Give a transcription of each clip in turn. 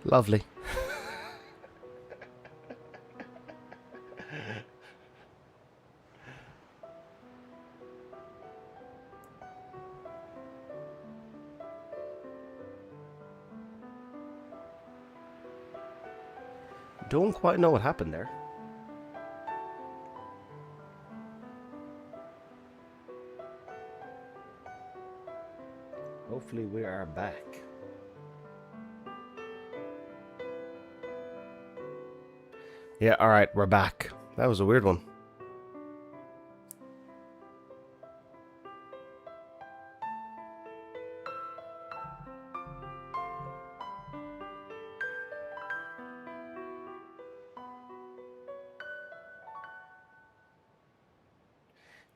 Lovely. Don't quite know what happened there. Hopefully we are back. Yeah, alright, we're back. That was a weird one.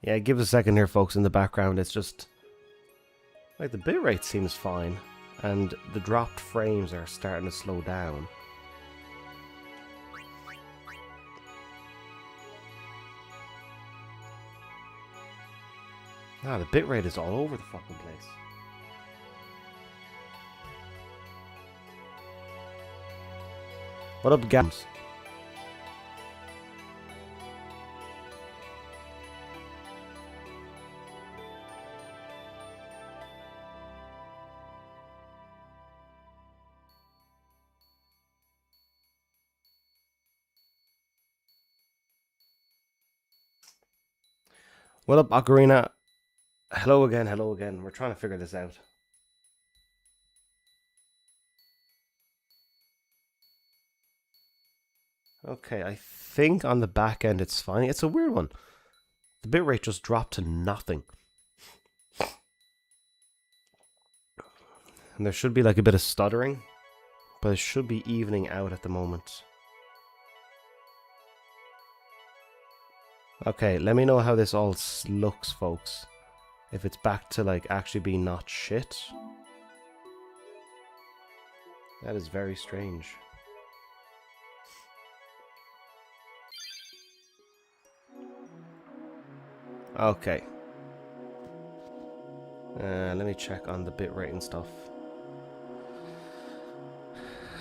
Yeah, give us a second here, folks, in the background. It's just... like, the bitrate seems fine. And the dropped frames are starting to slow down. Ah, the bitrate is all over the fucking place. What up, Gams? What up, Ocarina? Hello again, hello again. We're trying to figure this out. Okay, I think on the back end it's fine. It's a weird one. The bitrate just dropped to nothing. And there should be like a bit of stuttering, but it should be evening out at the moment. Okay, let me know how this all looks, folks. If it's back to like actually being not shit. That is very strange. Okay. Let me check on the bitrate and stuff.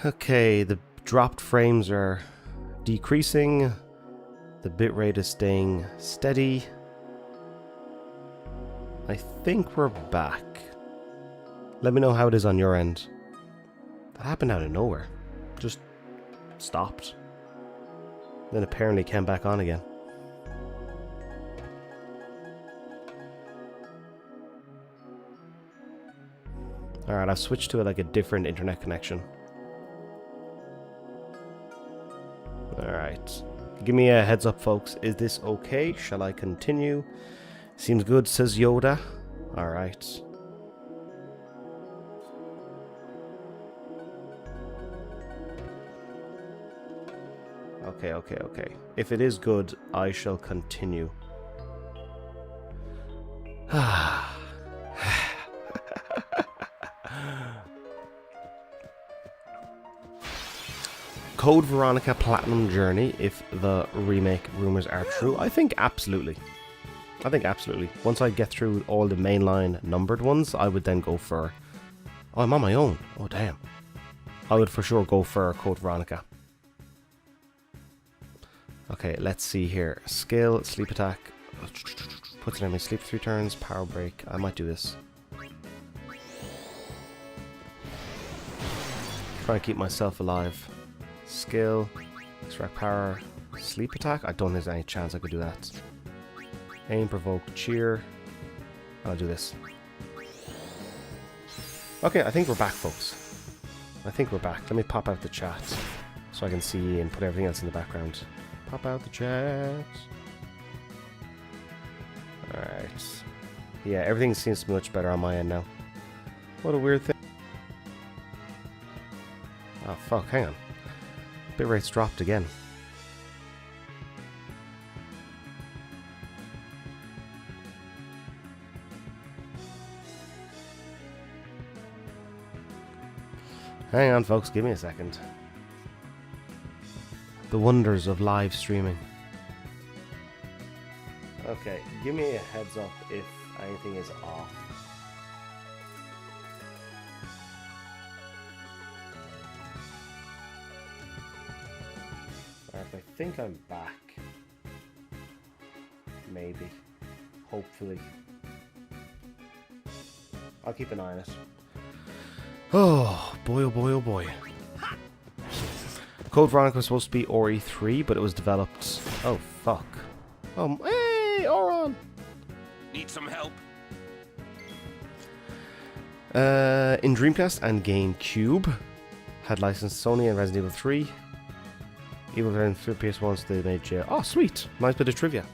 Okay, the dropped frames are decreasing. The bitrate is staying steady. I think we're back. Let me know how it is on your end. That happened out of nowhere. Just stopped. Then apparently came back on again. Alright, I've switched to like a different internet connection. Alright. Give me a heads up, folks. Is this okay? Shall I continue? Seems good, says Yoda. Alright. Okay. If it is good, I shall continue. Code Veronica Platinum Journey, if the remake rumors are true. I think absolutely. Once I get through all the mainline numbered ones, I would then go for... oh, I'm on my own. Oh, damn. I would for sure go for Code Veronica. Okay, let's see here. Skill, sleep attack. Puts an enemy sleep 3 turns. Power break. I might do this. Try and keep myself alive. Skill, extract power, sleep attack. I don't think there's any chance I could do that. Aim, provoke, cheer. I'll do this. Okay, I think we're back, folks. I think we're back. Let me pop out the chat so I can see and put everything else in the background. Pop out the chat. Alright. Yeah, everything seems to be much better on my end now. What a weird thing. Oh, fuck, hang on. Bitrate's dropped again. Hang on, folks, give me a second. The wonders of live streaming. Okay, give me a heads up if anything is off. think I'm back. Maybe. Hopefully. I'll keep an eye on it. Oh boy, oh boy, oh boy. Code Veronica was supposed to be RE3, but it was developed... Oh, fuck. Oh, hey, Auron! Need some help? In Dreamcast and GameCube, had licensed Sony and Resident Evil 3. Evil Within 3 PS1, so they made jail. Oh, sweet. Nice bit of trivia.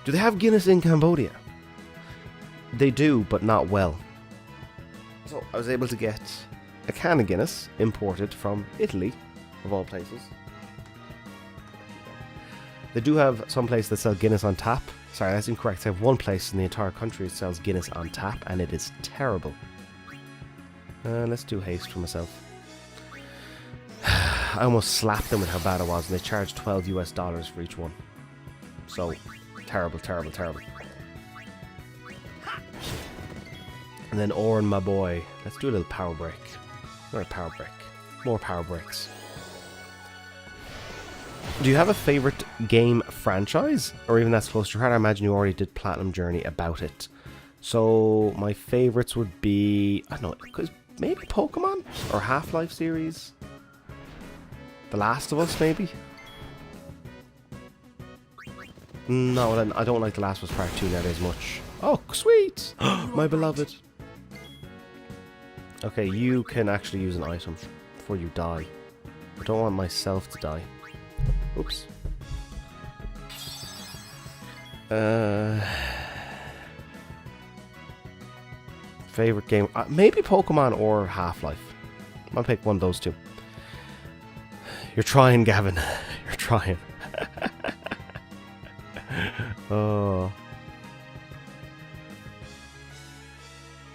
Do they have Guinness in Cambodia? They do, but not well. So I was able to get a can of Guinness imported from Italy, of all places. They do have some place that sell Guinness on tap. Sorry, that's incorrect. They have one place in the entire country that sells Guinness on tap, and it is terrible. Let's do haste for myself. I almost slapped them with how bad it was, and they charged $12 US for each one. So, terrible, terrible, terrible. And then Oren, my boy. Let's do a little power break. Not a power break. More power breaks. Do you have a favourite game franchise? Or even that's close to your heart? I imagine you already did Platinum Journey about it. So, my favourites would be... I don't know, maybe Pokemon? Or Half-Life series? The Last of Us, maybe? No, I don't like The Last of Us Part 2 nearly as much. Oh, sweet! My beloved. Okay, you can actually use an item before you die. I don't want myself to die. Oops. Favorite game? Maybe Pokemon or Half-Life. I'll pick one of those two. You're trying, Gavin. You're trying. Oh.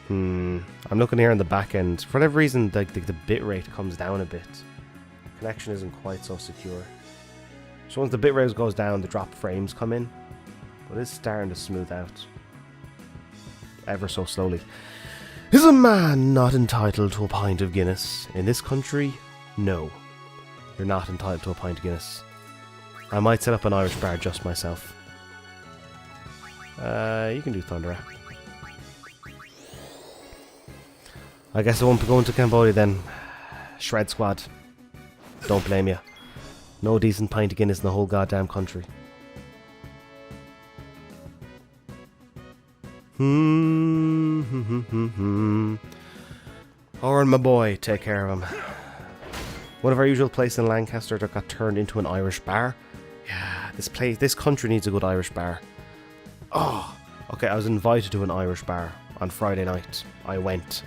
I'm looking here on the back end. For whatever reason, the bit rate comes down a bit. Connection isn't quite so secure. So once the bit rate goes down, the drop frames come in. But it's starting to smooth out. Ever so slowly. Is a man not entitled to a pint of Guinness? In this country, no. You're not entitled to a pint of Guinness. I might set up an Irish bar just myself. You can do Thunder. I guess I won't be going to Cambodia then. Shred Squad. Don't blame you. No decent pint of Guinness in the whole goddamn country. Oren, my boy, take care of him. One of our usual places in Lancaster that got turned into an Irish bar. Yeah, this country needs a good Irish bar. Oh, okay, I was invited to an Irish bar on Friday night. I went.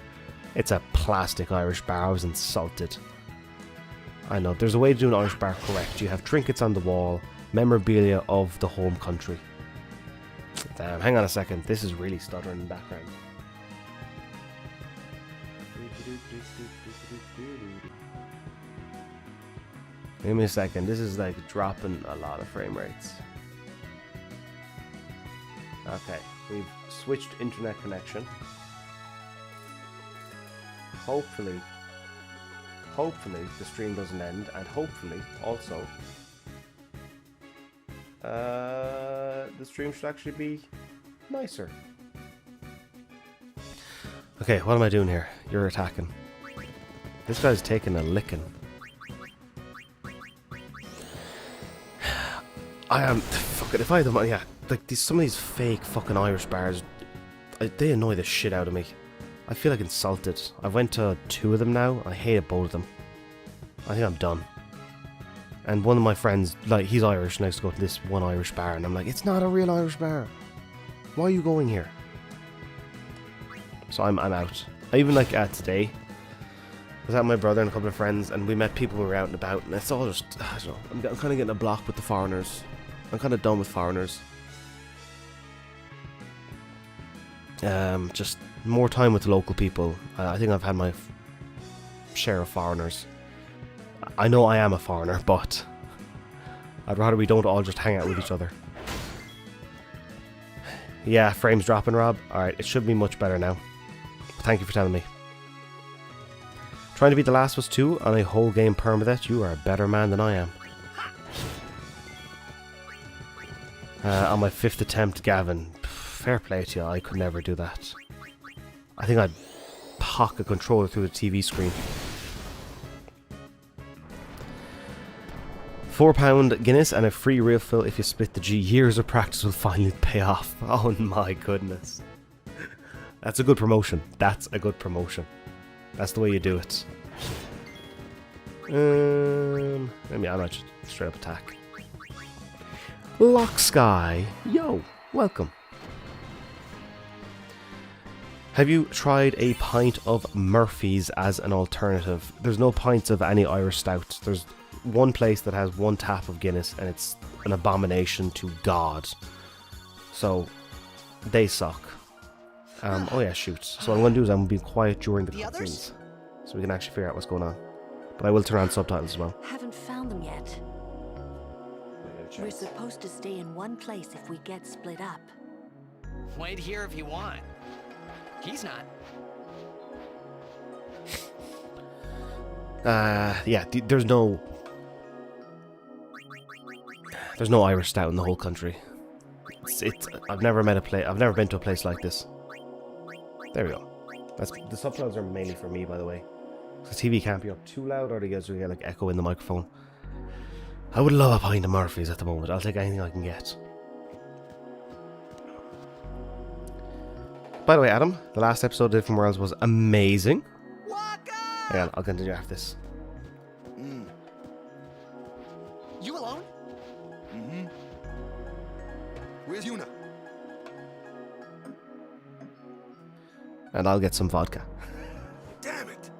It's a plastic Irish bar. I was insulted. I know, there's a way to do an Irish bar correct. You have trinkets on the wall, memorabilia of the home country. Damn, hang on a second. This is really stuttering in the background. Give me a second. This is like dropping a lot of frame rates. Okay, we've switched internet connection. Hopefully the stream doesn't end, and hopefully also the stream should actually be nicer. Okay, what am I doing here? You're attacking. This guy's taking a licking. I am. Fuck it, if I had the money, yeah. Like, some of these fake fucking Irish bars, they annoy the shit out of me. I feel like insulted. I went to 2 of them now. I hated both of them. I think I'm done. And one of my friends, like, he's Irish and I used to go to this one Irish bar, and I'm like, it's not a real Irish bar. Why are you going here? So I'm out. I even, like, today, I was out with my brother and a couple of friends, and we met people who were out and about, and it's all just, I don't know, I'm kind of getting a block with the foreigners. I'm kind of done with foreigners. Just more time with the local people. I think I've had my share of foreigners. I know I am a foreigner, but I'd rather we don't all just hang out with each other. Yeah, frames dropping, Rob. Alright, it should be much better now. Thank you for telling me. Trying to beat The Last of Us 2 on a whole game permadeath? You are a better man than I am. On my 5th attempt, Gavin. Fair play to you, I could never do that. I think I'd pock a controller through the TV screen. £4 Guinness and a free refill if you split the G. Years of practice will finally pay off. Oh my goodness. That's a good promotion. That's a good promotion. That's the way you do it. Maybe I might just straight up attack. Lock Sky. Yo, welcome. Have you tried a pint of Murphy's as an alternative? There's no pints of any Irish stout. There's one place that has one tap of Guinness and it's an abomination to God. So, they suck. Oh yeah, shoot. So what I'm going to do is I'm going to be quiet during the cutscenes. So we can actually figure out what's going on. But I will turn on subtitles as well. Haven't found them yet. We're supposed to stay in one place if we get split up. Wait here if you want. He's not. Yeah, there's no Irish stout in the whole country. I've never been to a place like this. There we go. The subtitles are mainly for me, by the way. The TV can't be up too loud, or they get like echo in the microphone. I would love a pint of Murphy's at the moment. I'll take anything I can get. By the way, Adam, the last episode of Different Worlds was amazing. Yeah, I'll continue after this. You alone? Mm-hmm. Where's Yuna? And I'll get some vodka. Damn it!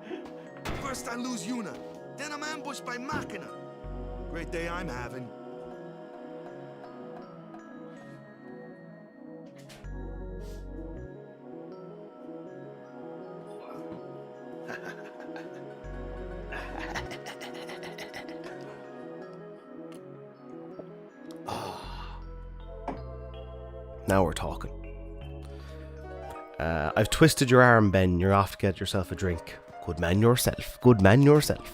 First I lose Yuna, then I'm ambushed by Machina. Great day I'm having. Now we're talking. I've twisted your arm, Ben. You're off to get yourself a drink. Good man yourself. Good man yourself.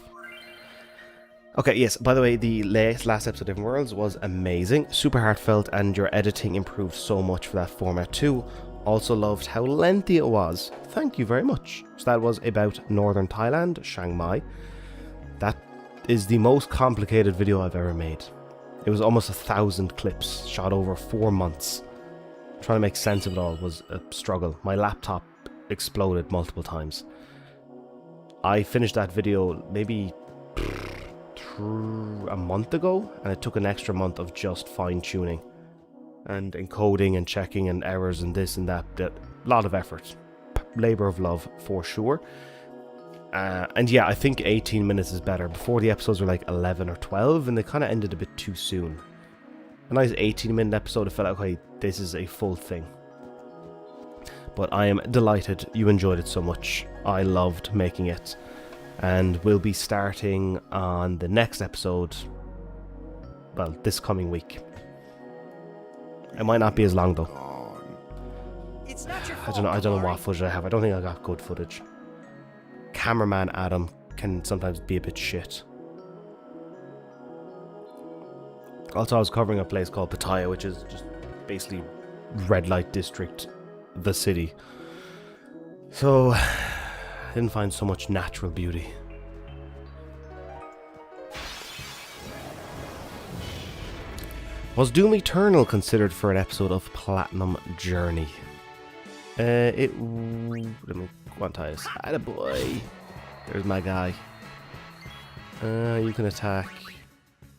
Okay, yes, by the way, the last episode of Different Worlds was amazing. Super heartfelt, and your editing improved so much for that format too. Also loved how lengthy it was. Thank you very much. So that was about northern Thailand, Chiang Mai. That is the most complicated video I've ever made. It was almost 1,000 clips, shot over 4 months. Trying to make sense of it all was a struggle. My laptop exploded multiple times. I finished that video maybe a month ago, and it took an extra month of just fine-tuning and encoding and checking and errors and this and that. A lot of effort. Labour of love, for sure. And yeah, I think 18 minutes is better. Before, the episodes were like 11 or 12, and they kind of ended a bit too soon. A nice 18-minute episode, I felt like, okay, this is a full thing. But I am delighted you enjoyed it so much. I loved making it. And we'll be starting on the next episode, well, this coming week. It might not be as long, though. It's not your fault, I don't know what Kamari. footage I have. I don't think I got good footage. Cameraman Adam can sometimes be a bit shit. Also, I was covering a place called Pattaya, which is just basically red light district, the city. So, I didn't find so much natural beauty. Was Doom Eternal considered for an episode of Platinum Journey? Let me quantize. Attaboy. There's my guy. You can attack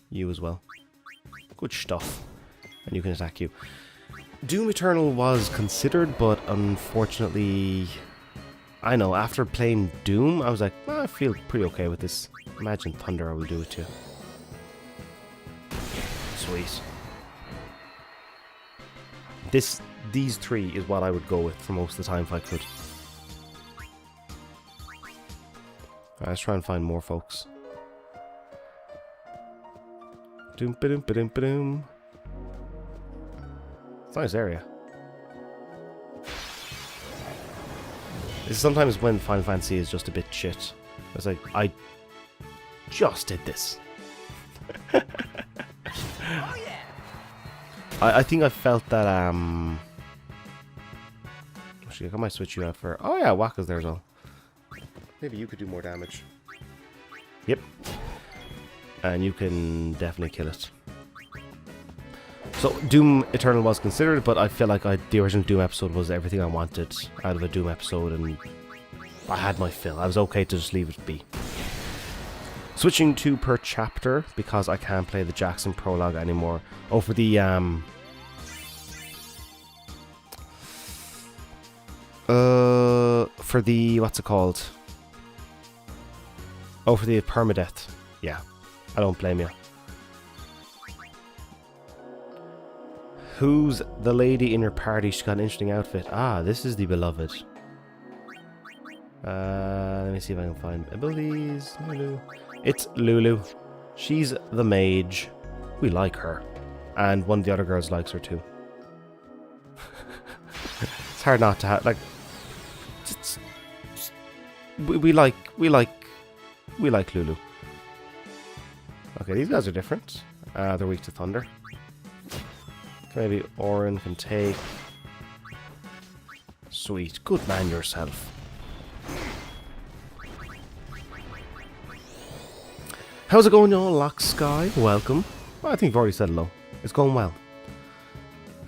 you as well. Good stuff. And you can attack you. Doom Eternal was considered, but unfortunately, I know, after playing Doom, I was like, well, I feel pretty okay with this. Imagine Thunder, I will do it too. Sweet. These three is what I would go with for most of the time if I could. Alright, let's try and find more folks. Doom ba doom ba doom ba doom. It's a nice area. This is sometimes when Final Fantasy is just a bit shit. It's like, I just did this. Oh yeah. I think I felt that, actually, I might switch you out for... Oh yeah, Waka's there as well. Maybe you could do more damage. Yep. And you can definitely kill it. So, Doom Eternal was considered, but I feel like the original Doom episode was everything I wanted out of a Doom episode, and I had my fill. I was okay to just leave it be. Switching to per chapter, because I can't play the Jackson prologue anymore. Oh, for the, what's it called? Oh, for the permadeath. Yeah, I don't blame you. Who's the lady in your party? She's got an interesting outfit. Ah, this is the beloved. Let me see if I can find abilities. Lulu. It's Lulu. She's the mage. We like her. And one of the other girls likes her too. It's hard not to have, like, we like Lulu. Okay, these guys are different. They're weak to thunder. Maybe Orin can take. Sweet. Good man yourself. How's it going, y'all? Lock Sky, welcome. Well, I think you've already said hello. It's going well.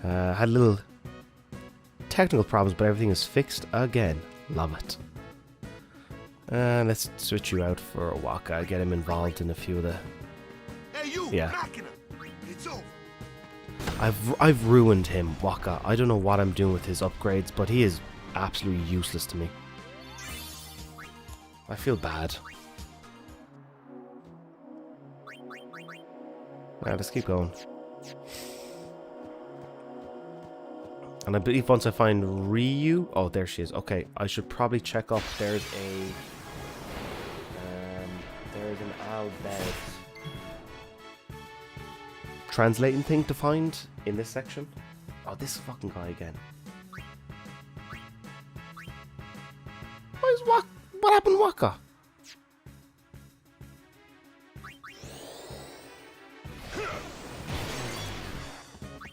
Had a little technical problems, but everything is fixed again. Love it. Let's switch you out for Waka. Get him involved in a few of the... Hey, you! Yeah. Machina. It's over. I've ruined him, Waka. I don't know what I'm doing with his upgrades, but he is absolutely useless to me. I feel bad. Let's keep going. And I believe once I find Ryu... Oh, there she is. Okay, I should probably check up. There's an Albed translating thing to find in this section. Oh, this fucking guy again. What happened, Waka?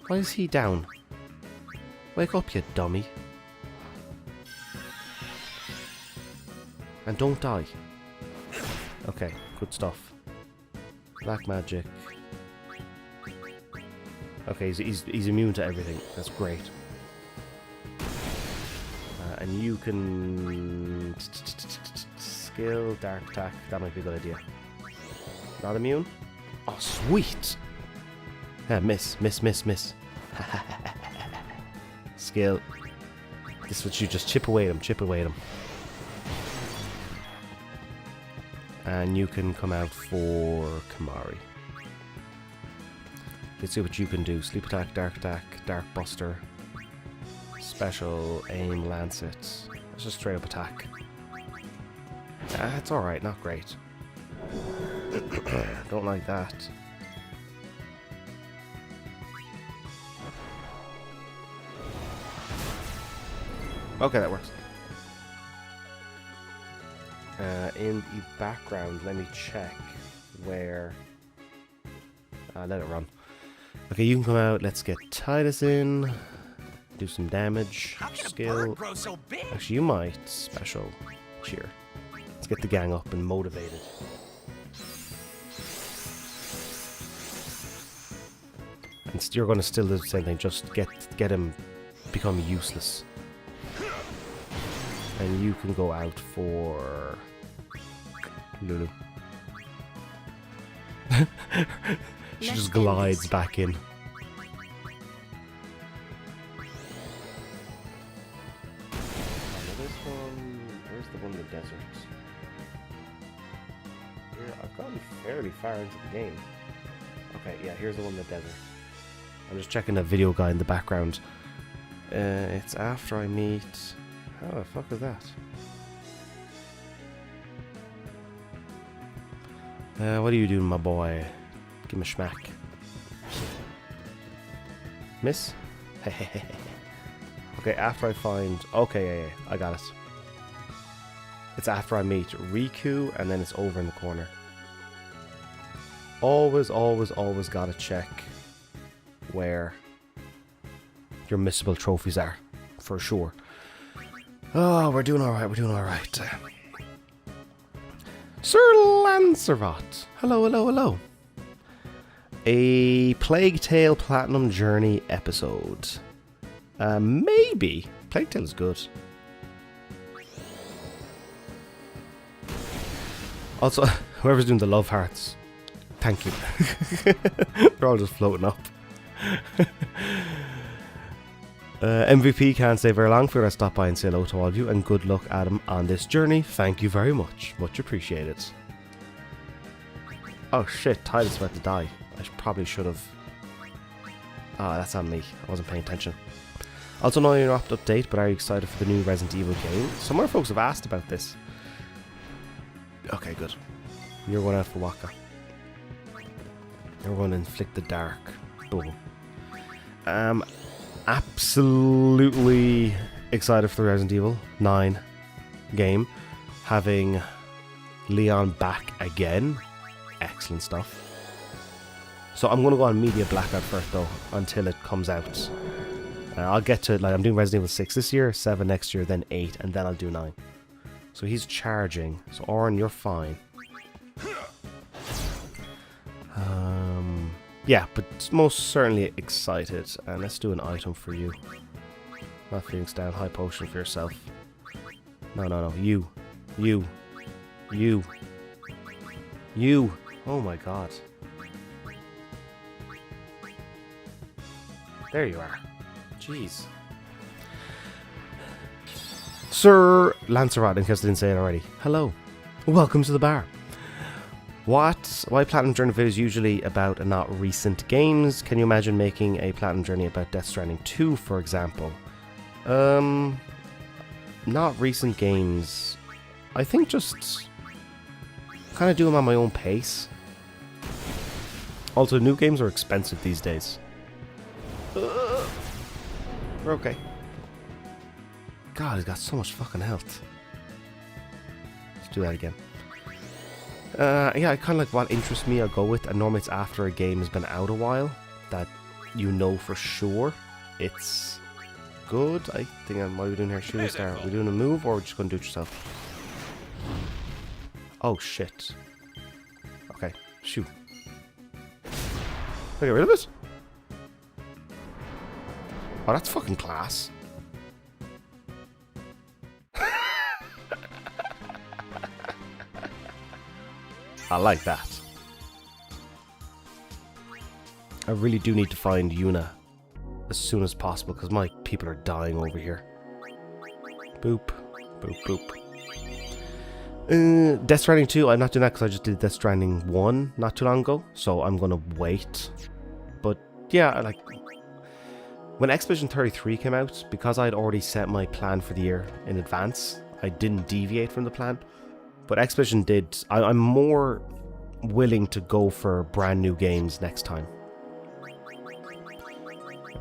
Why is he down? Wake up, you dummy. And don't die. Okay, good stuff. Black magic. Okay, he's immune to everything. That's great. And you can... Skill, dark attack. That might be a good idea. Not immune? Oh, sweet! Yeah, miss. Skill. This is what you just chip away at him. And you can come out for Kamari. Let's see what you can do. Sleep attack, dark buster. Special, aim, lancet. It's just straight up attack. It's alright, not great. Don't like that. Okay, that works. In the background, let me check where... let it run. Okay, you can come out. Let's get Titus in. Do some damage. Skill. So big? Actually, you might. Special. Cheer. Let's get the gang up and motivated. And you're going to still do the same thing. Just get him become useless. And you can go out for Lulu. She just glides back in. This one, where's the one in the desert? Here, I've gotten fairly far into the game. Okay, yeah, here's the one in the desert. I'm just checking the video guide in the background. It's after I meet... How the fuck is that? What are you doing, my boy? Give him a schmack. Miss? Okay, after I find... Okay, yeah, I got it. It's after I meet Riku, and then it's over in the corner. Always gotta check where your missable trophies are, for sure. Oh, we're doing alright, we're doing alright. Sir Lancelot. Hello, hello, hello. A Plague Tale Platinum Journey episode. Maybe. Plague Tale is good. Also, whoever's doing the love hearts, thank you. They're all just floating up. MVP can't stay very long. Figured I'd stop by and say hello to all of you, and good luck, Adam, on this journey. Thank you very much. Much appreciated. Oh shit, Tyler's about to die. I probably should have. Ah, that's on me. I wasn't paying attention. Also, not an update, but are you excited for the new Resident Evil game? Some more folks have asked about this. Okay, good. You're going out for Waka. You're going to inflict the dark. Boom. Absolutely excited for the Resident Evil 9 game. Having Leon back again. Excellent stuff. So I'm going to go on Media Blackout first though, until it comes out. I'll get to it, like I'm doing Resident Evil 6 this year, 7 next year, then 8, and then I'll do 9. So he's charging. So Oren, you're fine. Yeah, but most certainly excited. And let's do an item for you. Not feelings down. High potion for yourself. No, no, no. You. You. You. You. Oh my god. There you are. Jeez. Sir Lancelot, in case I didn't say it already. Hello. Welcome to the bar. Why Platinum Journey videos usually about not recent games? Can you imagine making a Platinum Journey about Death Stranding 2, for example? Not recent games. I think just kind of do them at my own pace. Also, new games are expensive these days. We're okay. God, he's got so much fucking health. Let's do that again. Yeah, I kind of like what interests me I'll go with, and normally it's after a game has been out a while that you know for sure it's good. I think what are we doing here? Shooting star. Are we doing a move or are we just going to do it yourself? Oh shit. Okay, shoot. Can I get rid of it? Oh, that's fucking class. I like that. I really do need to find Yuna as soon as possible because my people are dying over here. Boop. Boop, boop. Death Stranding 2, I'm not doing that because I just did Death Stranding 1 not too long ago, so I'm going to wait. But yeah, like when Expedition 33 came out, because I'd already set my plan for the year in advance, I didn't deviate from the plan. But Expedition did. I'm more willing to go for brand new games next time.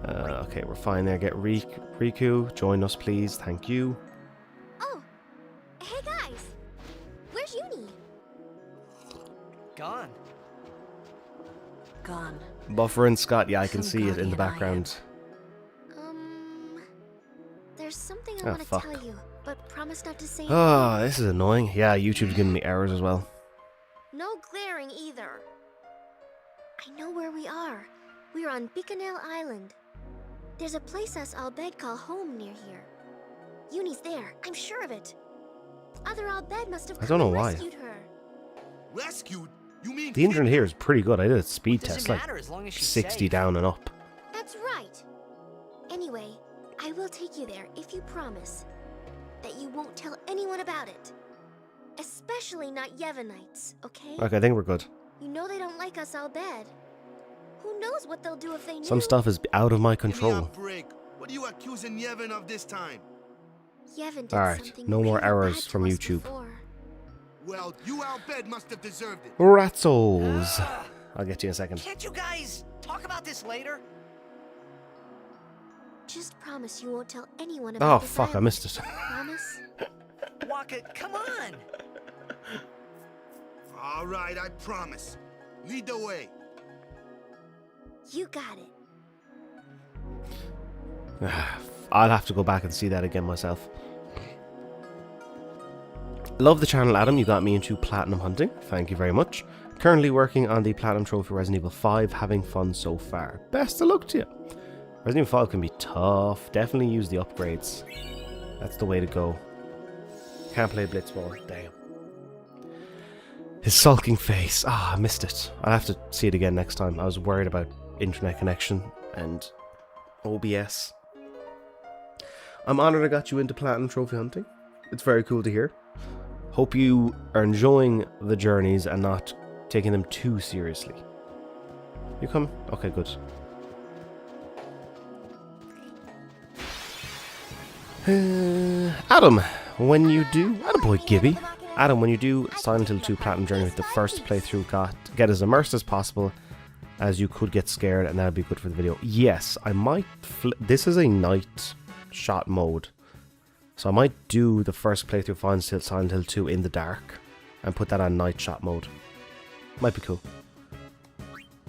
Okay, we're fine there. Get Riku. Join us, please. Thank you. Oh, hey guys. Where's Uni? Gone. Gone. Buffer and Scott. Yeah, I can Some see it in the guardian I background. There's something I want to fuck. tell you, but promise not to say Oh, this is annoying. Yeah, YouTube's giving me errors as well. No glaring either. I know where we are. We're on Bikanel Island. There's a place us Albed call home near here. Uni's there, I'm sure of it. Other Albed must have I don't come know and why. rescued her. Rescued? You mean The internet here is pretty good. I did a speed Doesn't test, like matter as long as she's 60 safe. down and up. That's right. Anyway, I will take you there if you promise that you won't tell anyone about it. Especially not Yevonites, okay? Okay, I think we're good. You know they don't like us Albed. Who knows what they'll do if they knew? Some stuff is out of my Give me a control. break. What are you accusing Yevon of this time? Yevon did Alright, something no more really errors bad to from us YouTube. before. Well, you Albed must have deserved it. Ratzels. I'll get you in a second. Can't you guys talk about this later? Just promise you won't tell anyone about Oh this fuck, I island. missed it. Promise? Waka, come on! All right, I promise. Lead the way. You got it. I'll have to go back and see that again myself. Love the channel, Adam. You got me into platinum hunting. Thank you very much. Currently working on the platinum trophy Resident Evil 5. Having fun so far. Best of luck to you. Resident Evil 5 can be tough. Definitely use the upgrades. That's the way to go. Can't play Blitzball. Damn. His sulking face. Ah, I missed it. I'll have to see it again next time. I was worried about internet connection and OBS. I'm honoured I got you into platinum trophy hunting. It's very cool to hear. Hope you are enjoying the journeys and not taking them too seriously. You come? Okay, good. Adam, when you do... Attaboy, Gibby. Adam, when you do Silent Hill 2 Platinum Journey with the first playthrough, get as immersed as possible, as you could get scared, and that would be good for the video. Yes, I might... This is a night shot mode. So I might do the first playthrough of Silent Hill 2 in the dark and put that on night shot mode. Might be cool.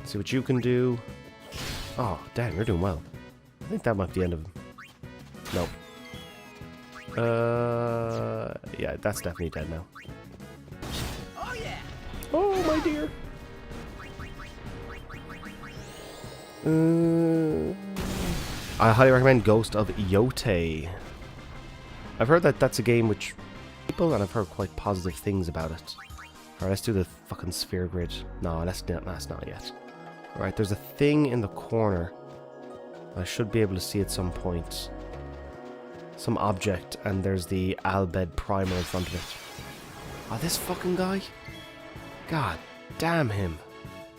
See what you can do. Oh, damn, you're doing well. I think that might be the end of him. Nope. Yeah, that's definitely dead now. Oh yeah. Oh, my dear. I highly recommend Ghost of Yote. I've heard that that's a game which people, and I've heard quite positive things about it. Alright, let's do the fucking sphere grid. No, that's not yet. Alright, there's a thing in the corner. I should be able to see at some point. Some object, and there's the Albed primer in front of it. Oh, this fucking guy? God damn him.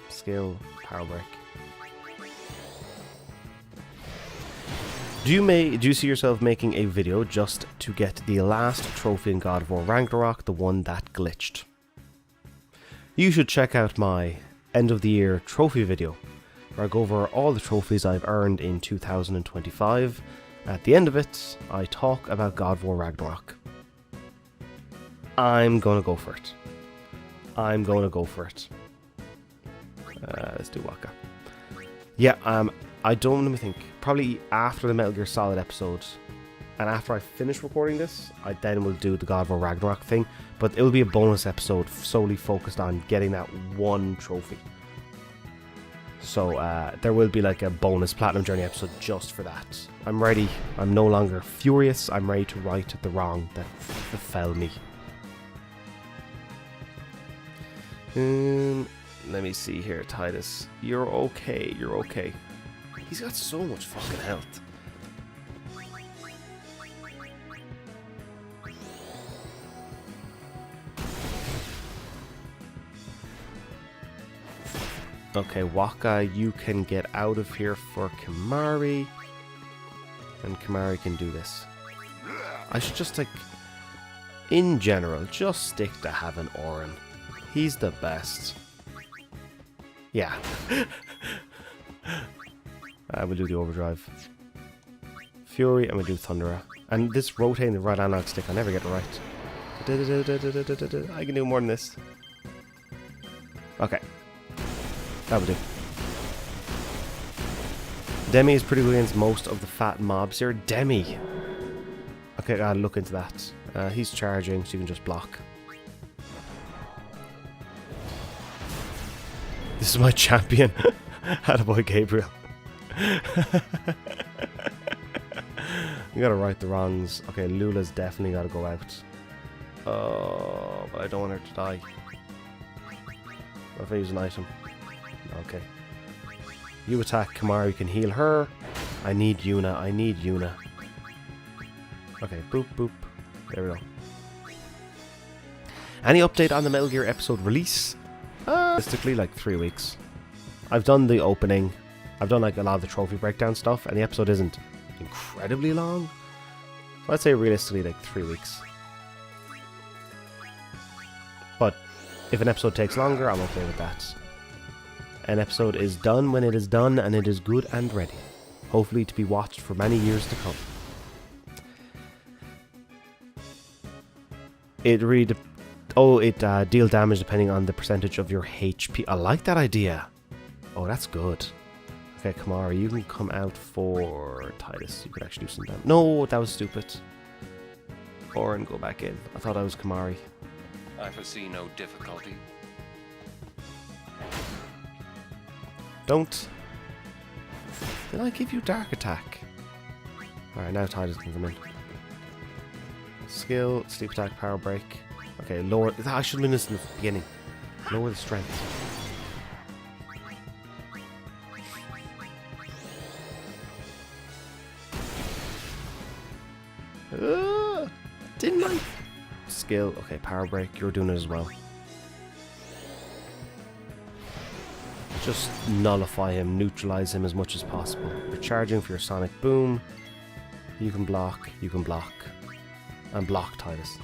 Skill, power break. Do you see yourself making a video just to get the last trophy in God of War Ragnarok, the one that glitched? You should check out my end of the year trophy video, where I go over all the trophies I've earned in 2025. At the end of it, I talk about God of War Ragnarok. I'm gonna go for it. I'm gonna go for it. Let's do Waka. Yeah, I don't, let me think. Probably after the Metal Gear Solid episode, and after I finish recording this, I then will do the God of War Ragnarok thing. But it will be a bonus episode solely focused on getting that one trophy. So there will be like a bonus Platinum Journey episode just for that. I'm ready. I'm no longer furious. I'm ready to right the wrong that befell me. Let me see here, Titus. You're okay. You're okay. He's got so much fucking health. Okay, Waka, you can get out of here for Kimari. And Kimari can do this. I should just, like, in general, just stick to having Orin. He's the best. Yeah. I will do the overdrive. Fury, and we'll do Thundera. And this rotating the right analog stick, I never get it right. I can do more than this. Okay. That will do. Demi is pretty good against most of the fat mobs here. Demi! Okay, I'll look into that. He's charging, so you can just block. This is my champion. Attaboy Gabriel. You gotta right the wrongs. Okay, Lula's definitely gotta go out. Oh, but I don't want her to die. What if I use an item? Okay. You attack Kamara, you can heal her. I need Yuna, I need Yuna. Okay, boop, boop. There we go. Any update on the Metal Gear episode release? Realistically, like 3 weeks. I've done the opening. I've done like a lot of the trophy breakdown stuff, and the episode isn't incredibly long. So I'd say realistically like 3 weeks. But if an episode takes longer, I'm okay with that. An episode is done when it is done, and it is good and ready. Hopefully to be watched for many years to come. It deal damage depending on the percentage of your HP. I like that idea. Oh, that's good. Okay, Kamara, you can come out for Titus. You could actually do some damage. No, that was stupid. Oren, go back in. I thought I was Kamari. I foresee no difficulty. Don't. Did I give you Dark Attack? Alright, now Titus can come in. Skill, Sleep Attack, Power Break. Okay, lower. I should have been listening at the beginning. Lower the strength. Didn't I? Skill. Okay, Power Break. You're doing it as well. Just nullify him, neutralize him as much as possible. You're charging for your Sonic Boom. You can block, and block Titus.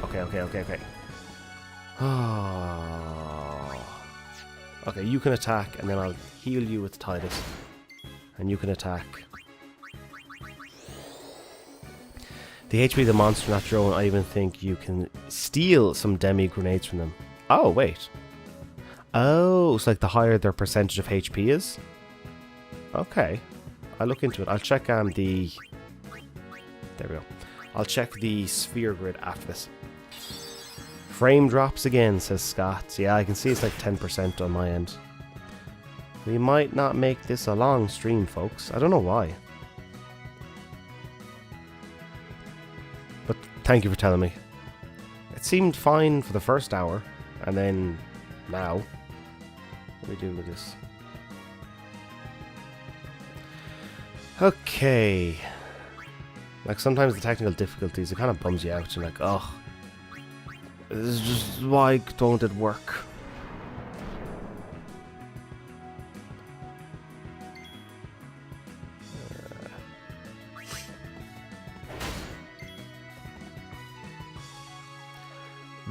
Okay. Okay, you can attack, and then I'll heal you with Titus. And you can attack. The HP of the monster, not your own. I even think you can steal some demi grenades from them. Oh, wait. Oh, it's like the higher their percentage of HP is? Okay. I'll look into it. I'll check the... There we go. I'll check the sphere grid after this. Frame drops again, says Scott. Yeah, I can see it's like 10% on my end. We might not make this a long stream, folks. I don't know why. But thank you for telling me. It seemed fine for the first hour, and then now. What do we do with this? Okay. Like sometimes the technical difficulties, it kind of bums you out. You're like, oh, this is just, why don't it work?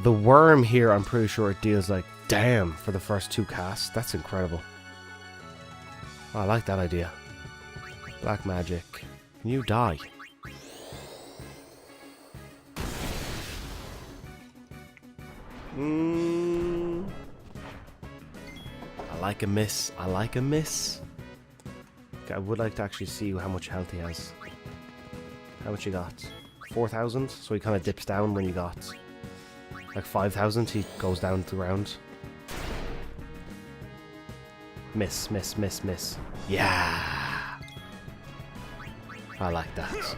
The worm here, I'm pretty sure it deals like damn for the first 2 casts. That's incredible. Oh, I like that idea. Black magic. Can you die? I like a miss. I like a miss. Okay, I would like to actually see how much health he has. How much you got? 4,000? So he kind of dips down when you got like 5,000. He goes down to the ground. Miss, miss, miss, miss. Yeah! I like that.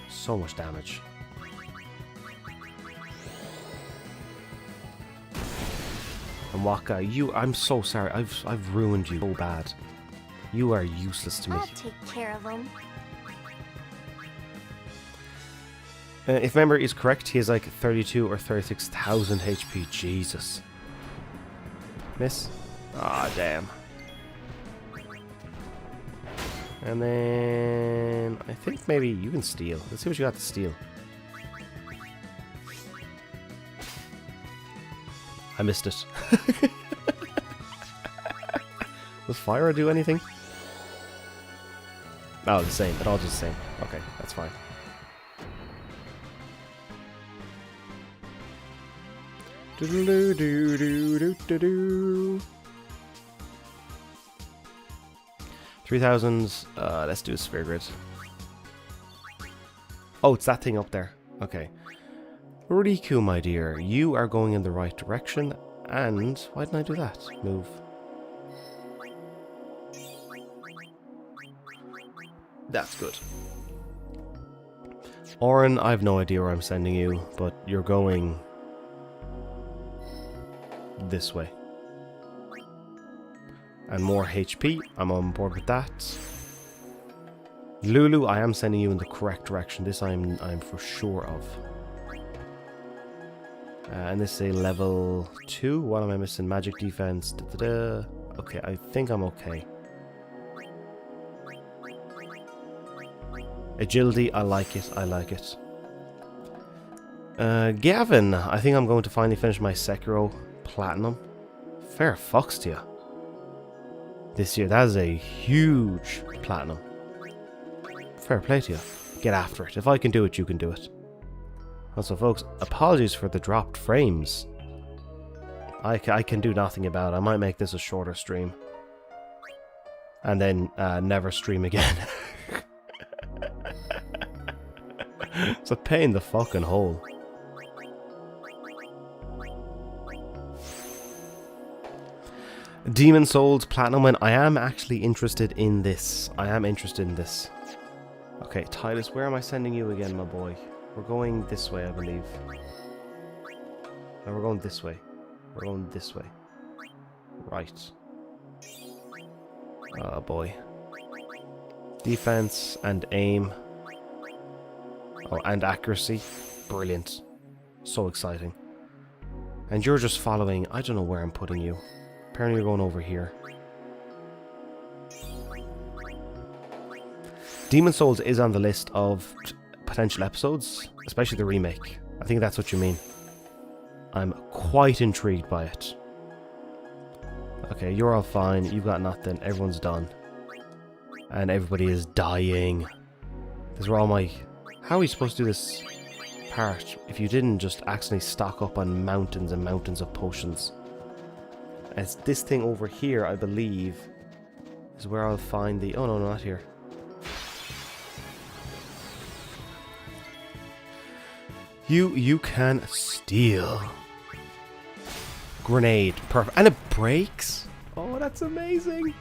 So much damage. And Waka, I'm so sorry. I've ruined you so bad. You are useless to me. I'll take care of him. If memory is correct, he has like 32 or 36,000 HP. Jesus. Miss? Ah, damn. And then I think maybe you can steal. Let's see what you got to steal. I missed it. Does fire do anything? Oh, the same. It all does the same. Okay, that's fine. Do-do-do-do-do-do-do. 3,000. Let's do a sphere grid. Oh, it's that thing up there. Okay. Riku, my dear, you are going in the right direction. And why didn't I do that? Move. That's good. Oren, I have no idea where I'm sending you, but you're going this way. And more HP, I'm on board with that. Lulu, I am sending you in the correct direction. This I'm for sure of. And this is a level 2. What am I missing? Magic defense. Da-da-da. Okay, I think I'm okay. Agility, I like it. I like it. Gavin, I think I'm going to finally finish my Sekiro Platinum. Fair fucks to you. This year, that is a huge platinum. Fair play to you. Get after it. If I can do it, you can do it. Also, folks, apologies for the dropped frames. I can do nothing about it. I might make this a shorter stream. And then never stream again. It's a pain in the fucking hole. Demon Souls Platinum Win. I am actually interested in this. I am interested in this. Okay, Titus, where am I sending you again, my boy? We're going this way, I believe. No, we're going this way. We're going this way. Right. Oh boy. Defense and aim. Oh, and accuracy. Brilliant. So exciting. And you're just following. I don't know where I'm putting you. Apparently you're going over here. Demon Souls is on the list of potential episodes, especially the remake. I think that's what you mean. I'm quite intrigued by it. Okay, you're all fine. You've got nothing. Everyone's done. And everybody is dying. These are all my... How are you supposed to do this part if you didn't just accidentally stock up on mountains and mountains of potions? As this thing over here, I believe, is where I'll find the... Oh no, not here. You can steal. Grenade. Perfect. And it breaks. Oh, that's amazing.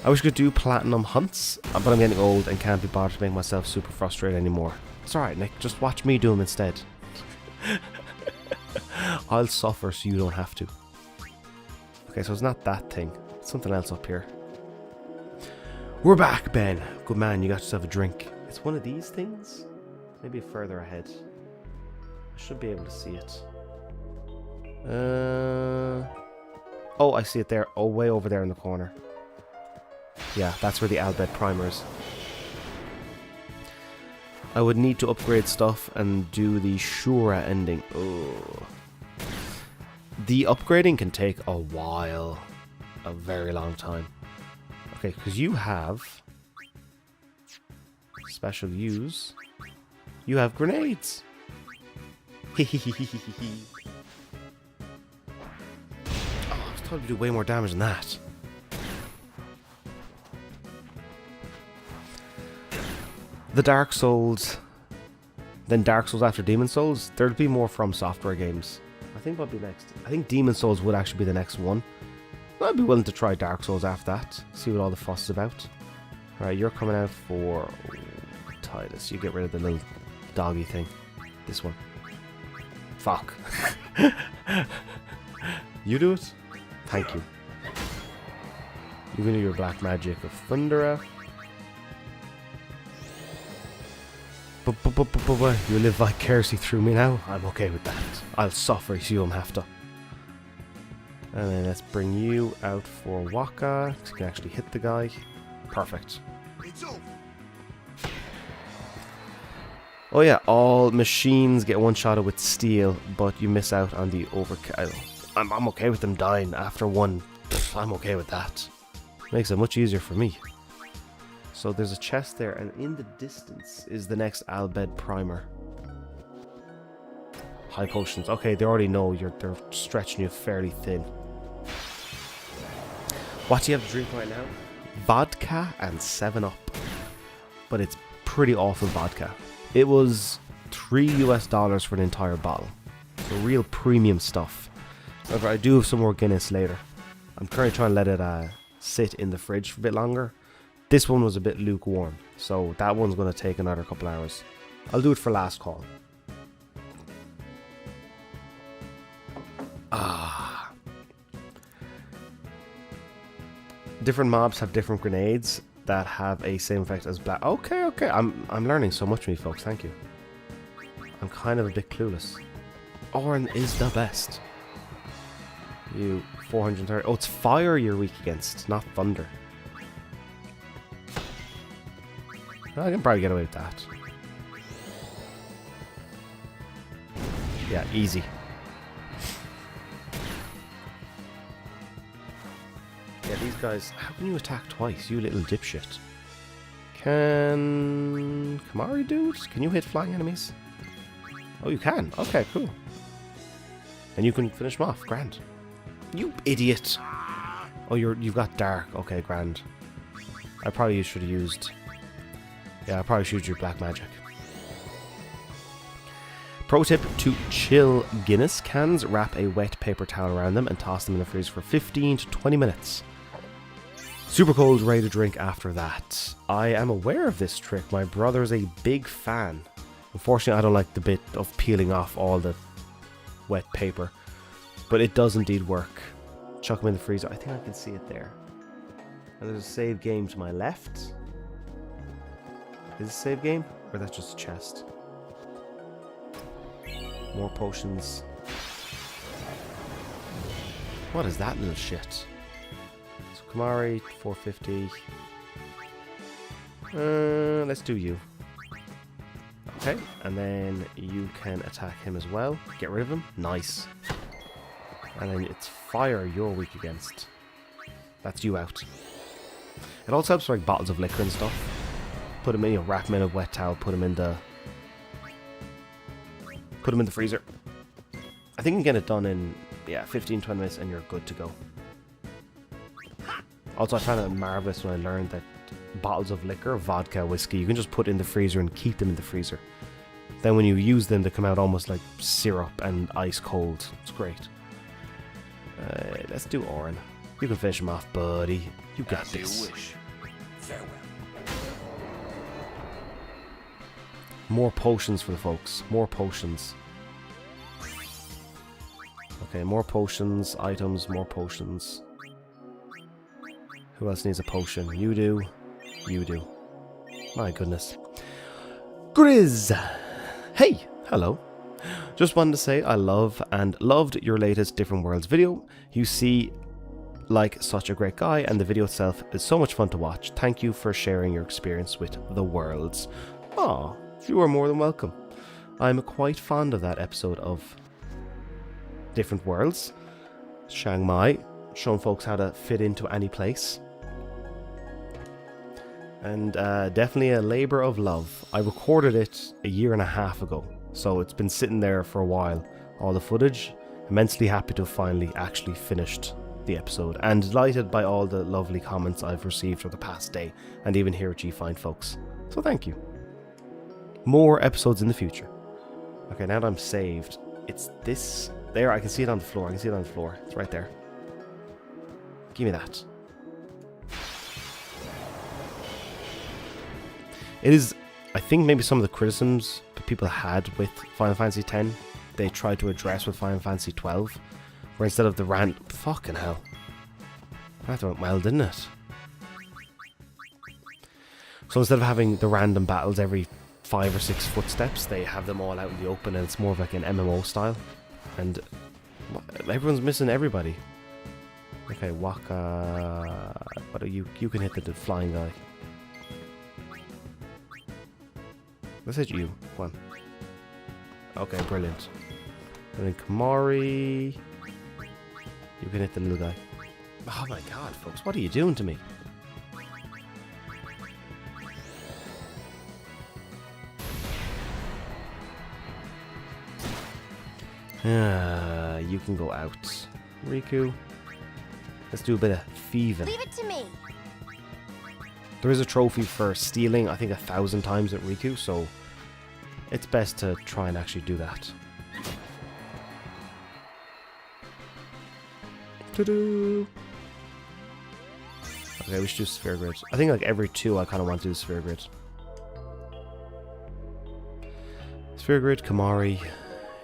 I wish I could do platinum hunts, but I'm getting old and can't be bothered to make myself super frustrated anymore. It's alright, Nick. Just watch me do them instead. I'll suffer so you don't have to. Okay, so it's not that thing. It's something else up here. We're back, Ben. Good man, you got yourself a drink. It's one of these things? Maybe further ahead. I should be able to see it. Oh, I see it there. Oh, way over there in the corner. Yeah, that's where the Albed primer is. I would need to upgrade stuff and do the Shura ending. Oh. The upgrading can take a while. A very long time. Okay, because you have... Special use. You have grenades. Oh, I was told to do way more damage than that. The Dark Souls, then Dark Souls after Demon Souls, there'll be more From Software games. I think what'll be next? I think Demon Souls would actually be the next one. I'd be willing to try Dark Souls after that, see what all the fuss is about. Alright, you're coming out for Titus. You get rid of the little doggy thing. This one. Fuck. You do it? Thank you. You can do your black magic of Thundera. But you live vicariously through me now? I'm okay with that. I'll suffer so you don't have to. And then let's bring you out for Waka, so you can actually hit the guy. Perfect. Oh yeah, all machines get one-shotted with steel, but you miss out on the overkill. I'm okay with them dying after one. I'm okay with that. Makes it much easier for me. So there's a chest there, and in the distance is the next Albed primer. High potions. Okay, they already know they're stretching you fairly thin. What do you have to drink right now? Vodka and 7-Up. But it's pretty awful vodka. It was $3 for an entire bottle. So real premium stuff. However, I do have some more Guinness later. I'm currently trying to let it sit in the fridge for a bit longer. This one was a bit lukewarm, so that one's going to take another couple hours. I'll do it for last call. Ah. Different mobs have different grenades that have a same effect as black. Okay. I'm learning so much from you folks. Thank you. I'm kind of a bit clueless. Orin is the best. You 430. Oh, it's fire you're weak against, not thunder. I can probably get away with that. Yeah, easy. Yeah, these guys... How can you attack twice, you little dipshit? Can... Kamari dude? Can you hit flying enemies? Oh, you can. Okay, cool. And you can finish them off. Grand. You idiot. Oh, you've got dark. Okay, grand. I probably should have used... Yeah, I probably should use black magic. Pro tip to chill Guinness cans: wrap a wet paper towel around them and toss them in the freezer for 15 to 20 minutes. Super cold, ready to drink after that. I am aware of this trick. My brother is a big fan. Unfortunately, I don't like the bit of peeling off all the wet paper, but it does indeed work. Chuck them in the freezer. I think I can see it there. And there's a save game to my left. Is it a save game? Or that's just a chest? More potions. What is that little shit? So Kamari, 450. Let's do you. Okay, and then you can attack him as well. Get rid of him. Nice. And then it's fire you're weak against. That's you out. It also helps for like bottles of liquor and stuff. Put them in, you know, wrap them in a wet towel, put them in the freezer. I think you can get it done in, yeah, 15-20 minutes and you're good to go. Also, I found it marvelous when I learned that bottles of liquor, vodka, whiskey, you can just put in the freezer and keep them in the freezer. Then when you use them, they come out almost like syrup and ice cold. It's great. Let's do Orin. You can finish him off, buddy. You got this. You wish. Farewell. More potions for the folks. More potions. Okay, more potions, items, more potions. Who else needs a potion? You do. You do. My goodness. Grizz! Hey! Hello. Just wanted to say I love and loved your latest Different Worlds video. You see like such a great guy, and the video itself is so much fun to watch. Thank you for sharing your experience with the worlds. Aw, you are more than welcome. I'm quite fond of that episode of Different Worlds. Chiang Mai, showing folks how to fit into any place. And definitely a labour of love. I recorded it a year and a half ago, so it's been sitting there for a while, all the footage. Immensely happy to have finally actually finished the episode, and delighted by all the lovely comments I've received for the past day, and even here at G-Find folks. So thank you. More episodes in the future. Okay, now that I'm saved, it's this. There, I can see it on the floor. I can see it on the floor. It's right there. Give me that. It is, I think, maybe some of the criticisms that people had with Final Fantasy X, they tried to address with Final Fantasy XII, where instead of the fucking hell. That went well, didn't it? So instead of having the random battles every 5 or 6 footsteps, they have them all out in the open, and it's more of like an MMO style. And everyone's missing everybody. Okay, Waka. What are you? You can hit the flying guy. Let's hit you. Come on. Okay, brilliant. And then Kamari. You can hit the little guy. Oh my god, folks, what are you doing to me? You can go out. Riku. Let's do a bit of thieving. Leave it to me. There is a trophy for stealing, I think 1,000 times at Riku, so it's best to try and actually do that. Ta-doo! Okay, we should do Sphere Grid. I think like every 2 I kind of want to do Sphere Grid. Sphere Grid, Kamari,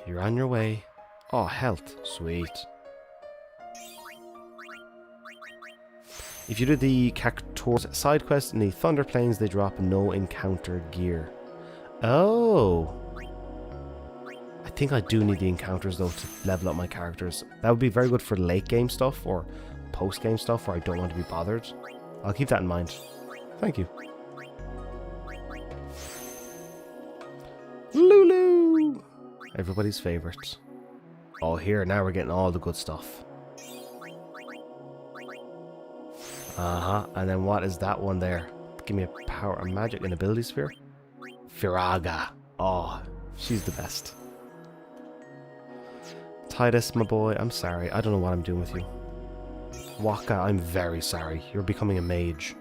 you're on your way. Oh, health. Sweet. If you do the Cactuar's side quest in the Thunder Plains, they drop no encounter gear. Oh. I think I do need the encounters though to level up my characters. That would be very good for late game stuff or post game stuff where I don't want to be bothered. I'll keep that in mind. Thank you. Lulu! Everybody's favourite. Oh, here, now we're getting all the good stuff. And then what is that one there? Give me a power, a magic, and ability sphere. Firaga. Oh, she's the best. Titus, my boy, I'm sorry. I don't know what I'm doing with you. Waka, I'm very sorry. You're becoming a mage.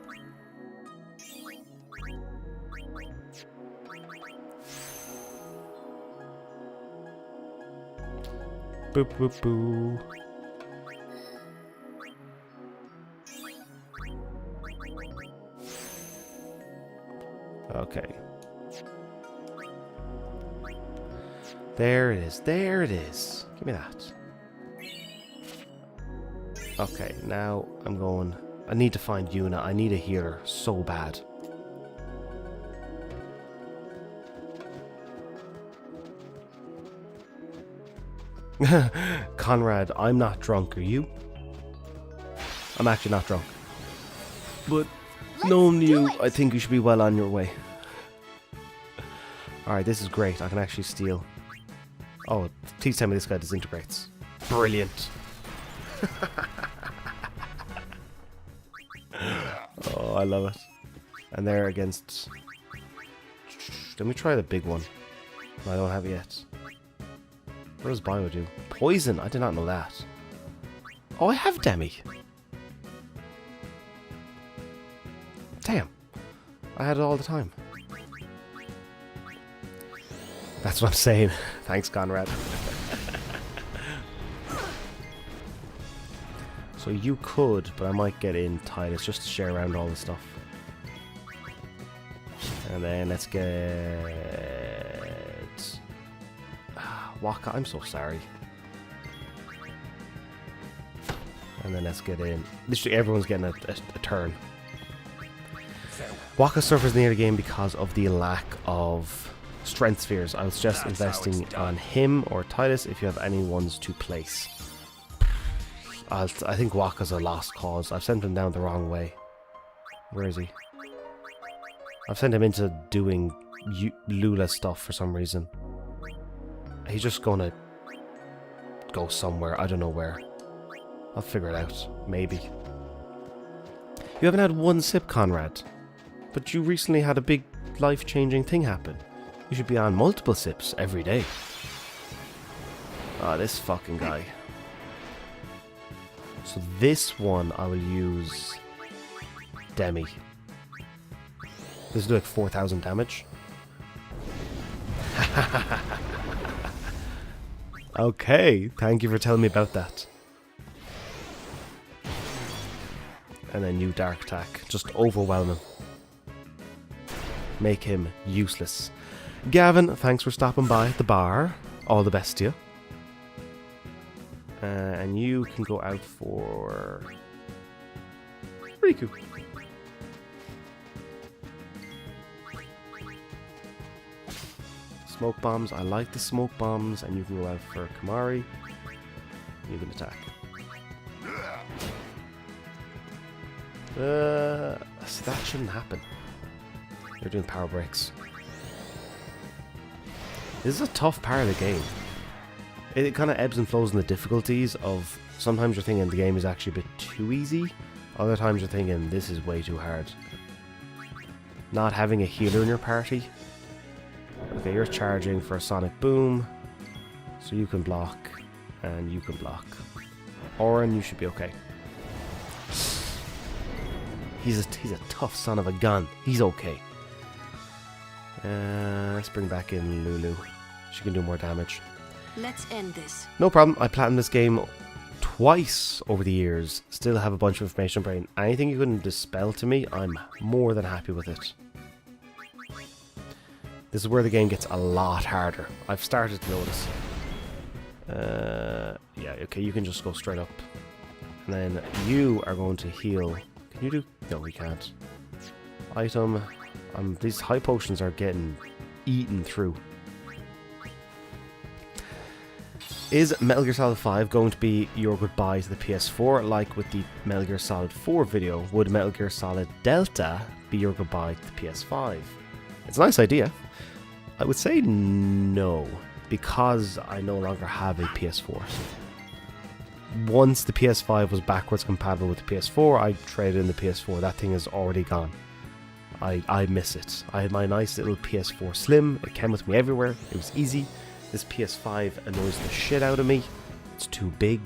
Boop, boop, boo. Okay. There it is. There it is. Give me that. Okay, now I'm going... I need to find Yuna. I need a healer so bad. Conrad, I'm not drunk. Are you? I'm actually not drunk. But knowing you, I think you should be well on your way. Alright, this is great. I can actually steal. Oh, please tell me this guy disintegrates. Brilliant. Oh, I love it. And they're against... Let me try the big one. I don't have it yet. What does Bio do? Poison! I did not know that. Oh, I have Demi. Damn. I had it all the time. That's what I'm saying. Thanks, Conrad. So you could, but I might get in Titus just to share around all the stuff. And then let's get... Waka, I'm so sorry. And then let's get in. Literally everyone's getting a turn. Waka suffers near the game because of the lack of strength spheres. I would suggest investing on him or Titus if you have any ones to place. I think Waka's a lost cause. I've sent him down the wrong way. Where is he? I've sent him into doing Lula stuff for some reason. He's just gonna go somewhere. I don't know where. I'll figure it out. Maybe. You haven't had one sip, Conrad. But you recently had a big life-changing thing happen. You should be on multiple sips every day. Ah, this fucking guy. So this one I will use Demi. This will do like 4,000 damage. Okay, thank you for telling me about that. And then new dark attack. Just overwhelm him. Make him useless. Gavin, thanks for stopping by at the bar. All the best to you. And you can go out for Riku. Smoke bombs. I like the smoke bombs. And you can go out for Kamari. You can attack. So that shouldn't happen. You're doing power breaks. This is a tough part of the game. It kind of ebbs and flows in the difficulties of... Sometimes you're thinking the game is actually a bit too easy. Other times you're thinking this is way too hard. Not having a healer in your party. Okay, you're charging for a sonic boom. So you can block. And you can block. Oren, you should be okay. He's a tough son of a gun. He's okay. Let's bring back in Lulu. She can do more damage. Let's end this. No problem. I platinumed this game twice over the years. Still have a bunch of information brain. Anything you can dispel to me, I'm more than happy with it. This is where the game gets a lot harder. I've started to notice. Yeah, okay, you can just go straight up. And then you are going to heal. Can you do... No, we can't. Item. These high potions are getting eaten through. Is Metal Gear Solid 5 going to be your goodbye to the PS4? Like with the Metal Gear Solid 4 video, would Metal Gear Solid Delta be your goodbye to the PS5? It's a nice idea. I would say no, because I no longer have a PS4. Once the PS5 was backwards compatible with the PS4, I traded in the PS4. That thing is already gone. I miss it. I had my nice little PS4 Slim. It came with me everywhere. It was easy. This PS5 annoys the shit out of me. It's too big.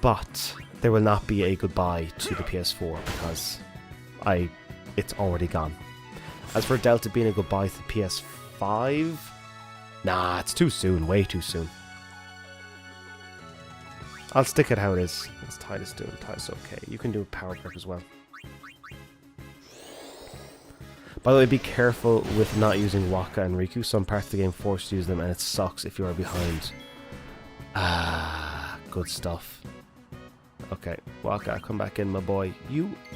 But there will not be a goodbye to the PS4 because it's already gone. As for Delta being a goodbye to the PS5, nah, it's too soon, way too soon. I'll stick it how it is. What's Titus doing? Titus, okay. You can do a power grip as well. By the way, be careful with not using Waka and Riku. Some parts of the game force you to use them and it sucks if you are behind. Ah, good stuff. Okay, Waka, come back in, my boy.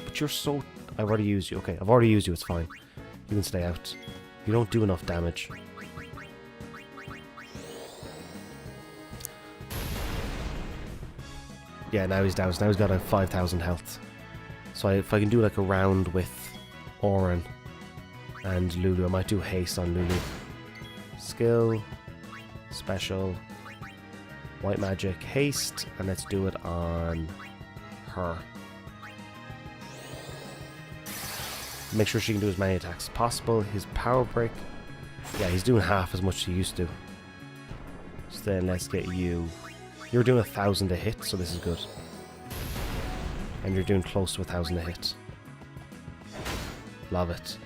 But you're so... I've already used you. Okay, I've already used you, it's fine. You can stay out. You don't do enough damage. Yeah, now he's down. Now he's got a 5,000 health. So if I can do like a round with Auron and Lulu, I might do haste on Lulu. Skill, special, white magic, haste, and let's do it on her. Make sure she can do as many attacks as possible. His power break, yeah, he's doing half as much as he used to. So then let's get you. You're doing 1,000 a hit, so this is good. And you're doing close to 1,000 a hit. Love it.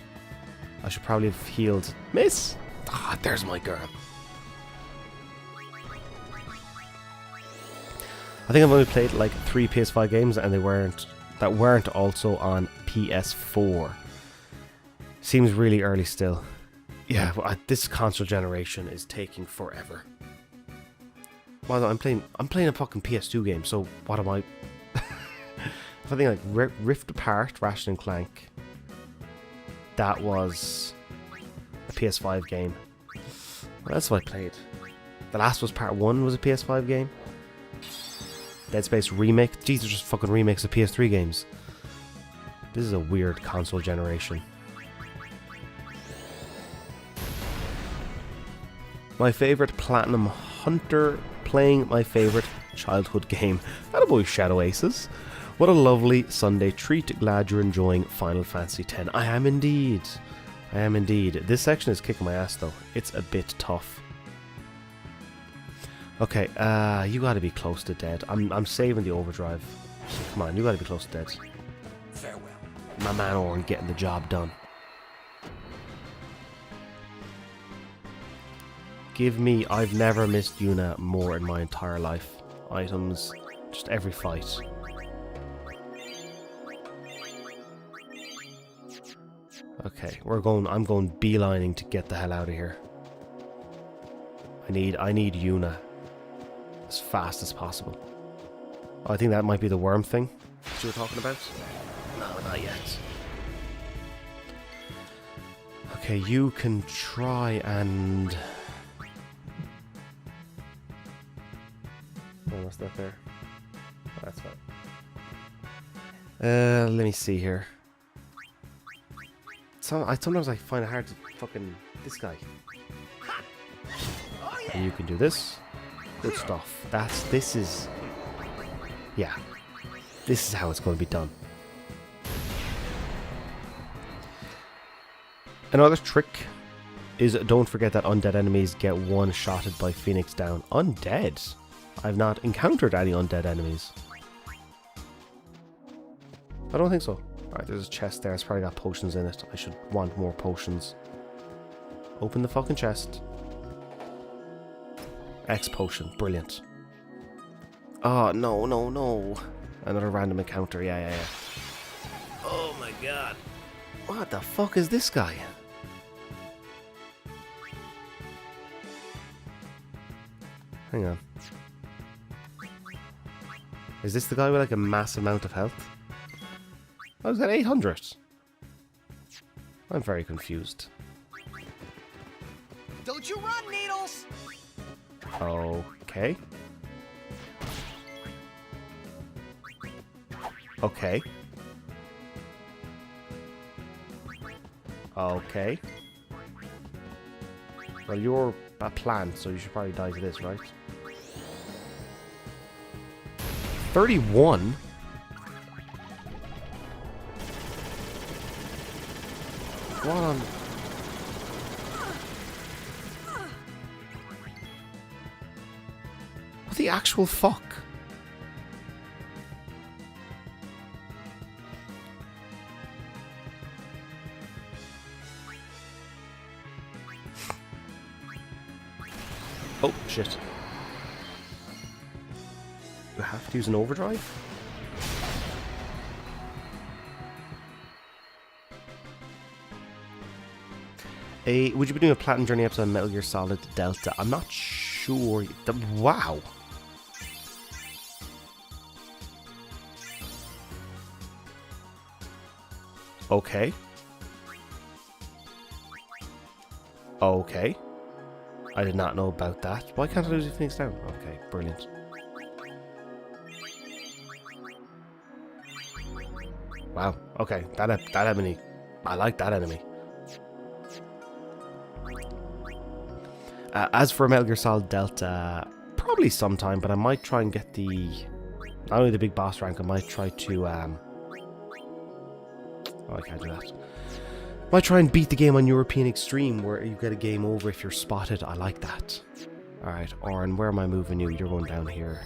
I should probably have healed. Miss! Ah, there's my girl. I think I've only played like 3 PS5 games and that weren't also on PS4. Seems really early still. Yeah, well, this console generation is taking forever. Well, I'm playing a fucking PS2 game, so what am I? If I think like Rift Apart, Ratchet and Clank, that was a PS5 game. What else have I played? The Last was Part 1 was a PS5 game. Dead Space Remake. These are just fucking remakes of PS3 games. This is a weird console generation. My favourite Platinum Hunter, playing my favourite childhood game. Attaboy Shadow Aces. What a lovely Sunday treat. Glad you're enjoying Final Fantasy X. I am indeed. I am indeed. This section is kicking my ass though. It's a bit tough. Okay, you gotta be close to dead. I'm saving the overdrive. Come on, you gotta be close to dead. Farewell. My man Auron getting the job done. Give me, I've never missed Yuna more in my entire life. Items, just every fight. Okay, I'm going beelining to get the hell out of here. I need Yuna as fast as possible. Oh, I think that might be the worm thing that you were talking about. No, not yet. Okay, you can try and... Oh, what's that there? Oh, that's fine. Let me see here. Sometimes I find it hard to fucking... This guy. And you can do this. Good stuff. This is... Yeah. This is how it's going to be done. Another trick is don't forget that undead enemies get one-shotted by Phoenix down. Undead? I've not encountered any undead enemies. I don't think so. Alright, there's a chest there. It's probably got potions in it. I should want more potions. Open the fucking chest. X potion. Brilliant. Oh, no, no, no. Another random encounter. Yeah. Oh my god. What the fuck is this guy? Hang on. Is this the guy with like a massive amount of health? Oh, he's got 800. I'm very confused. Don't you run, Needles! Okay. Okay. Okay. Well, you're a plant, so you should probably die to this, right? 31? What on... the actual fuck? Oh, shit. Do I have to use an overdrive? Would you be doing a Platinum Journey episode on Metal Gear Solid Delta? I'm not sure. Wow. Okay. Okay. I did not know about that. Why can't I lose things down? Okay, brilliant. Wow. Okay, that enemy. I like that enemy. As for Metal Gear Solid Delta, probably sometime, but I might try and get not only the big boss rank, I might try to, oh, I can't do that. Might try and beat the game on European Extreme, where you get a game over if you're spotted. I like that. Alright, Orin, where am I moving you? You're going down here.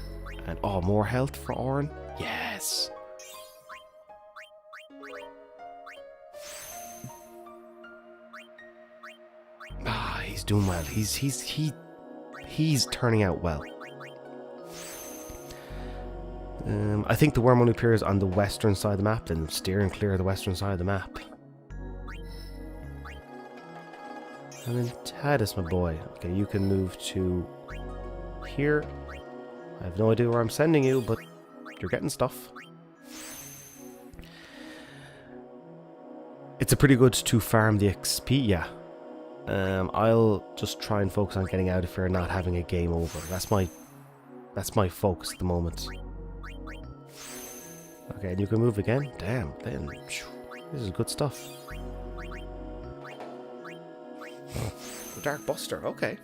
And, oh, more health for Orin? Yes! He's doing well. He's turning out well. I think the worm only appears on the western side of the map, then steering clear of the western side of the map. And then Taddis, my boy. Okay, you can move to here. I have no idea where I'm sending you, but you're getting stuff. It's a pretty good to farm the XP, yeah. I'll just try and focus on getting out of here and not having a game over. That's my focus at the moment. Okay, and you can move again? Damn, then. This is good stuff. Oh, Dark Buster, okay.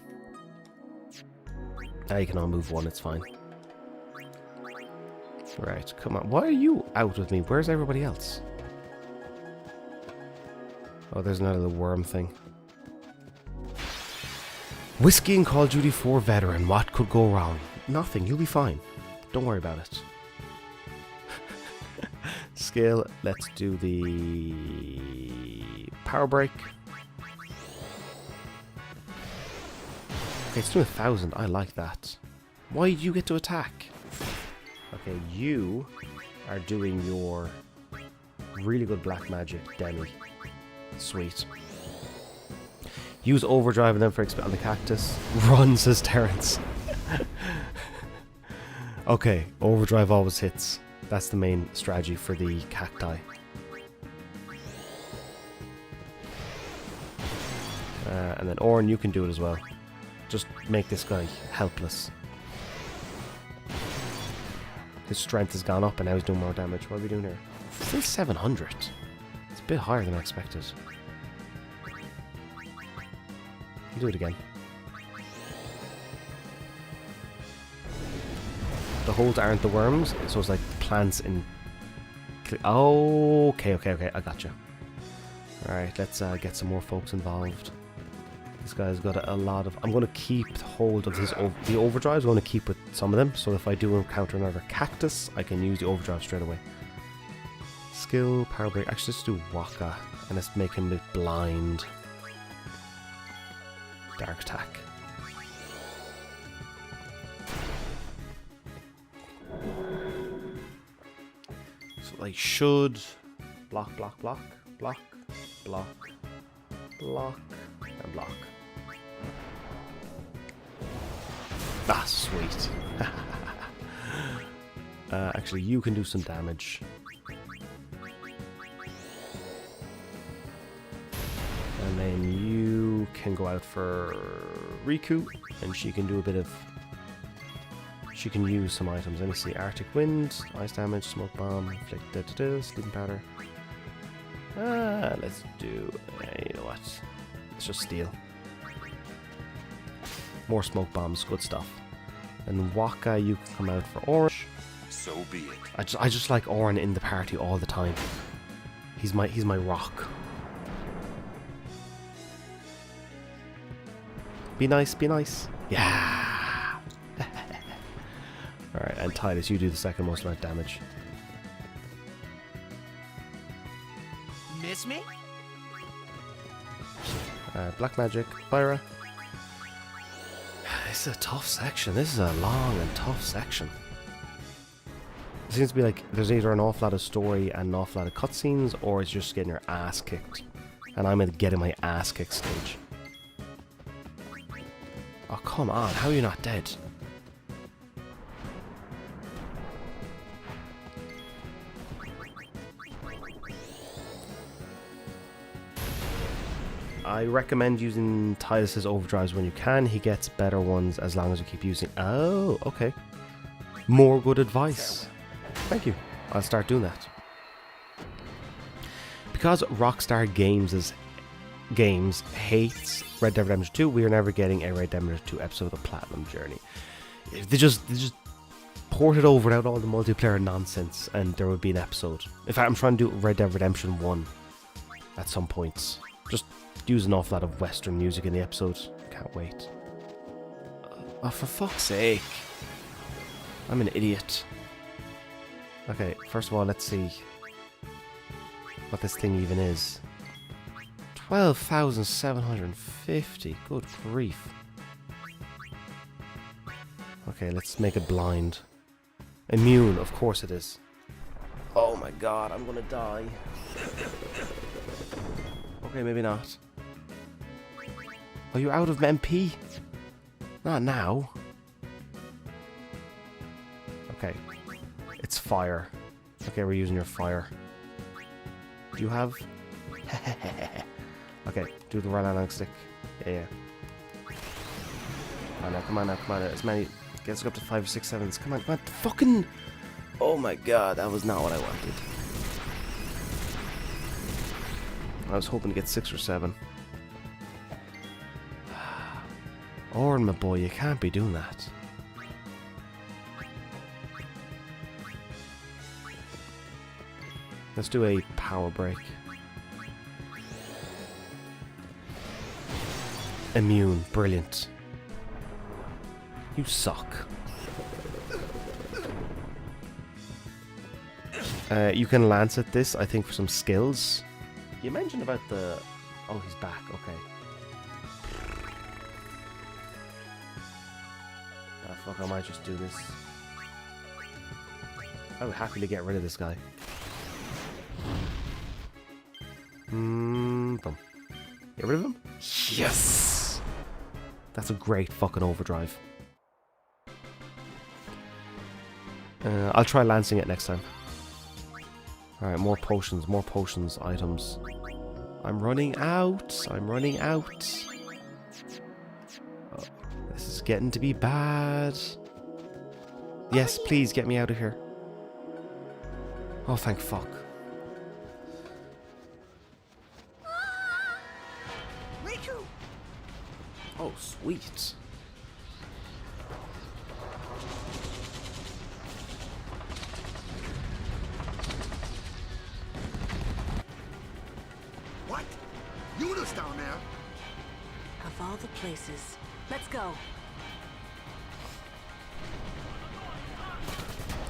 Now you can all move one, it's fine. Right, come on. Why are you out with me? Where's everybody else? Oh, there's another worm thing. Whiskey and Call of Duty 4 veteran, what could go wrong? Nothing, you'll be fine. Don't worry about it. Skill, let's do the power break. Okay, it's doing 1,000, I like that. Why did you get to attack? Okay, you are doing your really good black magic, Demi. Sweet. Use overdrive and then for expel the cactus. Run, says Terrence. Okay, overdrive always hits. That's the main strategy for the cacti. And then Orin, you can do it as well. Just make this guy helpless. His strength has gone up and now he's doing more damage. What are we doing here? Still 700. It's a bit higher than I expected. Do it again. The holes aren't the worms, so it's like plants in... Oh, okay, I gotcha. Alright, let's get some more folks involved. This guy's got a lot of... I'm going to keep hold of his... the overdrive, I'm going to keep with some of them, so if I do encounter another cactus, I can use the overdrive straight away. Skill, power break. Actually, let's do Waka, and let's make him look blind. Dark attack. So I should block, block, block, block, block, block, and block. Ah, sweet. Actually, you can do some damage. And then you can go out for Riku, and she can do a bit of... She can use some items. Let me see. Arctic Wind, Ice Damage, Smoke Bomb, Inflict, Sleeping Powder. Let's do... you know what? Let's just steal. More Smoke Bombs, good stuff. And Waka, you can come out for Orange. So be it. I just like Orin in the party all the time. He's my rock. Be nice, be nice. Yeah. And Titus, you do the second most amount of damage. Miss me? Black magic, Pyra. This is a tough section. This is a long and tough section. It seems to be like there's either an awful lot of story and an awful lot of cutscenes, or it's just getting your ass kicked. And I'm at getting my ass kicked stage. Oh, come on. How are you not dead? I recommend using Titus's overdrives when you can. He gets better ones as long as you keep using... Oh, okay. More good advice. Thank you. I'll start doing that. Because Rockstar Games hates Red Dead Redemption 2, we are never getting a Red Dead Redemption 2 episode of the Platinum Journey. If they just ported over without all the multiplayer nonsense, and there would be an episode. In fact, I'm trying to do Red Dead Redemption 1 at some points. Just use an awful lot of Western music in the episode. Can't wait. Oh, for fuck's sake. I'm an idiot. Okay, first of all, let's see what this thing even is. 12,750. Good grief. Okay, let's make it blind. Immune, of course it is. Oh my god, I'm gonna die. Okay, maybe not. Are you out of MP? Not now. Okay. It's fire. Okay, we're using your fire. Do you have... Okay, do the right analog stick. Yeah. Come on now, come on now, come on now. As many... Get us up to 5, 6, 7. Come on, come on. Fucking... Oh my god, that was not what I wanted. I was hoping to get 6 or 7. Orin, my boy, you can't be doing that. Let's do a power break. Immune, brilliant. You suck. You can lance at this, I think, for some skills. You mentioned about the... Oh, he's back, okay. Ah, fuck, I might just do this. I would happily get rid of this guy. Boom. Get rid of him? Yes! That's a great fucking overdrive. I'll try lancing it next time. Alright, more potions, items. I'm running out. Oh, this is getting to be bad. Yes, please get me out of here. Oh, thank fuck. Oh, sweet. What? Yuna's down there. Of all the places. Let's go.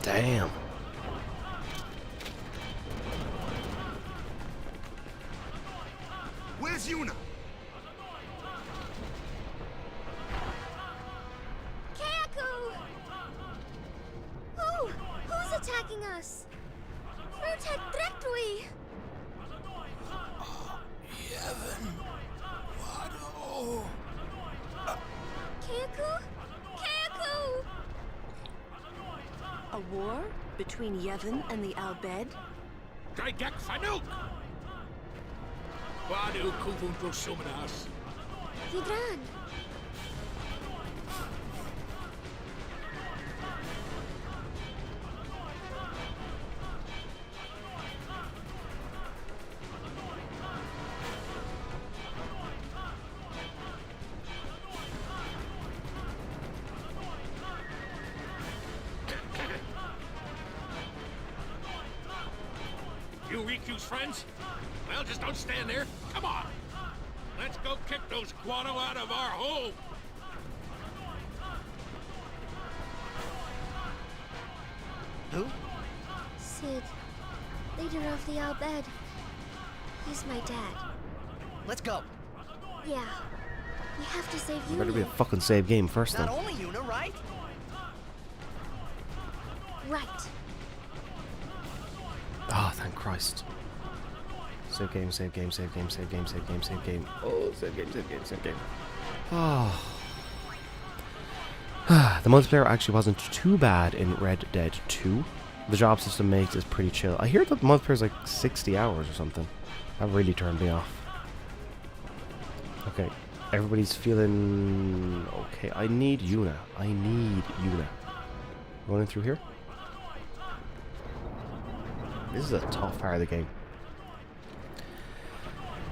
Damn. Where's Yuna? Who's attacking us? Protect Directly! Keiko? A war between Yevon and the Albed? Gaigak Fanuk! Wadu Kuvun Prosumanas. Hidran! You Riku's friends? Well, just don't stand there. Come on! Let's go kick those Guano out of our home! Sid, leader of the Al Bhed. He's my dad. Let's go. Yeah. We have to save Better be a Uni. fucking save game first Not then. only Una, right? Right. Oh, thank Christ. Save game, save game, save game, save game, save game, save game. Oh, save game, save game, save game. Oh. The multiplayer actually wasn't too bad in Red Dead 2. The job system makes it pretty chill. I hear that the multiplayer is like 60 hours or something. That really turned me off. Okay, everybody's feeling okay. I need Una. I need Una. Going through here? This is a tough part of the game.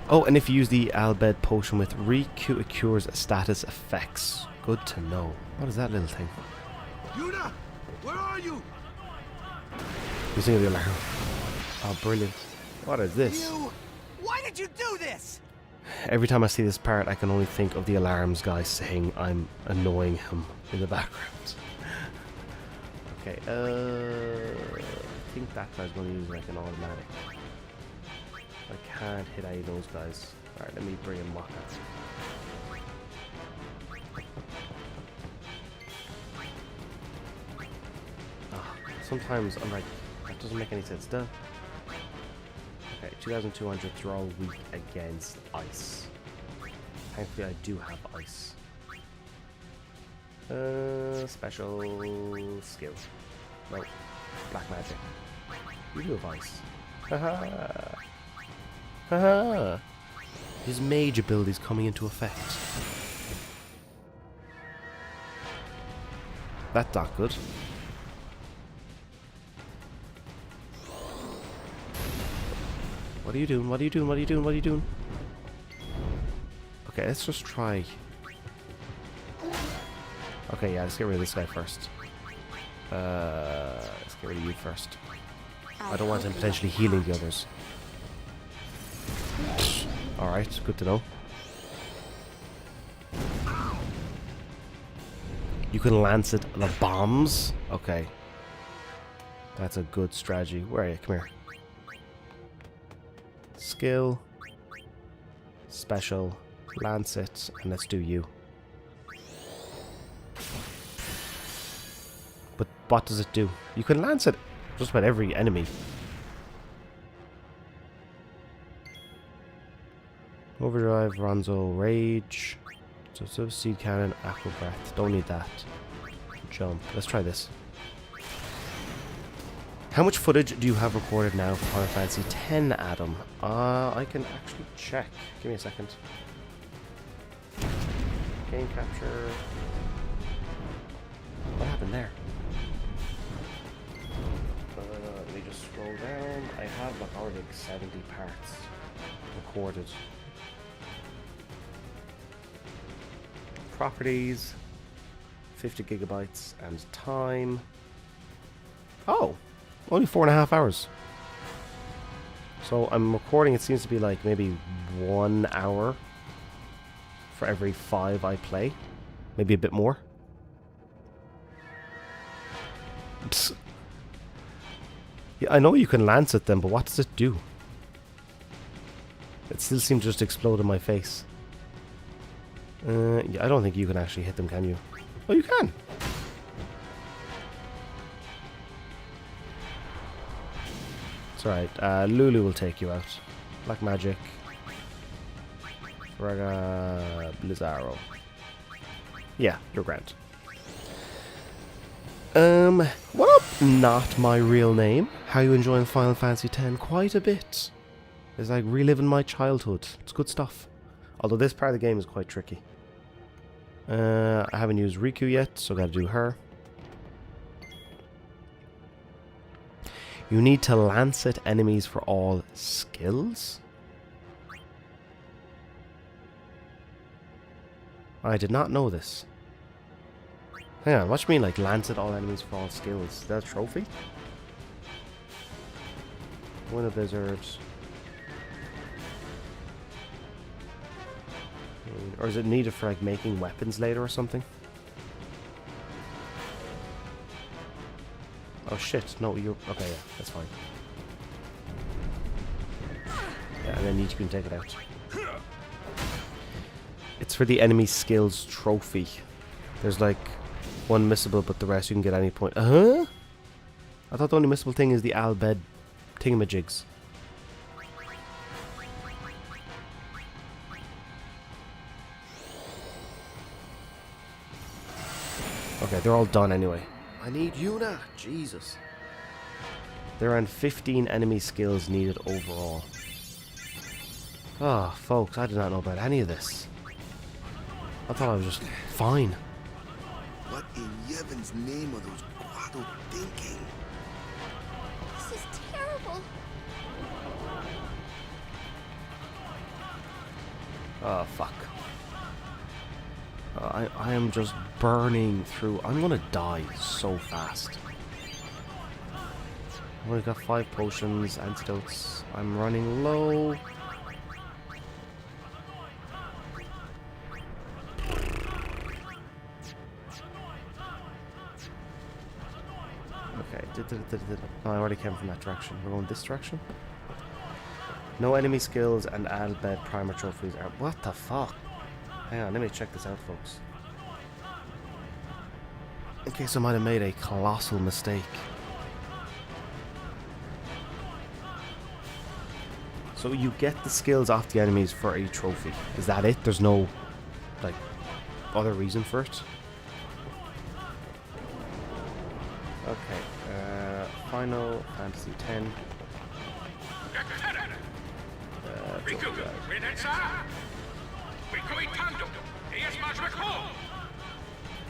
Oh, and if you use the Al Bhed potion with Riku, it cures status effects. Good to know. What is that little thing? Yuna, where are you? You sing the alarm. Oh, brilliant. What is this? You. Why did you do this? Every time I see this part, I can only think of the alarms guy saying I'm annoying him in the background. Okay, I think that guy's going to use like an automatic. I can't hit any of those guys. Alright, let me bring in Waka. Sometimes I'm like, that doesn't make any sense. Duh. Okay, 2,200 throw weak against ice. Thankfully I do have ice. Special skill. No. Black magic. You do have ice. Haha. Haha. His mage ability's coming into effect. That's not good. What are you doing? What are you doing? What are you doing? What are you doing? Okay, let's just try. Okay, yeah, let's get rid of this guy first. Let's get rid of you first. I don't want him potentially healing the others. Alright, good to know. You can lance it the bombs? Okay. That's a good strategy. Where are you? Come here. Skill. Special. Lance it. And let's do you. But what does it do? You can lance it just about every enemy. Overdrive, Ronzo, Rage. So Seed Cannon, Aqua Breath. Don't need that. Jump. Let's try this. How much footage do you have recorded now for Final Fantasy X, Adam? I can actually check. Give me a second. Game capture. What happened there? Let me just scroll down. I have like already like 70 parts recorded. Properties. 50 gigabytes and time. Oh! Only 4.5 hours. So I'm recording, it seems to be like maybe 1 hour for every 5 I play. Maybe a bit more. Psst. Yeah, I know you can lance it then, but what does it do? It still seems to just explode in my face. Yeah, I don't think you can actually hit them, can you? Oh, you can! It's alright. Lulu will take you out. Black Magic. Fraga Blizzaro. Yeah, you're grand. What up? Not my real name. How you enjoying Final Fantasy X? Quite a bit. It's like reliving my childhood. It's good stuff. Although this part of the game is quite tricky. I haven't used Riku yet, so gotta do her. You need to lance at enemies for all skills? I did not know this. Hang on, what do you mean like lance at all enemies for all skills? Is that a trophy? Win a blizzard. Or is it needed for like making weapons later or something? Oh shit, no, you're... Okay, yeah, that's fine. Yeah, and then you can take it out. It's for the enemy skills trophy. There's like one missable, but the rest you can get any point. Huh? I thought the only missable thing is the Albed thingamajigs. Okay, they're all done anyway. I need Yuna! Jesus. There are 15 enemy skills needed overall. Ah, folks, I did not know about any of this. I thought I was just fine. What in Yevon's name are those Guado thinking? This is terrible. Oh, fuck. I am just burning through. I'm gonna die so fast. I've only got 5 potions, antidotes. I'm running low. Okay, no, I already came from that direction. We're going this direction? No enemy skills and Albed primer trophies are... What the fuck? Hang on, let me check this out, folks. In case I might have made a colossal mistake. So you get the skills off the enemies for a trophy. Is that it? There's no, like, other reason for it? Okay, Final Fantasy X.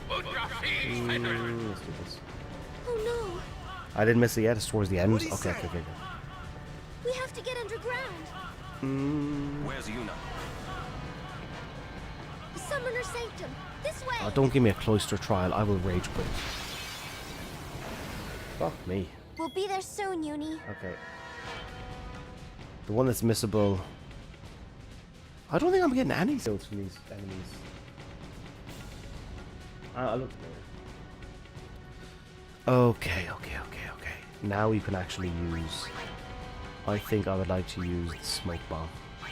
Let's do this. Oh no. I didn't miss it yet. It's towards the end. Okay. We have to get underground. Where's Yuna? The Summoner Sanctum. This way. Don't give me a cloister trial. I will rage quit. Fuck me. We'll be there soon, Uni. Okay. The one that's missable. I don't think I'm getting any skills from these enemies. I'll look there. Okay. Now you can actually use... I think I would like to use the smoke bomb. I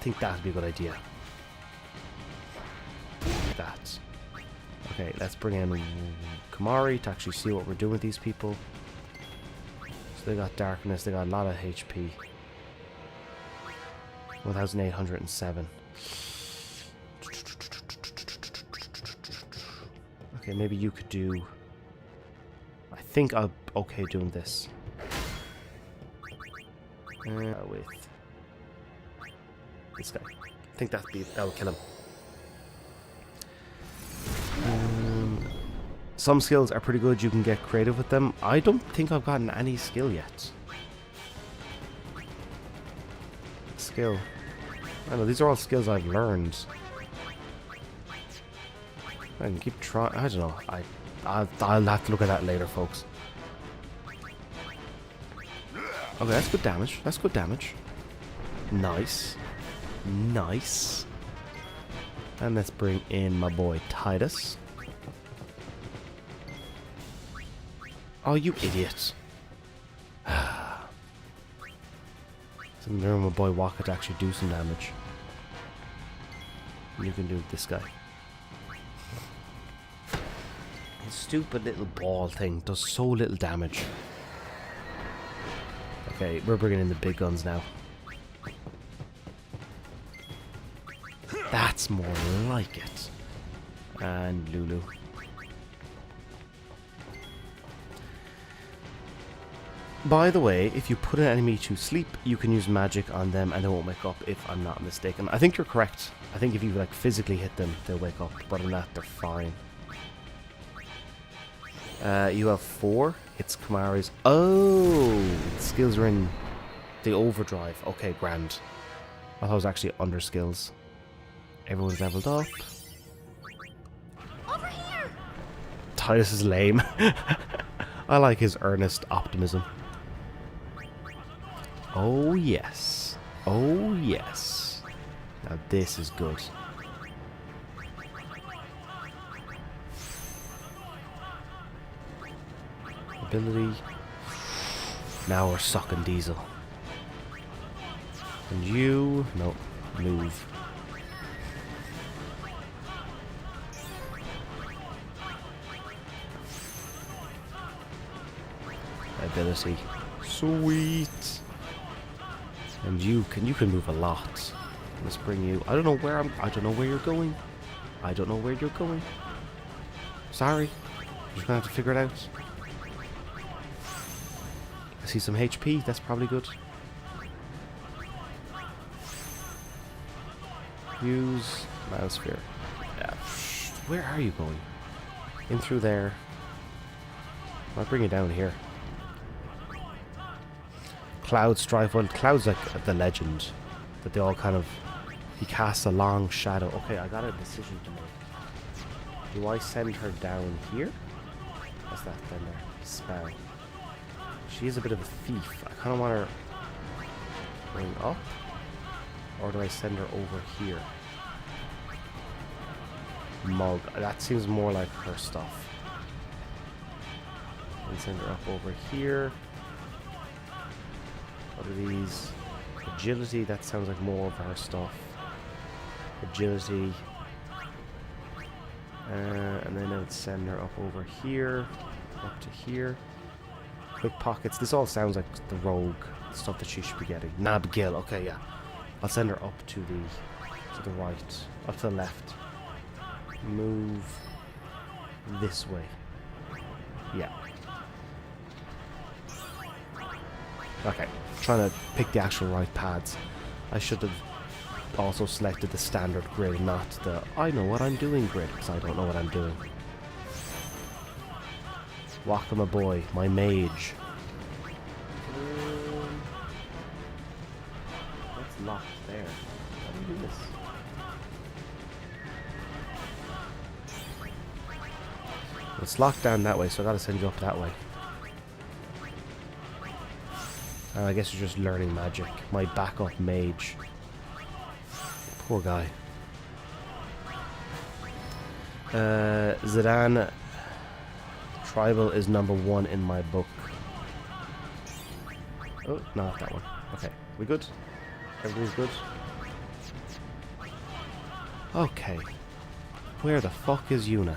think that would be a good idea. That. Okay, let's bring in Kamari to actually see what we're doing with these people. So they got darkness, they got a lot of HP. 1,807. Okay, maybe you could do... I think I'm okay doing this. With this guy. I think that'll kill him. Some skills are pretty good. You can get creative with them. I don't think I've gotten any skill yet. Skill. I know these are all skills I've learned. I can keep trying. I don't know. I'll have to look at that later, folks. Okay, that's good damage. That's good damage. Nice. Nice. And let's bring in my boy Titus. Oh, you idiot. So I'm near my boy Waka to actually do some damage. And you can do this guy. His stupid little ball thing does so little damage. Okay, we're bringing in the big guns now. That's more like it. And Lulu. By the way, if you put an enemy to sleep, you can use magic on them and they won't wake up, if I'm not mistaken. I think you're correct. I think if you like physically hit them, they'll wake up. But other than that, they're fine. You have 4. It's Kamari's. Oh, skills are in the overdrive. Okay, grand. I thought it was actually under skills. Everyone's leveled up. Over here. Titus is lame. I like his earnest optimism. Oh yes. Oh yes. Now this is good. ability. Now we're sucking diesel. And you... no, move. Ability. Sweet. And you can move a lot. Let's bring you. I don't know where you're going. I don't know where you're going. Sorry. You're just gonna have to figure it out. I see some HP, that's probably good. Use Manosphere. Yeah. Where are you going? In through there. I'll bring you down here. Cloud Strife. Well, Cloud's like the legend. That they all kind of... He casts a long shadow. Okay, I got a decision to make. Do I send her down here? What's that down there? Spell. She is a bit of a thief. I kind of want her... bring up. Or do I send her over here? Mug. That seems more like her stuff. And send her up over here. What are these? Agility. That sounds like more of her stuff. Agility. And then I would send her up over here. Up to here. Quick pockets. This all sounds like the rogue stuff that she should be getting. Nabgil. Okay, yeah. I'll send her up to the right. Up to the left. Move this way. Yeah. Okay. Trying to pick the actual right pads. I should have also selected the standard grid, not the I know what I'm doing grid, because I don't know what I'm doing. Wakama boy, my mage. What's locked there? How do you do this? It's locked down that way, so I gotta send you up that way. I guess you're just learning magic. My backup mage. Poor guy. Zidane. Tribal is #1 in my book. Oh, no, not that one. Okay, we good? Everything's good? Okay. Where the fuck is Yuna?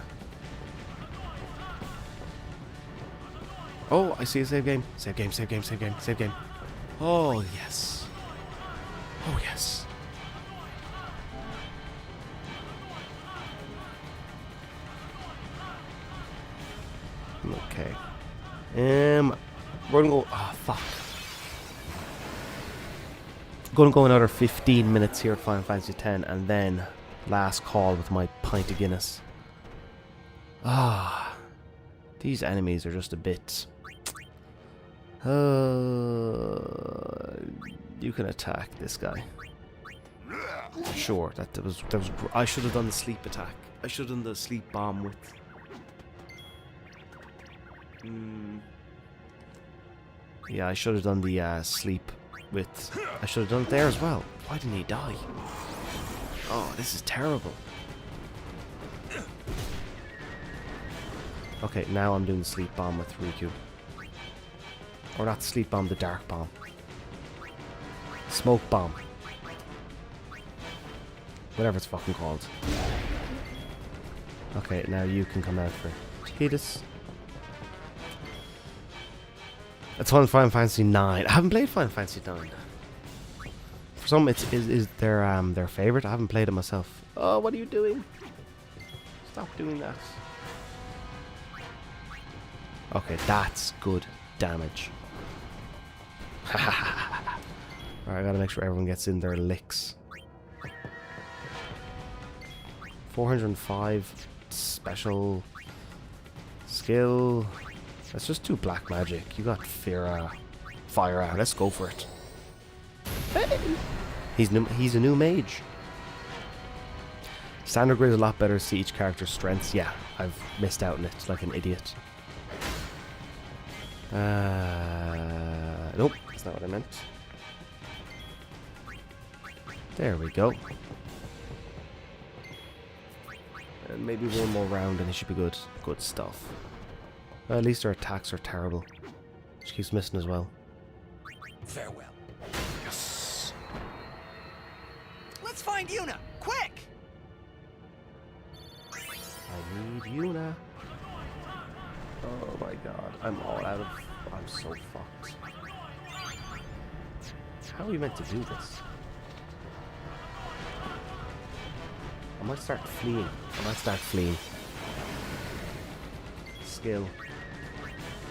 Oh, I see a save game. Save game, save game, save game, save game. Oh, yes. Oh, yes. Okay. We're gonna go... Ah, fuck. Gonna go another 15 minutes here at Final Fantasy X, and then last call with my pint of Guinness. Ah. These enemies are just a bit... you can attack this guy. Sure, that was I should have done the sleep attack. I should have done the sleep bomb with... Yeah, I should have done the sleep with... I should have done it there as well. Why didn't he die? Oh, this is terrible. Okay, now I'm doing the sleep bomb with Riku. Or not sleep bomb, the dark bomb. Smoke bomb. Whatever it's fucking called. Okay, now you can come out for Tidus. That's on Final Fantasy 9. I haven't played Final Fantasy 9. For some, is their favorite. I haven't played it myself. Oh, what are you doing? Stop doing that. Okay, that's good damage. Alright, I gotta make sure everyone gets in their licks. 405 special skill. That's just 2 black magic. You got Fira, Fire. Let's go for it. Hey! He's a new mage. Standard grid is a lot better to see each character's strengths. Yeah, I've missed out on it like an idiot. Nope, that's not what I meant. There we go. And maybe one more round and it should be good. Good stuff. At least their attacks are terrible. She keeps missing as well. Farewell. Let's find Yuna, quick! I need Yuna. Oh my god, I'm all out of... I'm so fucked. How are we meant to do this? I might start fleeing. Skill.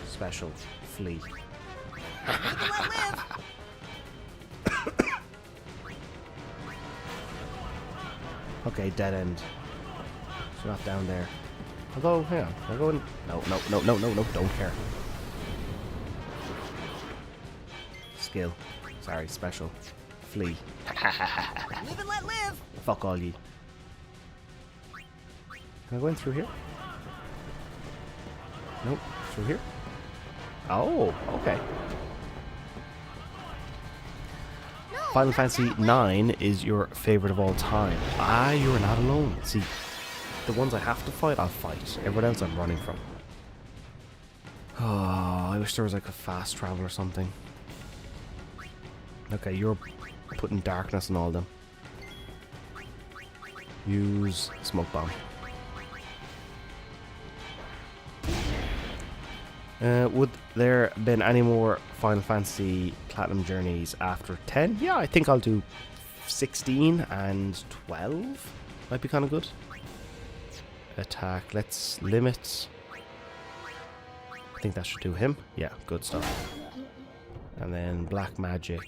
Special. Flee. Okay, dead end. So not down there. Although, hang on. Can I go in? No, don't care. Skill. Sorry, special. Flee. Live and let live! Fuck all ye. Can I go in through here? Nope. Through here? Oh, okay. Final Fantasy IX is your favorite of all time. Ah, you're not alone. See, the ones I have to fight, I'll fight. Everyone else I'm running from. Oh, I wish there was like a fast travel or something. Okay, you're putting darkness on all of them. Use smoke bomb. Would there been any more Final Fantasy Platinum Journeys after 10? Yeah, I think I'll do 16 and 12. Might be kind of good. Attack. Let's limit. I think that should do him. Yeah, good stuff. And then Black Magic.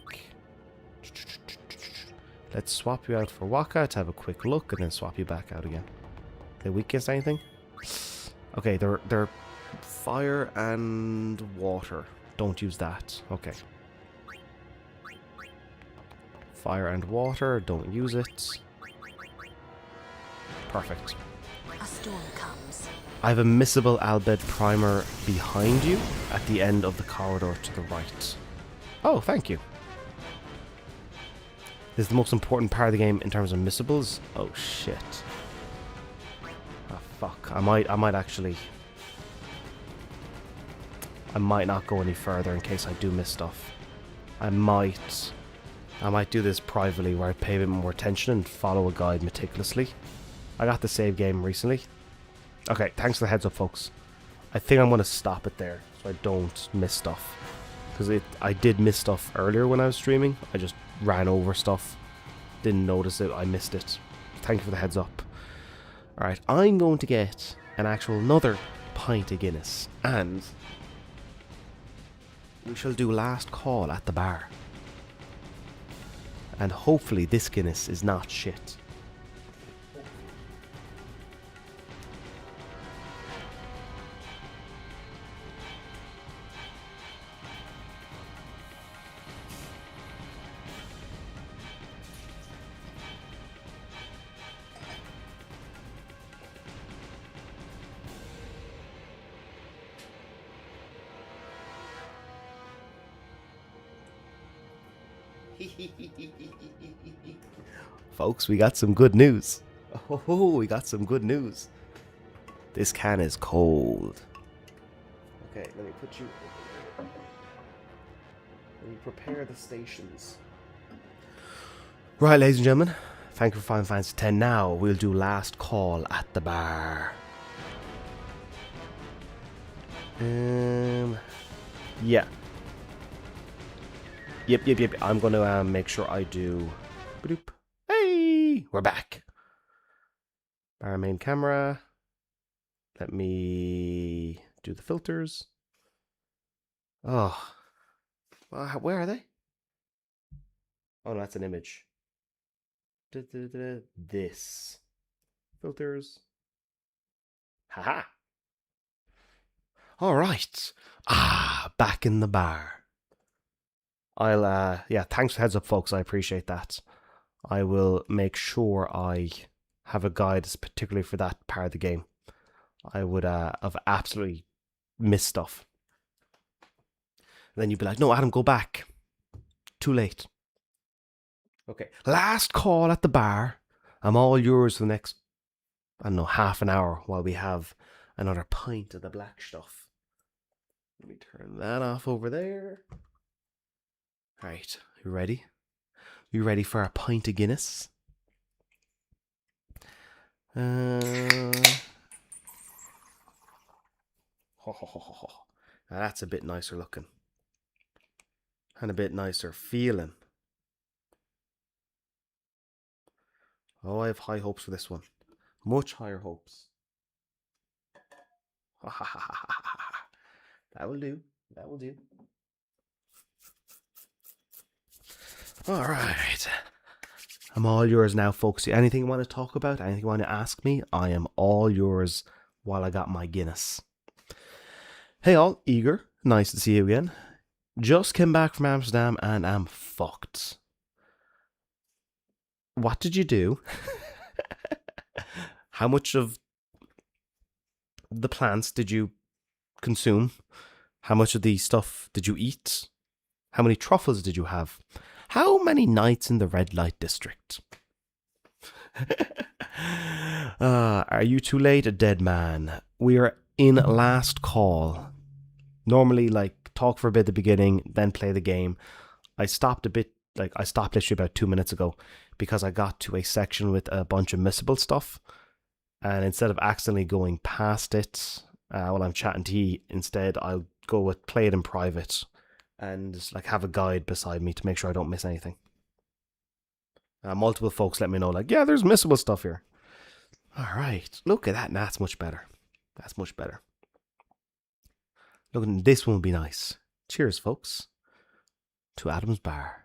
Let's swap you out for Waka to have a quick look and then swap you back out again. They weak against anything? Okay, they're fire and water. Don't use that. Okay. Fire and water. Don't use it. Perfect. A storm comes. I have a missable Albed primer behind you at the end of the corridor to the right. Oh, thank you. This is the most important part of the game in terms of missables. Oh shit. Oh fuck. I might not go any further in case I do miss stuff. I might do this privately where I pay a bit more attention and follow a guide meticulously. I got the save game recently. Okay, thanks for the heads up, folks. I think I'm going to stop it there so I don't miss stuff. Because I did miss stuff earlier when I was streaming. I just ran over stuff. Didn't notice it. I missed it. Thank you for the heads up. Alright, I'm going to get another pint of Guinness. And we shall do last call at the bar. And hopefully this Guinness is not shit. Folks, we got some good news. Oh, we got some good news. This can is cold. Okay, let me put you over here. Let me prepare the stations. Right, ladies and gentlemen. Thank you for Final Fantasy X. Now we'll do last call at the bar. Yeah. Yep. I'm gonna make sure I do. Ba-doop. Hey, we're back. Bar main camera. Let me do the filters. Oh, where are they? Oh, no, that's an image. This filters. Haha. All right. Back in the bar. Yeah, thanks for heads up, folks. I appreciate that. I will make sure I have a guide particularly for that part of the game. I would have absolutely missed stuff. And then you'd be like, no, Adam, go back. Too late. Okay, last call at the bar. I'm all yours for the next, I don't know, half an hour while we have another pint of the black stuff. Let me turn that off over there. Alright, you ready? You ready for a pint of Guinness? Now that's a bit nicer looking. And a bit nicer feeling. Oh, I have high hopes for this one. Much higher hopes. That will do. That will do. Alright. I'm all yours now, folks. Anything you want to talk about? Anything you want to ask me? I am all yours while I got my Guinness. Hey all, Eager. Nice to see you again. Just came back from Amsterdam and I'm fucked. What did you do? How much of the plants did you consume? How much of the stuff did you eat? How many truffles did you have? How many nights in the red light district? Are you too late, dead man? We are in last call. Normally, like, talk for a bit at the beginning, then play the game. I stopped literally about 2 minutes ago because I got to a section with a bunch of missable stuff. And instead of accidentally going past it while I'm chatting to you, instead I'll go with play it in private and just, like, have a guide beside me to make sure I don't miss anything. Multiple folks let me know, like, yeah, there's missable stuff here. Alright, look at that. Nah, that's much better. That's much better. Look, this one will be nice. Cheers, folks. To Adam's Bar.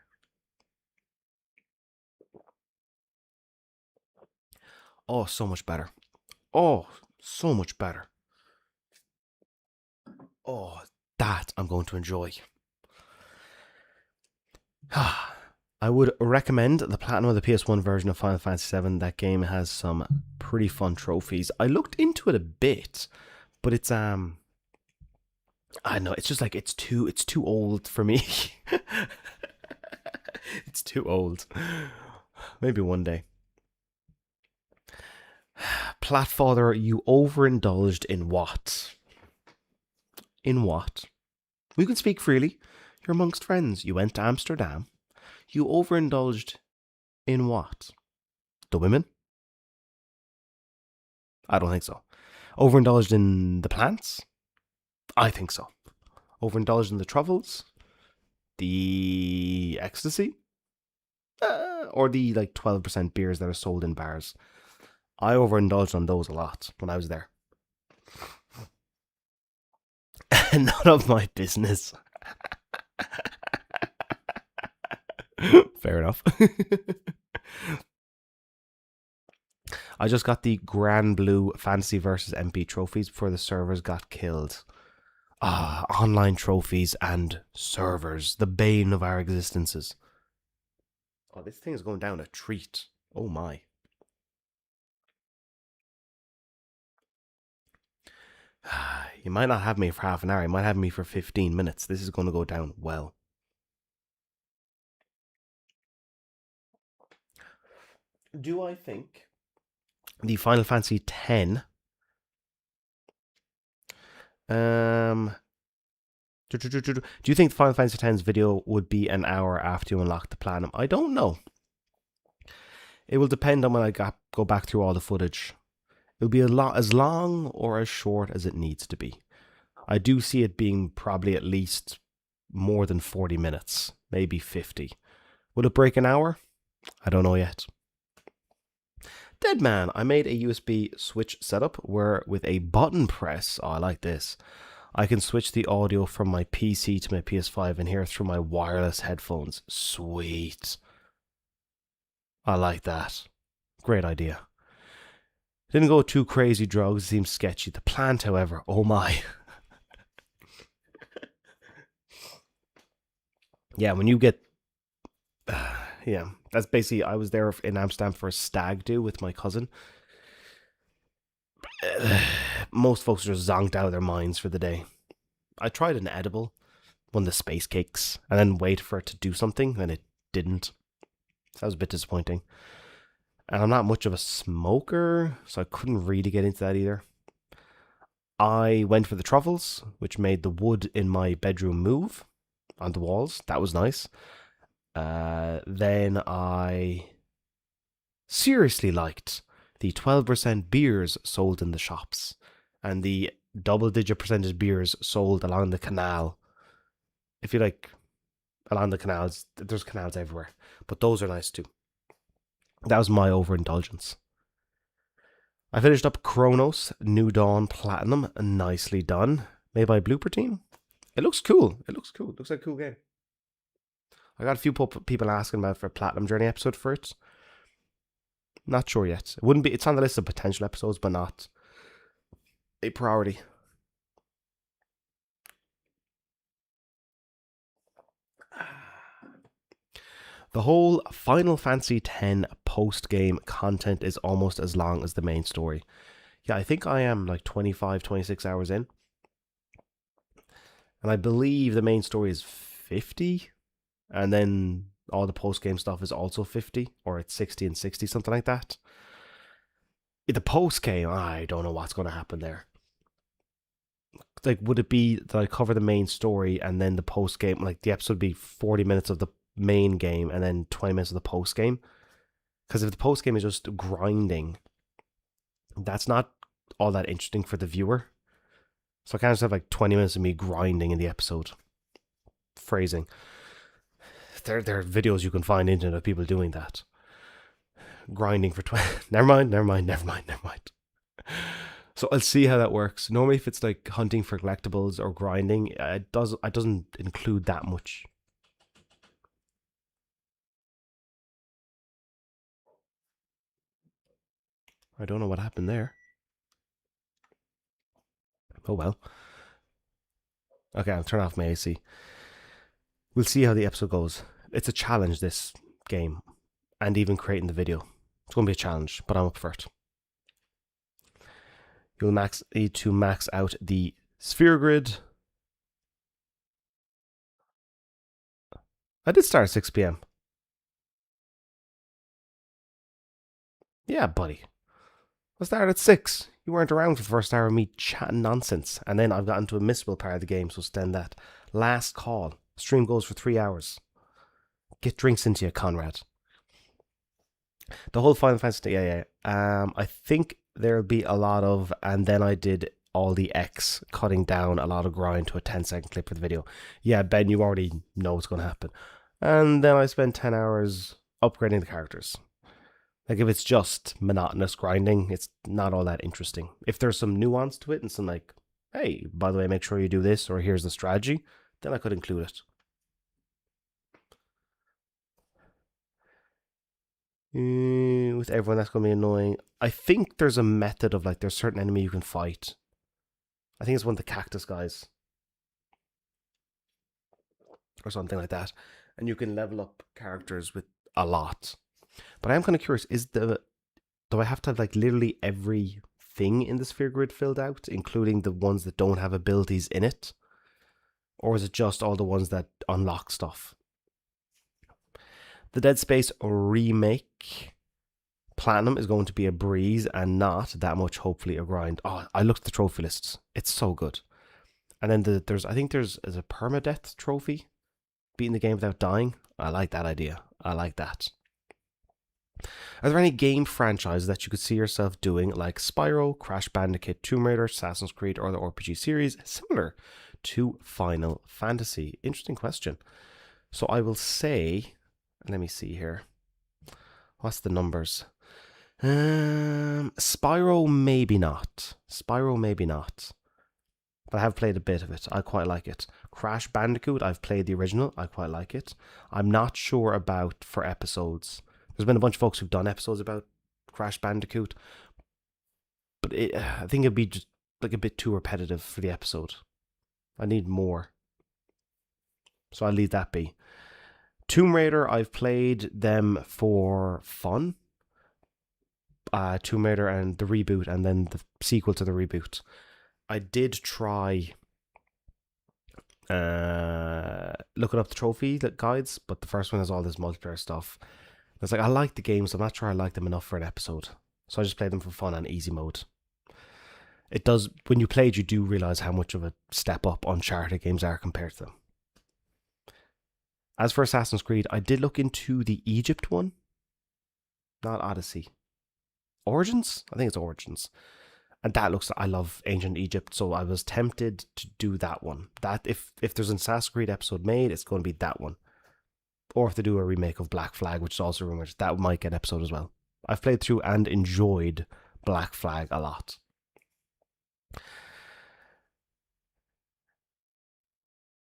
Oh, so much better. Oh, so much better. Oh, that I'm going to enjoy. I would recommend the Platinum of the PS1 version of Final Fantasy VII. That game has some pretty fun trophies. I looked into it a bit, but it's I know, it's just like it's too old for me. It's too old. Maybe one day. Platfather, you overindulged in what? In what? We can speak freely. You're amongst friends. You went to Amsterdam. You overindulged in what? The women? I don't think so. Overindulged in the plants? I think so. Overindulged in the truffles? The ecstasy? Or the 12% beers that are sold in bars? I overindulged on those a lot when I was there. None of my business. Fair enough. I just got the Grand Blue Fantasy vs. MP trophies before the servers got killed. Online trophies and servers, the bane of our existences. Oh, this thing is going down a treat. Oh my. You might not have me for half an hour. You might have me for 15 minutes. This is going to go down well. Do I think the Final Fantasy X do you think the Final Fantasy X's video would be an hour after you unlock the platinum? I don't know. It will depend on when I go back through all the footage. It'll be as long or as short as it needs to be. I do see it being probably at least more than 40 minutes, maybe 50. Will it break an hour? I don't know yet. Deadman, I made a USB switch setup where with a button press, I like this, I can switch the audio from my PC to my PS5 and hear it through my wireless headphones. Sweet. I like that. Great idea. Didn't go too crazy drugs, it seems sketchy. The plant, however, oh my. Yeah, when you get... yeah, that's basically... I was there in Amsterdam for a stag do with my cousin. Most folks are just zonked out of their minds for the day. I tried an edible, one of the space cakes, and then waited for it to do something, and it didn't. That was a bit disappointing. And I'm not much of a smoker, so I couldn't really get into that either. I went for the truffles, which made the wood in my bedroom move on the walls. That was nice. Then I seriously liked the 12% beers sold in the shops and the double-digit percentage beers sold along the canal. If you like, along the canals, there's canals everywhere, but those are nice too. That was my overindulgence. I finished up Chronos New Dawn Platinum. Nicely done. Made by Blooper Team. It looks cool. It looks like a cool game. I got a few people asking about for a Platinum Journey episode for it. Not sure yet. It wouldn't be. It's on the list of potential episodes, but not a priority. The whole Final Fantasy X post-game content is almost as long as the main story. Yeah, I think I am like 25, 26 hours in. And I believe the main story is 50. And then all the post-game stuff is also 50. Or it's 60 and 60, something like that. The post-game, I don't know what's going to happen there. Like, would it be that I cover the main story and then the post-game, like the episode would be 40 minutes of the main game and then 20 minutes of the post game? Because if the post game is just grinding, that's not all that interesting for the viewer. So I can't just have like 20 minutes of me grinding in the episode. Phrasing. There are videos you can find internet of people doing that. Grinding for 20. Never mind. So I'll see how that works. Normally if it's like hunting for collectibles or grinding, it doesn't include that much. I don't know what happened there. Oh well. Okay, I'll turn off my AC. We'll see how the episode goes. It's a challenge, this game. And even creating the video. It's going to be a challenge, but I'm up for it. You'll need to max out the sphere grid. I did start at 6 p.m. Yeah, buddy. I started at 6. You weren't around for the first hour of me chatting nonsense. And then I've gotten to a missable part of the game, so stand that. Last call. Stream goes for 3 hours. Get drinks into you, Conrad. The whole Final Fantasy, yeah. I think there'll be a lot of, and then I did all the X, cutting down a lot of grind to a 10-second clip for the video. Yeah, Ben, you already know what's going to happen. And then I spent 10 hours upgrading the characters. Like, if it's just monotonous grinding, it's not all that interesting. If there's some nuance to it and some like, hey, by the way, make sure you do this, or here's the strategy, then I could include it. With everyone, that's going to be annoying. I think there's a method of, like, there's certain enemy you can fight. I think it's one of the cactus guys. Or something like that. And you can level up characters with a lot. But I am kind of curious, do I have to have like literally everything in the sphere grid filled out, including the ones that don't have abilities in it? Or is it just all the ones that unlock stuff? The Dead Space remake Platinum is going to be a breeze and not that much, hopefully, a grind. Oh, I looked at the trophy lists. It's so good. And then there's a permadeath trophy. Beating the game without dying. I like that idea. I like that. Are there any game franchises that you could see yourself doing, like Spyro, Crash Bandicoot, Tomb Raider, Assassin's Creed, or the RPG series, similar to Final Fantasy? Interesting question. So I will say, let me see here. What's the numbers? Spyro, maybe not. But I have played a bit of it. I quite like it. Crash Bandicoot, I've played the original. I quite like it. I'm not sure about for episodes. There's been a bunch of folks who've done episodes about Crash Bandicoot. But I think it'd be just like a bit too repetitive for the episode. I need more. So I'll leave that be. Tomb Raider, I've played them for fun. Tomb Raider and the reboot, and then the sequel to the reboot. I did try looking up the trophy guides, but the first one has all this multiplayer stuff. It's like, I like the games, I'm not sure I like them enough for an episode. So I just played them for fun on easy mode. It does, when you play it, you do realize how much of a step up Uncharted games are compared to them. As for Assassin's Creed, I did look into the Egypt one. Not Odyssey. Origins? I think it's Origins. And that looks, I love ancient Egypt, so I was tempted to do that one. That if there's an Assassin's Creed episode made, it's going to be that one. Or if they do a remake of Black Flag, which is also rumored, that might get an episode as well. I've played through and enjoyed Black Flag a lot.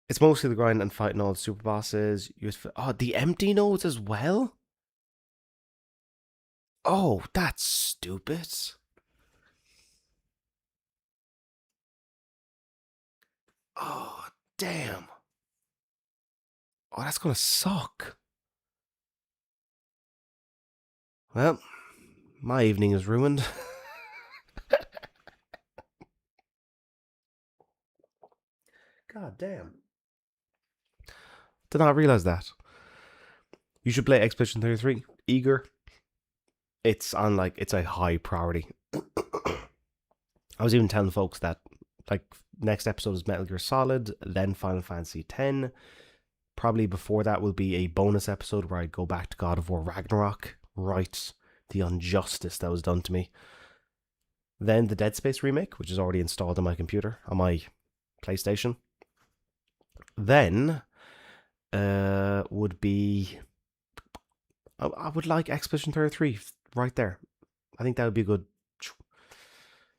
It's mostly the grind and fighting all the super bosses. The empty nodes as well? Oh, that's stupid. Oh, damn. Oh, that's gonna suck. Well, my evening is ruined. God damn. Did not realize that. You should play Expedition 33. Eager. It's on, like, it's a high priority. I was even telling folks that, like, next episode is Metal Gear Solid, then Final Fantasy X. Probably before that will be a bonus episode where I go back to God of War Ragnarok. Right, the injustice that was done to me. Then the Dead Space remake, which is already installed on my computer, on my PlayStation. Then would be... I would like Expedition 33 right there. I think that would be good.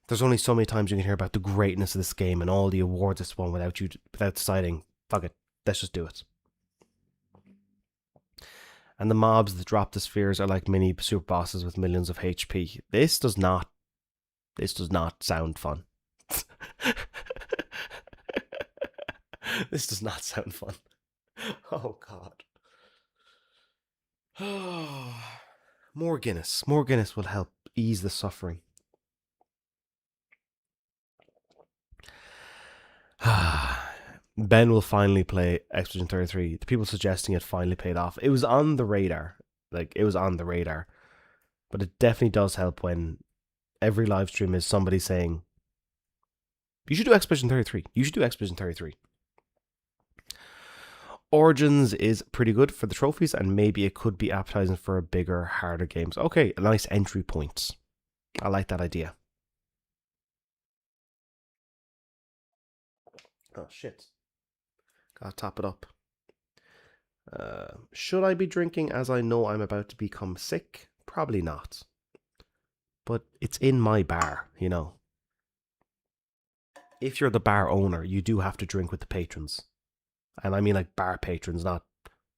There's only so many times you can hear about the greatness of this game and all the awards it's won without deciding, fuck it, let's just do it. And the mobs that drop the spheres are like mini super bosses with millions of HP. This does not sound fun. This does not sound fun. Oh God. More Guinness. More Guinness will help ease the suffering. Ben will finally play Expedition 33. The people suggesting it finally paid off. It was on the radar. But it definitely does help when every live stream is somebody saying, you should do Expedition 33. You should do Expedition 33. Origins is pretty good for the trophies, and maybe it could be appetizing for a bigger, harder games. Okay, a nice entry point. I like that idea. Oh, shit. Gotta top it up. Should I be drinking as I know I'm about to become sick? Probably not. But it's in my bar, you know. If you're the bar owner, you do have to drink with the patrons. And I mean like bar patrons, not...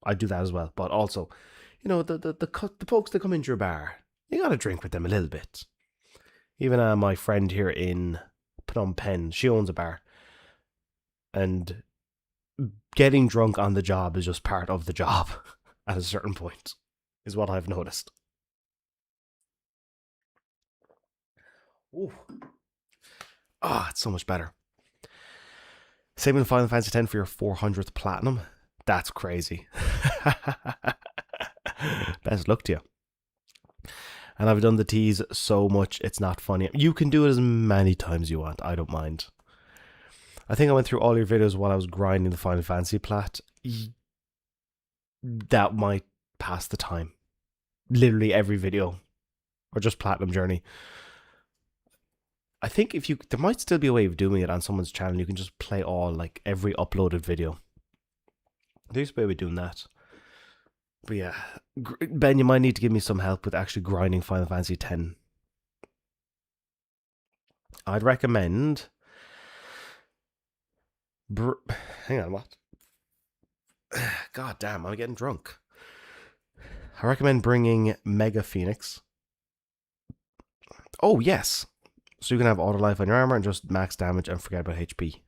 I do that as well. But also, you know, the folks that come into your bar, you gotta drink with them a little bit. Even my friend here in Phnom Penh, she owns a bar. And getting drunk on the job is just part of the job at a certain point, is what I've noticed. Ooh. Ah, it's so much better. Saving Final Fantasy X for your 400th platinum? That's crazy. Best luck to you. And I've done the tease so much, it's not funny. You can do it as many times as you want. I don't mind. I think I went through all your videos while I was grinding the Final Fantasy plat. That might pass the time. Literally every video. Or just Platinum Journey. I think there might still be a way of doing it on someone's channel. You can just play all, like, every uploaded video. There's a way of doing that. But yeah, Ben, you might need to give me some help with actually grinding Final Fantasy X. I'd recommend... Hang on, what? God damn, I'm getting drunk. I recommend bringing Mega Phoenix. Oh, yes. So you can have auto life on your armor and just max damage and forget about HP.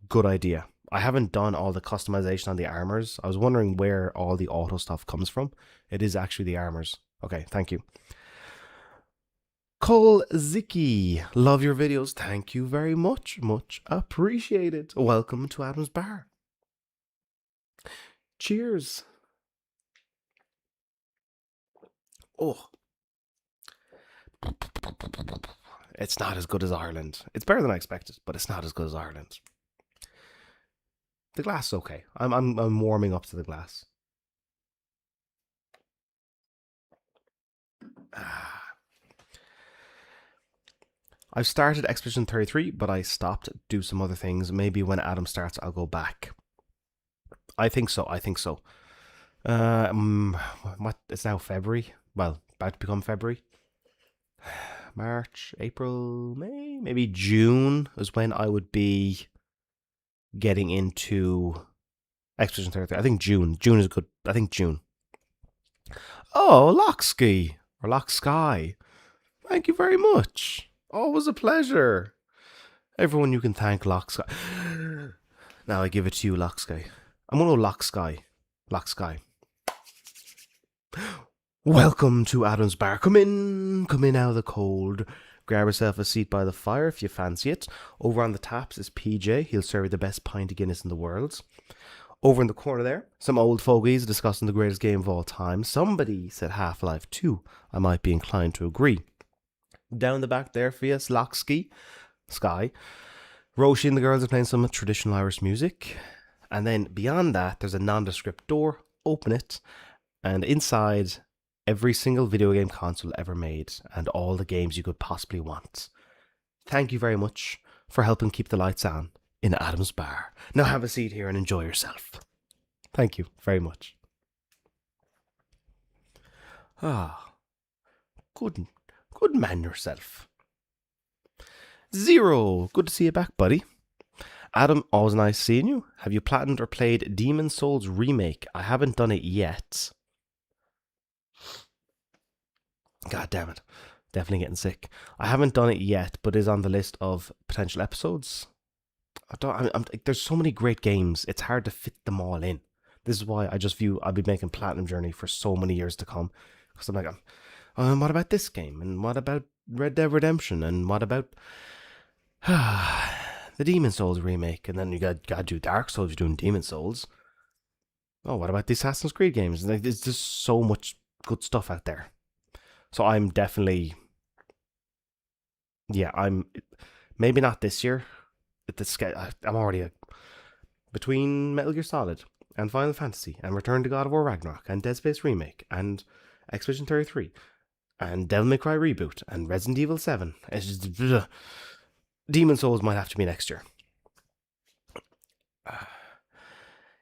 Good idea. I haven't done all the customization on the armors. I was wondering where all the auto stuff comes from. It is actually the armors. Okay, thank you. Cole Zicki, love your videos. Thank you very much. Much appreciated. Welcome to Adam's Bar. Cheers. Oh. It's not as good as Ireland. It's better than I expected, but it's not as good as Ireland. The glass is okay. I'm warming up to the glass. I've started Expedition 33, but I stopped to do some other things. Maybe when Adam starts, I'll go back. I think so. It's now February. Well, about to become February. March, April, May, maybe June is when I would be getting into Expedition 33. I think June. June is good. I think June. Oh, Locksky or Locksky. Thank you very much. Always a pleasure. Everyone you can thank, Locksky. Now I give it to you, Locksky. I'm going to Locksky. Locksky. Welcome to Adam's Bar. Come in out of the cold. Grab yourself a seat by the fire if you fancy it. Over on the taps is PJ. He'll serve you the best pint of Guinness in the world. Over in the corner there, some old fogies discussing the greatest game of all time. Somebody said Half-Life 2. I might be inclined to agree. Down the back there for you, Locksky, Sky. Roshi and the girls are playing some traditional Irish music. And then beyond that, there's a nondescript door. Open it. And inside, every single video game console ever made and all the games you could possibly want. Thank you very much for helping keep the lights on in Adam's Bar. Now have a seat here and enjoy yourself. Thank you very much. Good man yourself. Zero, good to see you back, buddy. Adam, always nice seeing you. Have you platinumed or played Demon's Souls Remake? I haven't done it yet. God damn it. Definitely getting sick. I haven't done it yet, but is on the list of potential episodes. There's so many great games. It's hard to fit them all in. This is why I just view I'll be making Platinum Journey for so many years to come. Because I'm like, what about this game? And what about Red Dead Redemption? And what about the Demon's Souls remake? And then you got to do Dark Souls, you're doing Demon's Souls. Oh, what about the Assassin's Creed games? Like, there's just so much good stuff out there. So I'm definitely, I'm maybe not this year. I'm already between Metal Gear Solid and Final Fantasy and Return to God of War Ragnarok and Dead Space Remake and Expedition 33 and Devil May Cry Reboot and Resident Evil 7. It's just, Demon's Souls might have to be next year.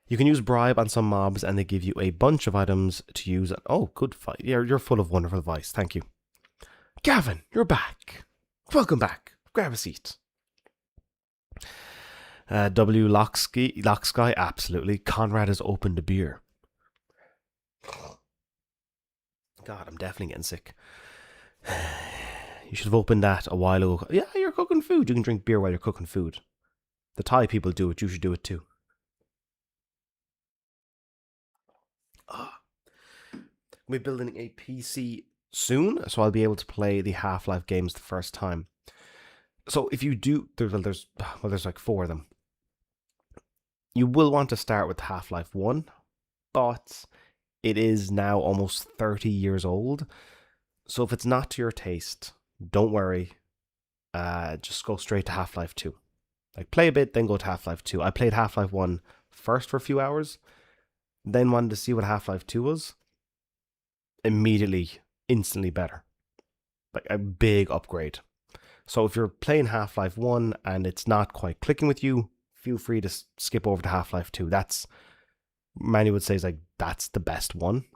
You can use bribe on some mobs and they give you a bunch of items to use. Oh, good fight. You're full of wonderful advice. Thank you. Gavin, you're back. Welcome back. Grab a seat. W. Locksky, absolutely. Conrad has opened a beer. God, I'm definitely getting sick. You should have opened that a while ago. Yeah, you're cooking food. You can drink beer while you're cooking food. The Thai people do it. You should do it too. We're building a PC soon, so I'll be able to play the Half-Life games the first time. So if you do, there's like 4 of them. You will want to start with Half-Life 1, but it is now almost 30 years old. So if it's not to your taste, don't worry. Just go straight to Half-Life 2. Like, play a bit, then go to Half-Life 2. I played Half-Life 1 first for a few hours, then wanted to see what Half-Life 2 was. Immediately, instantly better. Like a big upgrade. So if you're playing Half-Life 1 and it's not quite clicking with you, feel free to skip over to Half-Life 2. That's, many would say, is like, that's the best one.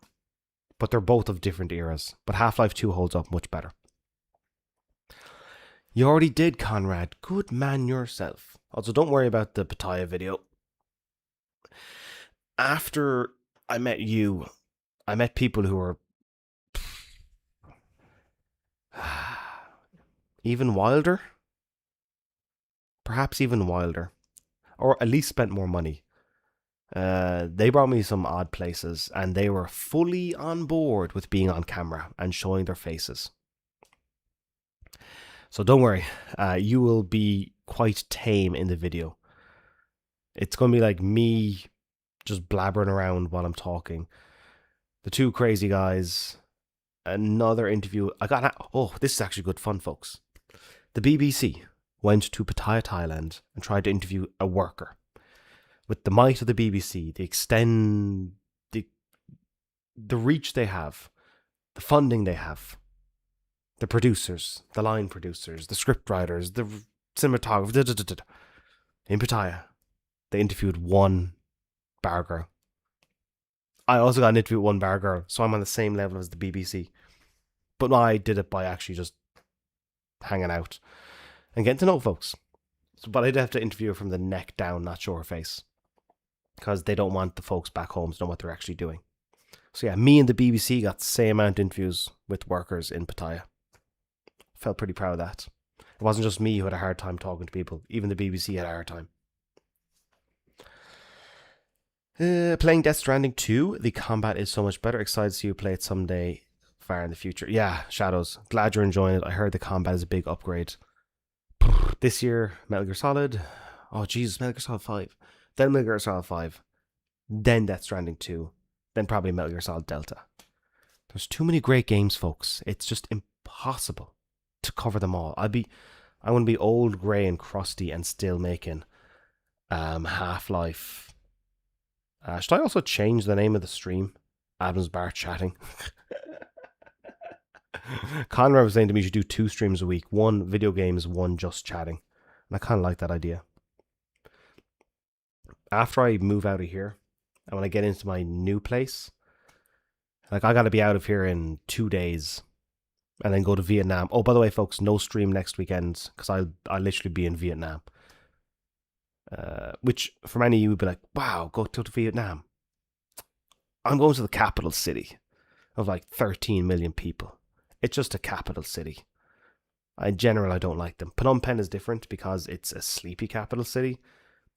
But they're both of different eras. But Half-Life 2 holds up much better. You already did, Conrad. Good man yourself. Also, don't worry about the Pattaya video. After I met you, I met people who were even wilder. Perhaps even wilder. Or at least spent more money. They brought me some odd places and they were fully on board with being on camera and showing their faces. So don't worry, you will be quite tame in the video. It's going to be like me just blabbering around while I'm talking. The 2 crazy guys. Another interview. This is actually good fun, folks. The BBC went to Pattaya, Thailand and tried to interview a worker. With the might of the BBC, the reach they have, the funding they have, the producers, the line producers, the script writers, the cinematographers, in Pattaya, they interviewed one bar girl. I also got an interview with one bar girl, so I'm on the same level as the BBC. But I did it by actually just hanging out and getting to know folks. But I did have to interview her from the neck down, not show her face, because they don't want the folks back home to know what they're actually doing. So yeah, me and the BBC got the same amount of interviews with workers in Pattaya. Felt pretty proud of that. It wasn't just me who had a hard time talking to people. Even the BBC had a hard time. Playing Death Stranding 2, the combat is so much better. Excited to see you play it someday far in the future. Yeah, Shadows. Glad you're enjoying it. I heard the combat is a big upgrade. This year, Metal Gear Solid. Oh, Jesus, Metal Gear Solid 5. Then Metal Gear Solid 5. Then Death Stranding 2. Then probably Metal Gear Solid Delta. There's too many great games, folks. It's just impossible to cover them all. I want to be old, grey, and crusty and still making Half-Life. Should I also change the name of the stream? Adam's Bar Chatting. Conrad was saying to me you should do 2 streams a week. 1 video games, 1 just chatting. And I kind of like that idea. After I move out of here, and when I get into my new place, like I got to be out of here in 2 days. And then go to Vietnam. Oh, by the way, folks, no stream next weekend, because I'll literally be in Vietnam. Which, for many of you, would be like, wow, go to Vietnam. I'm going to the capital city of like 13 million people. It's just a capital city. In general, I don't like them. Phnom Penh is different because it's a sleepy capital city.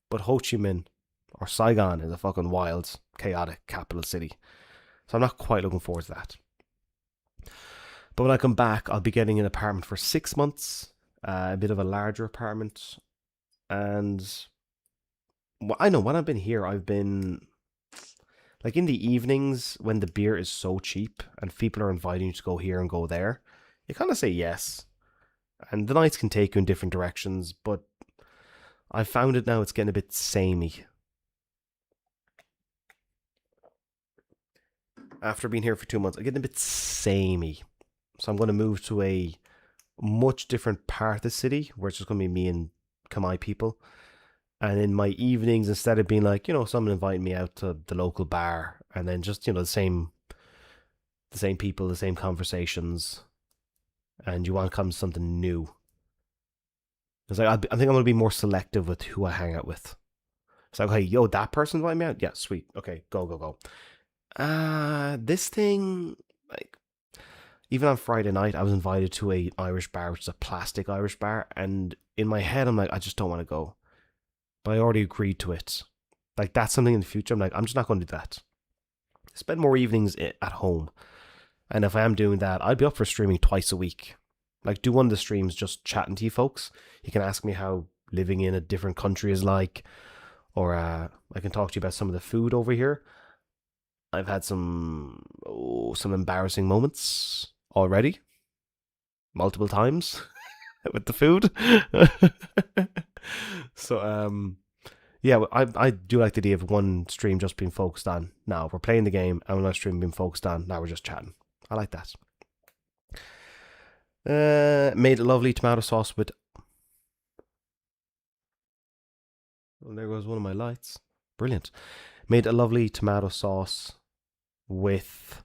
But Ho Chi Minh or Saigon is a fucking wild, chaotic capital city. So I'm not quite looking forward to that. But when I come back, I'll be getting an apartment for 6 months. A bit of a larger apartment. And well, I know when I've been here, I've been like in the evenings when the beer is so cheap and people are inviting you to go here and go there, you kind of say yes. And the nights can take you in different directions, but I found it now it's getting a bit samey. After being here for 2 months, I'm getting a bit samey. So I'm going to move to a much different part of the city where it's just going to be me and Khmer people. And in my evenings, instead of being like, someone inviting me out to the local bar and then just, the same people, the same conversations, and you want to come to something new. It's like, I think I'm going to be more selective with who I hang out with. It's like, hey, yo, that person invited me out? Yeah, sweet. Okay, go. This thing, like, even on Friday night, I was invited to an Irish bar, which is a plastic Irish bar, and in my head, I'm like, I just don't want to go. But I already agreed to it. Like, that's something in the future. I'm like, I'm just not going to do that. Spend more evenings at home. And if I am doing that, I'd be up for streaming twice a week. Like, do one of the streams just chatting to you folks. You can ask me how living in a different country is like. Or I can talk to you about some of the food over here. I've had some embarrassing moments already. Multiple times. With the food. So, yeah, I do like the idea of one stream just being focused on, now we're playing the game, and another stream being focused on, now we're just chatting. I like that. Made a lovely tomato sauce with... Oh, there goes one of my lights. Brilliant. Made a lovely tomato sauce with...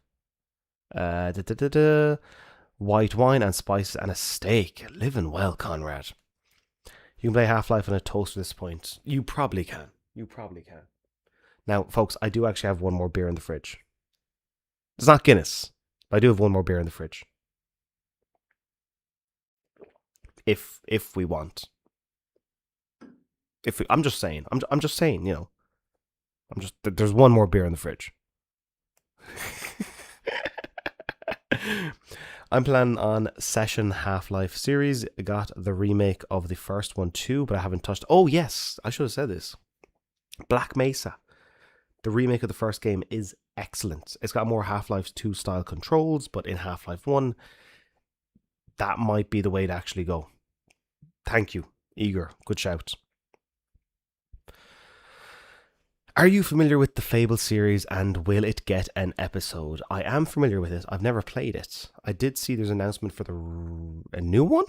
white wine and spices and a steak. Living well, Conrad. You can play Half-Life on a toast at this point. You probably can. Now, folks, I do actually have one more beer in the fridge. It's not Guinness, but I do have one more beer in the fridge. If we want. I'm just saying. I'm just saying, there's one more beer in the fridge. I'm planning on Session Half-Life series. I got the remake of the first one too, but I haven't touched... Oh yes, I should have said this. Black Mesa. The remake of the first game is excellent. It's got more Half-Life 2 style controls, but in Half-Life 1, that might be the way to actually go. Thank you. Eager. Good shout. Are you familiar with the Fable series and will it get an episode? I am familiar with it. I've never played it. I did see there's an announcement for a new one?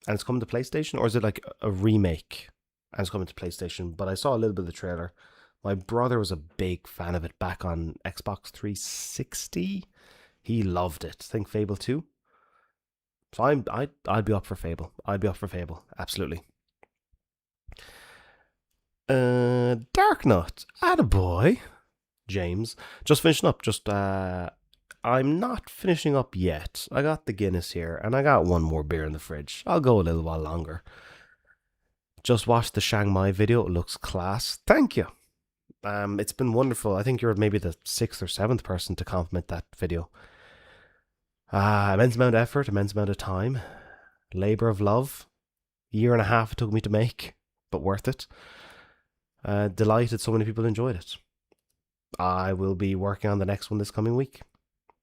And it's coming to PlayStation? Or is it like a remake and it's coming to PlayStation? But I saw a little bit of the trailer. My brother was a big fan of it back on Xbox 360. He loved it. Think Fable 2. So I'd be up for Fable. I'd be up for Fable. Absolutely. Dark Knight. Attaboy. James. Just finishing up. I'm not finishing up yet. I got the Guinness here, and I got one more beer in the fridge. I'll go a little while longer. Just watched the Chiang Mai video. It looks class. Thank you. It's been wonderful. I think you're maybe the 6th or 7th person to compliment that video. Immense amount of effort, immense amount of time. Labour of love. 1.5 it took me to make, but worth it. Delighted so many people enjoyed it. I will be working on the next one this coming week,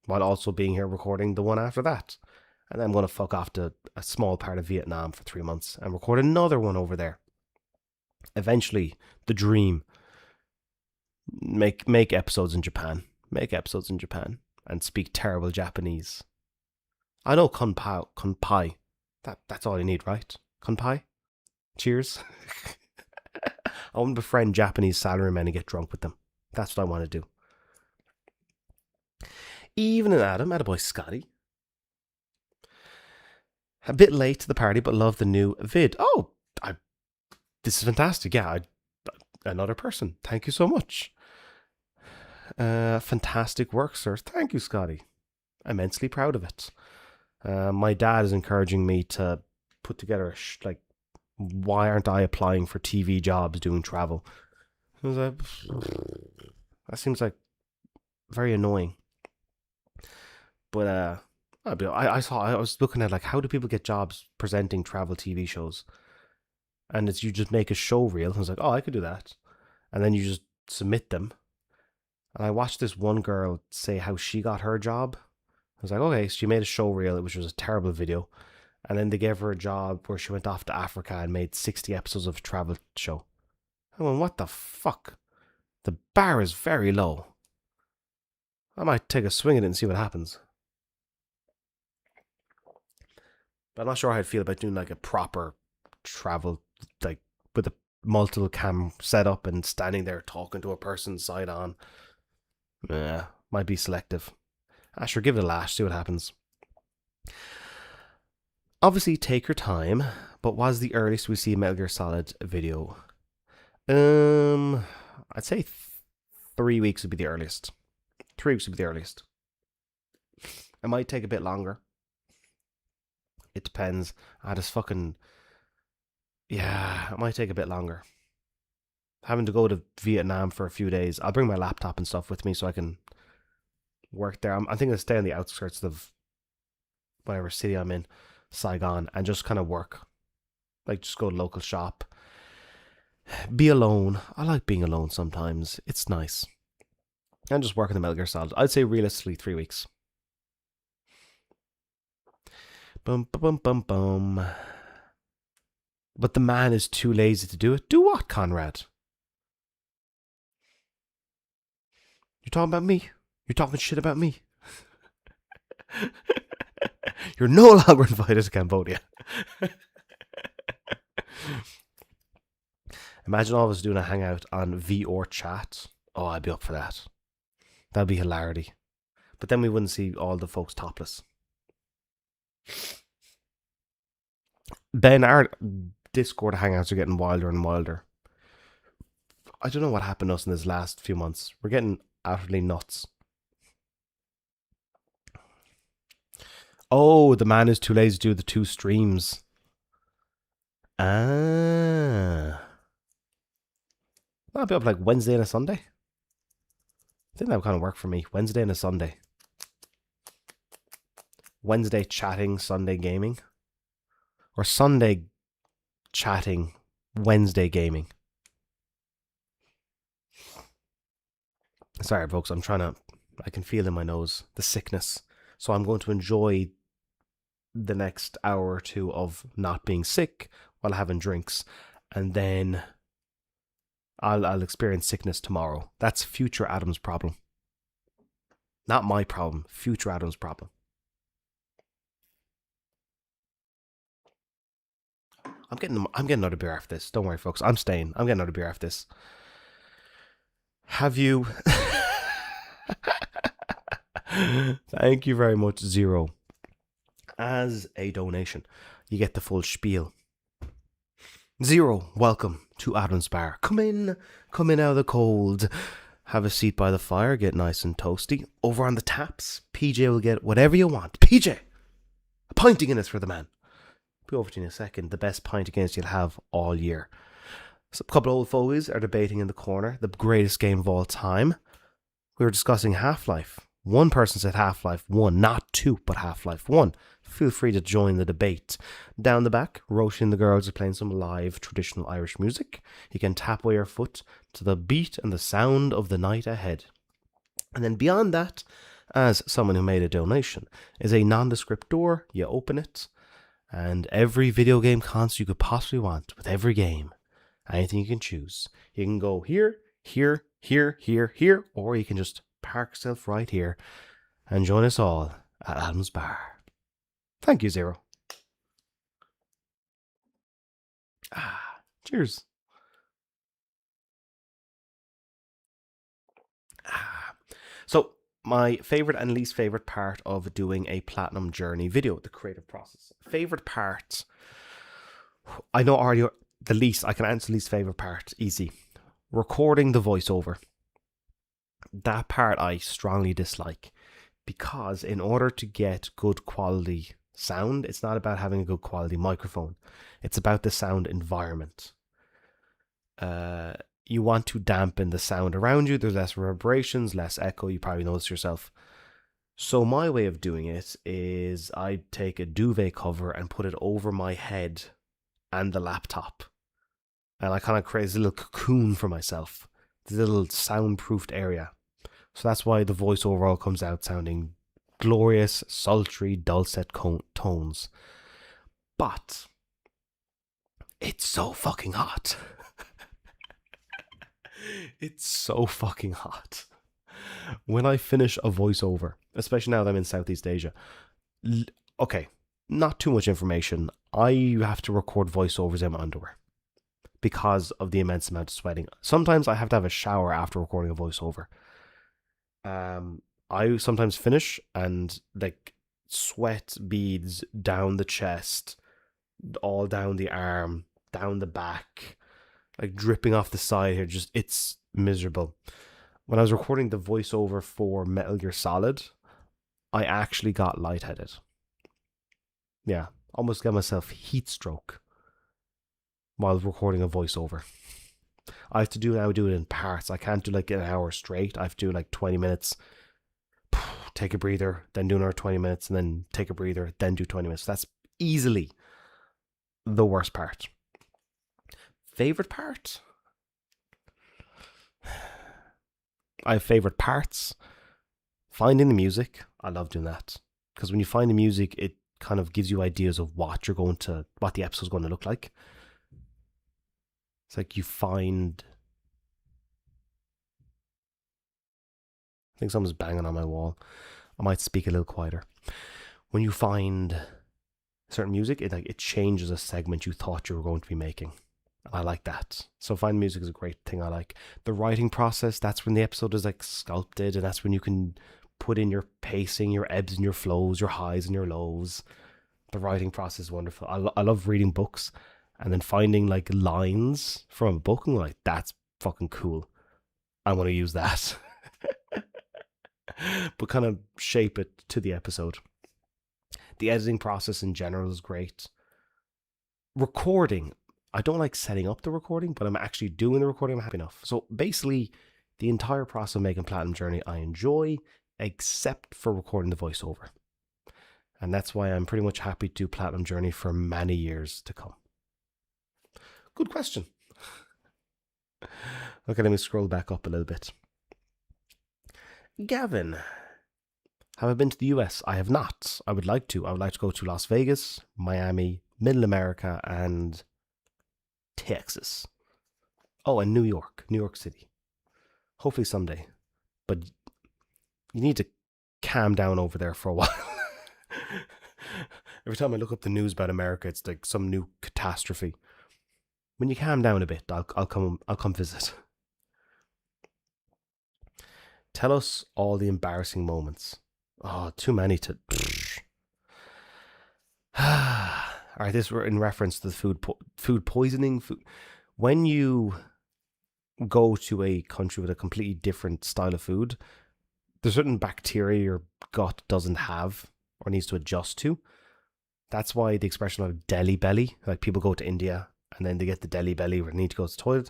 while also being here recording the one after that. And then I'm going to fuck off to a small part of Vietnam for 3 months and record another one over there. Eventually, the dream. Make episodes in Japan. Make episodes in Japan. And speak terrible Japanese. I know kunpai. That's all you need, right? Kunpai? Cheers. I want to befriend Japanese salarymen and get drunk with them. That's what I want to do. Evening, Adam. Attaboy, Scotty. A bit late to the party, but love the new vid. Oh, this is fantastic. Yeah, another person. Thank you so much. Fantastic work, sir. Thank you, Scotty. Immensely proud of it. My dad is encouraging me to put together why aren't I applying for TV jobs doing travel? I was like, that seems like very annoying. But I was looking at how do people get jobs presenting travel TV shows, and it's you just make a show reel. I was like, oh, I could do that, and then you just submit them. And I watched this one girl say how she got her job. I was like, okay, so she made a show reel, which was a terrible video. And then they gave her a job where she went off to Africa and made 60 episodes of a travel show. I went, what the fuck? The bar is very low. I might take a swing at it and see what happens. But I'm not sure how I'd feel about doing a proper travel, with a multiple cam setup and standing there talking to a person side on. Yeah, might be selective. Sure, give it a lash, see what happens. Obviously, take your time, but was the earliest we see a Metal Gear Solid video? I'd say 3 weeks would be the earliest. 3 weeks would be the earliest. It might take a bit longer. It depends. Yeah, it might take a bit longer. Having to go to Vietnam for a few days. I'll bring my laptop and stuff with me so I can work there. I'm thinking of staying on the outskirts of whatever city I'm in, Saigon, and just kind of work. Just go to local shop. Be alone. I like being alone sometimes. It's nice. And just work in the Metal Gear Solid. I'd say realistically 3 weeks. Bum, bum, bum, bum. But the man is too lazy to do it. Do what, Conrad? You're talking about me? You're talking shit about me? You're no longer invited to Cambodia. Imagine all of us doing a hangout on VR chat. Oh, I'd be up for that. That'd be hilarity. But then we wouldn't see all the folks topless. Ben, our Discord hangouts are getting wilder and wilder. I don't know what happened to us in this last few months. We're getting utterly nuts. Oh, the man is too lazy to do the 2 streams. That'll be up Wednesday and a Sunday. I think that would kind of work for me. Wednesday and a Sunday. Wednesday chatting, Sunday gaming. Or Sunday chatting, Wednesday gaming. Sorry, folks, I can feel in my nose the sickness. So I'm going to enjoy the next hour or two of not being sick while having drinks, and then I'll experience sickness tomorrow. That's future Adam's problem. Not my problem, future Adam's problem. I'm getting another beer after this. Don't worry, folks. I'm staying. I'm getting another beer after this. Have you? Thank you very much, Zero. As a donation, you get the full spiel. Zero, welcome to Adam's Bar. Come in out of the cold. Have a seat by the fire, get nice and toasty. Over on the taps, PJ will get whatever you want. PJ! A pint of Guinness for the man. Be over to you in a second. The best pint of Guinness you'll have all year. So a couple of old fogies are debating in the corner the greatest game of all time. We were discussing Half-Life. One person said Half-Life 1, not 2, but Half-Life 1. Feel free to join the debate. Down the back, Roshi and the girls are playing some live traditional Irish music. You can tap away your foot to the beat and the sound of the night ahead. And then beyond that, as someone who made a donation, is a nondescript door. You open it, and every video game console you could possibly want with every game. Anything you can choose. You can go here, here, here, here, here, or you can just park yourself right here and join us all at Adam's Bar. Thank you, Zero. Cheers. So, my favorite and least favorite part of doing a Platinum Journey video, the creative process. Favorite part, I know already the least, I can answer least favorite part, easy. Recording the voiceover. That part I strongly dislike, because in order to get good quality sound, it's not about having a good quality microphone. It's about the sound environment. You want to dampen the sound around you. There's less reverberations, less echo. You probably notice yourself. So my way of doing it is I take a duvet cover and put it over my head and the laptop. And I kind of create a little cocoon for myself. This little soundproofed area. So that's why the voice overall comes out sounding glorious, sultry, dulcet tones. But it's so fucking hot. It's so fucking hot. When I finish a voiceover, especially now that I'm in Southeast Asia, okay, not too much information. I have to record voiceovers in my underwear because of the immense amount of sweating. Sometimes I have to have a shower after recording a voiceover. I sometimes finish and like sweat beads down the chest, all down the arm, down the back, like dripping off the side here. Just, it's miserable. When I was recording the voiceover for Metal Gear Solid, I actually got lightheaded. Yeah, almost got myself heat stroke while recording a voiceover. I have to do it in parts. I can't do like an hour straight. I have to do like 20 minutes, take a breather, then do another 20 minutes, and then take a breather, then do 20 minutes. That's easily the worst part. Favorite part? I have favorite parts. Finding the music. I love doing that. Because when you find the music, it kind of gives you ideas of what the episode's going to look like. It's like you find... I think someone's banging on my wall. I might speak a little quieter. When you find certain music, it changes a segment you thought you were going to be making. I like that. So find music is a great thing I like. The writing process, that's when the episode is like sculpted, and that's when you can put in your pacing, your ebbs and your flows, your highs and your lows. The writing process is wonderful. I love reading books and then finding like lines from a book and like, that's fucking cool. I want to use that. But kind of shape it to the episode. The editing process in general is great. Recording. I don't like setting up the recording, but I'm actually doing the recording. I'm happy enough. So basically, the entire process of making Platinum Journey I enjoy, except for recording the voiceover. And that's why I'm pretty much happy to do Platinum Journey for many years to come. Good question. Okay, let me scroll back up a little bit. Gavin, Have I been to the US? I have not. I would like to. I would like to go to Las Vegas, Miami, Middle America, and Texas. Oh, and New York City. Hopefully someday. But you need to calm down over there for a while. Every time I look up the news about America, it's like some new catastrophe. When you calm down a bit, I'll come visit. Tell us all the embarrassing moments. Oh, too many to. Alright, this were in reference to the food poisoning. When you go to a country with a completely different style of food, there's certain bacteria your gut doesn't have or needs to adjust to. That's why the expression of deli belly, like people go to India and then they get the deli belly where they need to go to the toilet.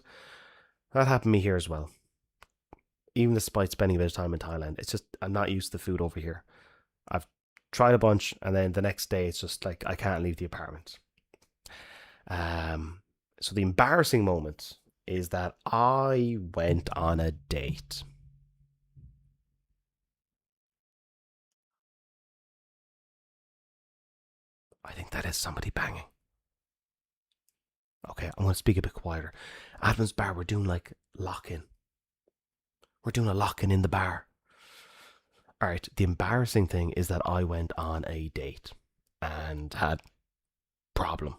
That happened to me here as well. Even despite spending a bit of time in Thailand, it's just I'm not used to the food over here. I've tried a bunch, and then the next day it's just like I can't leave the apartment. So the embarrassing moment is that I went on a date. I think that is somebody banging. Okay, I'm going to speak a bit quieter. Adam's bar, we're doing like lock-in. We're doing a lock-in in the bar. Alright, the embarrassing thing is that I went on a date and had problem.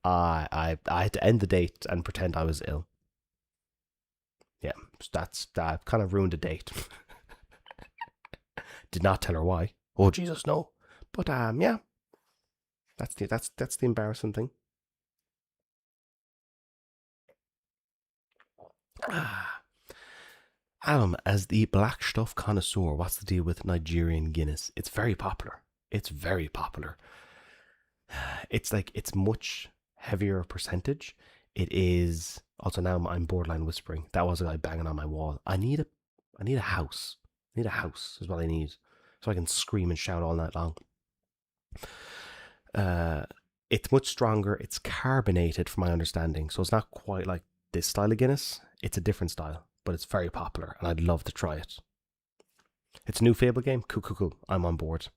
I had to end the date and pretend I was ill. Yeah, that kind of ruined the date. Did not tell her why. Oh Jesus, no. But yeah, that's the embarrassing thing. Adam, as the black stuff connoisseur, what's the deal with Nigerian Guinness? It's very popular. It's very popular. It's like it's much heavier percentage. It is also now I'm borderline whispering. That was a guy banging on my wall. I need a house. I need a house is what I need, so I can scream and shout all night long. It's much stronger. It's carbonated, from my understanding, so it's not quite like this style of Guinness. It's a different style, but it's very popular, and I'd love to try it. It's a new Fable game. Cool. I'm on board.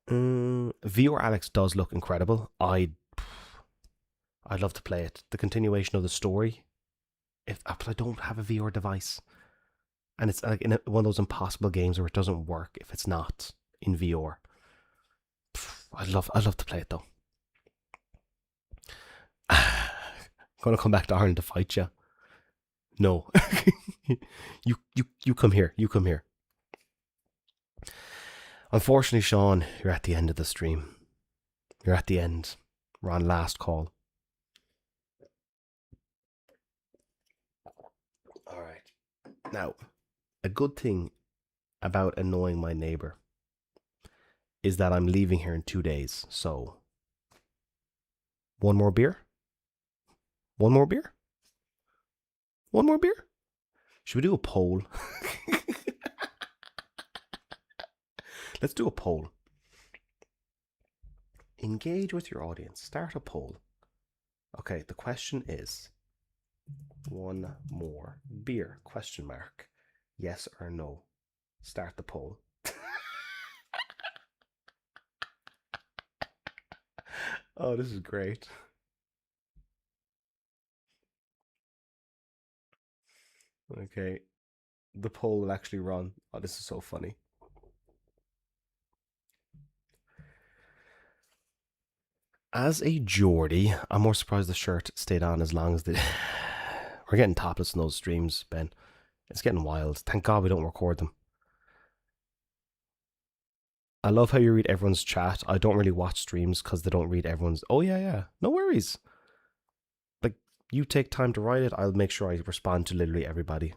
VR Alex does look incredible. I'd love to play it. The continuation of the story. But I don't have a VR device, and it's like one of those impossible games where it doesn't work if it's not in VR. I'd love to play it though. I'm gonna come back to Ireland to fight you. No, you come here. You come here. Unfortunately, Sean, you're at the end of the stream. You're at the end. We're on last call. All right. Now, a good thing about annoying my neighbor is that I'm leaving here in 2 days. So, one more beer? One more beer? One more beer? Should we do a poll? Let's do a poll. Engage with your audience. Start a poll. Okay, the question is, one more beer? Question mark. Yes or no? Start the poll. Oh, this is great. Okay. The poll will actually run. Oh, this is so funny. As a Geordie, I'm more surprised the shirt stayed on as long as the... We're getting topless in those streams, Ben. It's getting wild. Thank God we don't record them. I love how you read everyone's chat. I don't really watch streams because they don't read everyone's... Oh, yeah. No worries. Like, you take time to write it. I'll make sure I respond to literally everybody.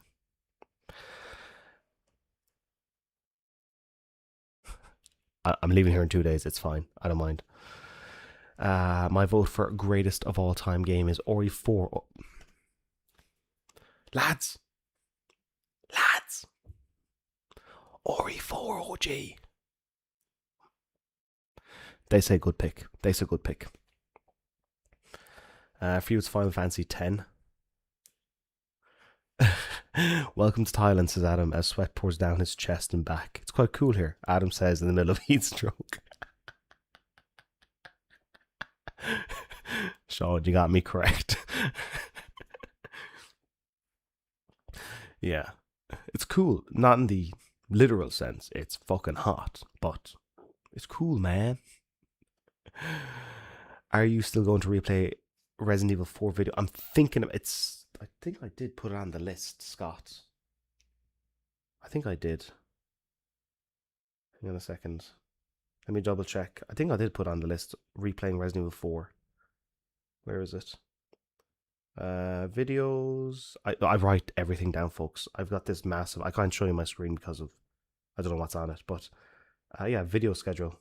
I'm leaving here in 2 days. It's fine. I don't mind. My vote for greatest of all time game is Ori 4. Oh. Lads! Ori 4 OG. They say good pick. For you, it's Final Fantasy X. Welcome to Thailand, says Adam, as sweat pours down his chest and back. It's quite cool here, Adam says in the middle of heat stroke. Sean, you got me correct. Yeah. It's cool. Not in the literal sense. It's fucking hot. But it's cool, man. Are you still going to replay Resident Evil 4 video? I'm thinking of it's. I think I did put it on the list, Scott. I think I did. Hang on a second. Let me double check. I think I did put on the list replaying Resident Evil 4. Where is it? Videos. I write everything down, folks. I've got this massive. I can't show you my screen because of I don't know what's on it, but yeah, video schedule.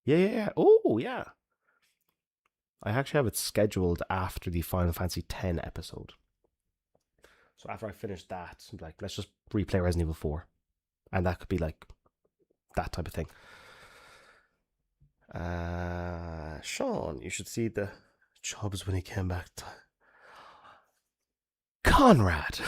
Yeah. Oh, yeah. I actually have it scheduled after the Final Fantasy X episode. So after I finish that, I'm like, let's just replay Resident Evil 4, and that could be like that type of thing. Sean, you should see the Chubbs when he came back. Conrad.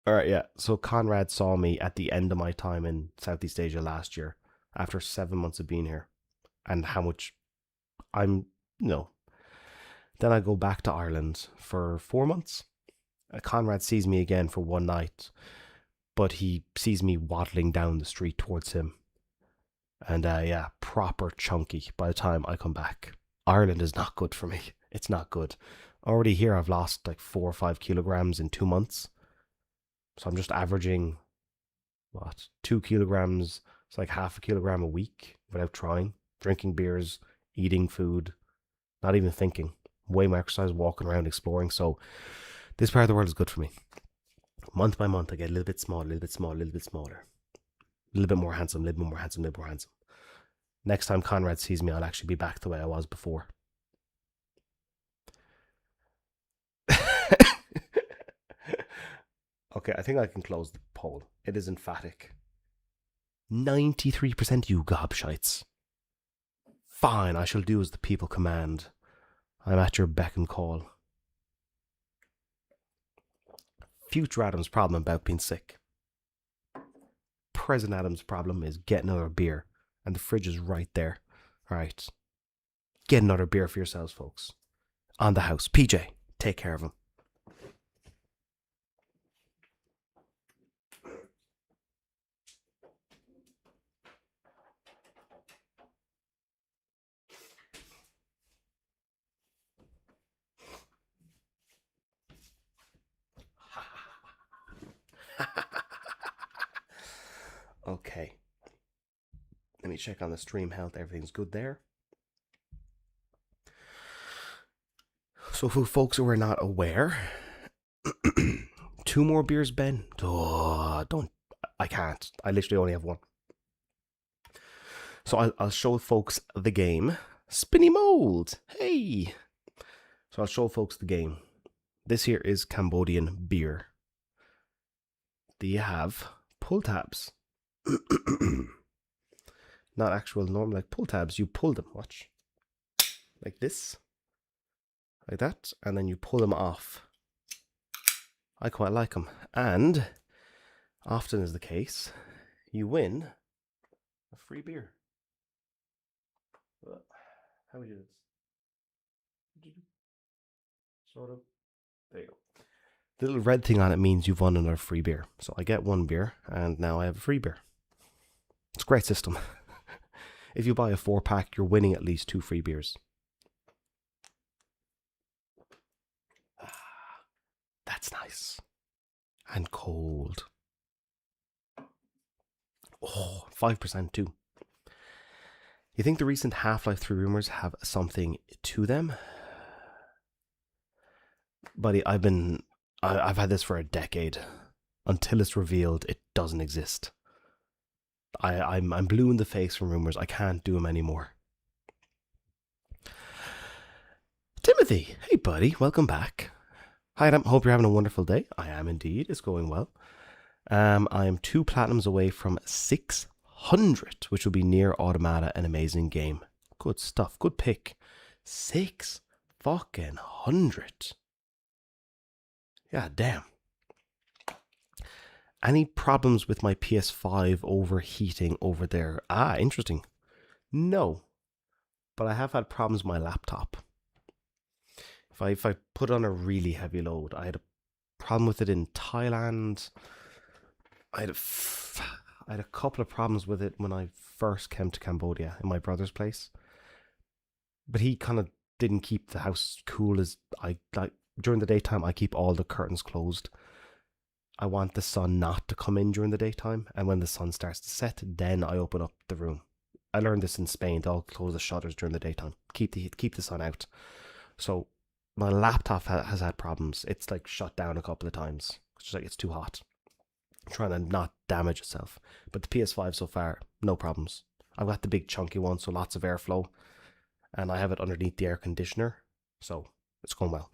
Alright, yeah. So Conrad saw me at the end of my time in Southeast Asia last year, after 7 months of being here, and how much I'm, Then I go back to Ireland for 4 months. Conrad sees me again for one night, but he sees me waddling down the street towards him. And yeah, proper chunky by the time I come back. Ireland is not good for me. It's not good. Already here I've lost like 4 or 5 kilograms in 2 months. So I'm just averaging, 2 kilograms. It's like half a kilogram a week without trying. Drinking beers, eating food, not even thinking. Way more exercise, walking around, exploring. So this part of the world is good for me. Month by month I get a little bit smaller, a little bit smaller, a little bit smaller. A little bit more handsome, a little bit more handsome, a little bit more handsome. Next time Conrad sees me, I'll actually be back the way I was before. Okay, I think I can close the poll. It is emphatic. 93% you gobshites. Fine, I shall do as the people command. I'm at your beck and call. Future Adam's problem about being sick. Present Adam's problem is get another beer. And the fridge is right there. Alright. Get another beer for yourselves, folks. On the house. PJ, take care of him. Okay. Let me check on the stream health. Everything's good there. So for folks who are not aware, 2 more beers, Ben. Oh, I can't. I literally only have 1. So I'll show folks the game. Spinny mold. Hey. So I'll show folks the game. This here is Cambodian beer. Do you have pull tabs? Not actual normal like pull tabs. You pull them. Watch. Like this. Like that. And then you pull them off. I quite like them. And often is the case, you win a free beer. How we do this? Sort of. There you go. The little red thing on it means you've won another free beer. So I get 1 beer, and now I have a free beer. It's a great system. If you buy a 4-pack, you're winning at least 2 free beers. That's nice. And cold. Oh, 5% too. You think the recent Half-Life 3 rumors have something to them? Buddy, I've had this for a decade. Until it's revealed, it doesn't exist. I'm blue in the face from rumors. I can't do them anymore. Timothy, hey buddy, welcome back. Hi Adam, hope you're having a wonderful day. I am indeed, it's going well. I am 2 platinums away from 600, which will be near Automata, an amazing game. Good stuff, good pick. 6 fucking 100. Yeah, damn. Any problems with my PS5 overheating over there? Ah, interesting. No. But I have had problems with my laptop. If I put on a really heavy load, I had a problem with it in Thailand. I had a couple of problems with it when I first came to Cambodia in my brother's place. But he kind of didn't keep the house cool as I like. During the daytime, I keep all the curtains closed. I want the sun not to come in during the daytime, and when the sun starts to set, then I open up the room. I learned this in Spain. They'll close the shutters during the daytime. Keep the sun out. So my laptop has had problems. It's like shut down a couple of times. It's just like it's too hot. I'm trying to not damage itself. But the PS5 so far, no problems. I've got the big chunky one, so lots of airflow. And I have it underneath the air conditioner. So it's going well.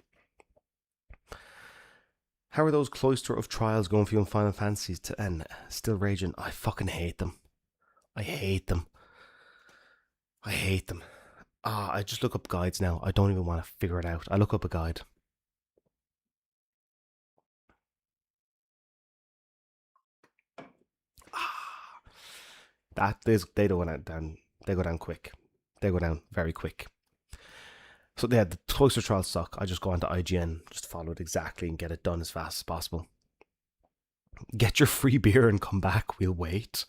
How are those Cloister of Trials going for you in Final Fantasy to end? Still raging. I fucking hate them. I hate them. I hate them. I just look up guides now. I don't even want to figure it out. I look up a guide. They go down. They go down quick. They go down very quick. So yeah, the Cloister Trials suck. I just go onto IGN, just follow it exactly and get it done as fast as possible. Get your free beer and come back. We'll wait.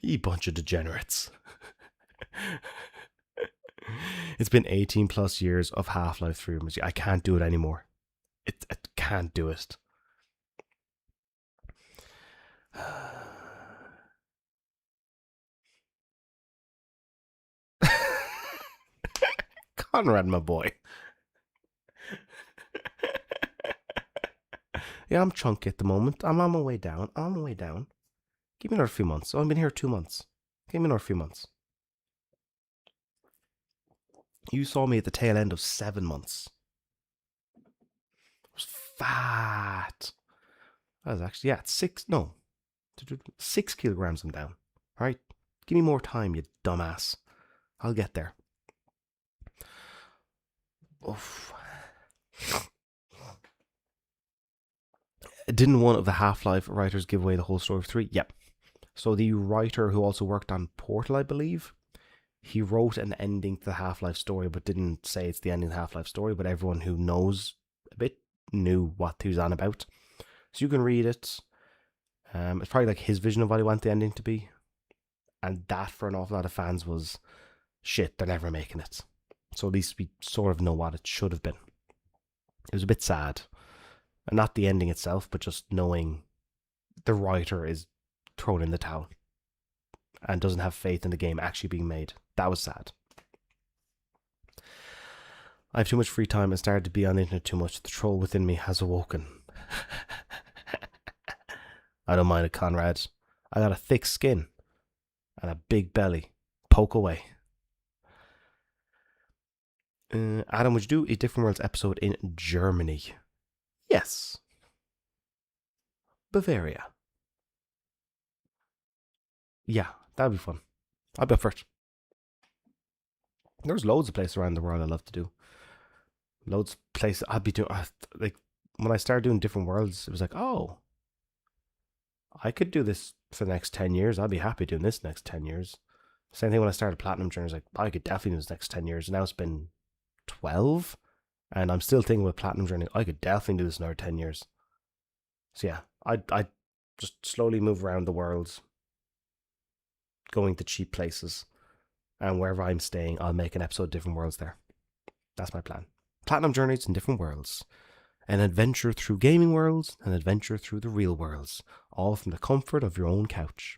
You bunch of degenerates. It's been 18 plus years of Half-Life 3. I can't do it anymore. I can't do it. Conrad, my boy. Yeah, I'm chunky at the moment. I'm on my way down. Give me another few months. I've been here 2 months. Give me another few months. You saw me at the tail end of 7 months. I was fat. I was actually, it's 6 kilograms I'm down. All right? Give me more time, you dumbass. I'll get there. Oof. Didn't one of the Half-Life writers give away the whole story of 3? Yep. So the writer who also worked on Portal, I believe, he wrote an ending to the Half-Life story, but didn't say it's the ending of the Half-Life story, but everyone who knows a bit knew what he was on about. So you can read it. It's probably like his vision of what he wanted the ending to be. And that, for an awful lot of fans, was, shit, they're never making it. So at least we sort of know what it should have been. It was a bit sad. And not the ending itself, but just knowing the writer is thrown in the towel and doesn't have faith in the game actually being made. That was sad. I have too much free time and started to be on the internet too much. The troll within me has awoken. I don't mind it, Conrad. I got a thick skin and a big belly. Poke away. Adam, would you do a Different Worlds episode in Germany? Yes. Bavaria. Yeah, that'd be fun. I'll be up first. There's loads of places around the world I love to do. Loads of places I'd be doing. Like, when I started doing Different Worlds, it was like, oh, I could do this for the next 10 years. I'd be happy doing this next 10 years. Same thing when I started Platinum Journey. I was like, I could definitely do this next 10 years. And now it's been 12. And I'm still thinking with Platinum Journey, I could definitely do this another 10 years. So yeah, I just slowly move around the world, going to cheap places. And wherever I'm staying, I'll make an episode of Different Worlds there. That's my plan. Platinum Journeys in Different Worlds. An adventure through gaming worlds, an adventure through the real worlds. All from the comfort of your own couch.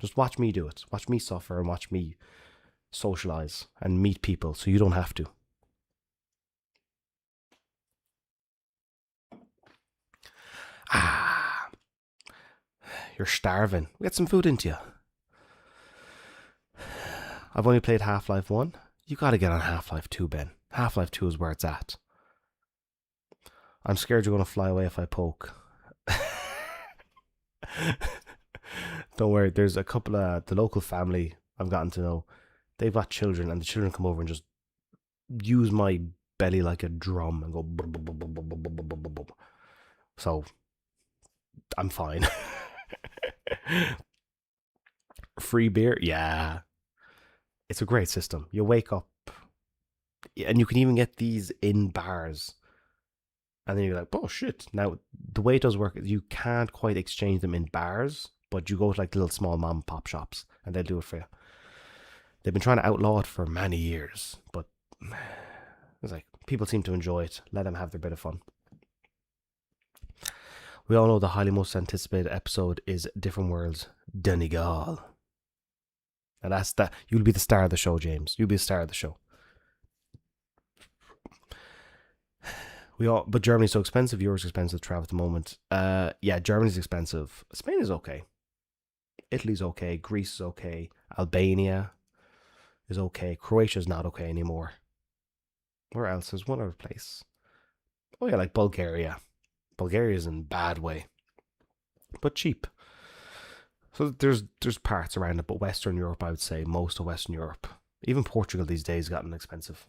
Just watch me do it. Watch me suffer and watch me socialize and meet people so you don't have to. Ah, you're starving. Get some food into you. I've only played Half-Life 1. You gotta get on Half-Life 2, Ben. Half-Life 2 is where it's at. I'm scared you're gonna fly away if I poke. Don't worry, there's a couple of the local family I've gotten to know. They've got children, and the children come over and just use my belly like a drum and go. Bum, bum, bum, bum, bum, bum, bum, bum, bum, bum. So I'm fine. Free beer, yeah, it's a great system. You wake up, and you can even get these in bars. And then you're like, oh shit. Now, the way it does work is you can't quite exchange them in bars, but you go to like little small mom and pop shops and they'll do it for you. They've been trying to outlaw it for many years, but it's like people seem to enjoy it. Let them have their bit of fun. We all know the highly most anticipated episode is Different Worlds, Donegal. And that's that. You'll be the star of the show, James. You'll be the star of the show. But Germany's so expensive. Europe's expensive to travel at the moment. Yeah, Germany's expensive. Spain is okay. Italy's okay. Greece is okay. Albania is okay. Croatia's not okay anymore. Where else? There's one other place. Oh yeah, like Bulgaria. Bulgaria's in bad way, but cheap. So there's parts around it, but Western Europe, I would say, most of Western Europe, even Portugal these days, gotten expensive.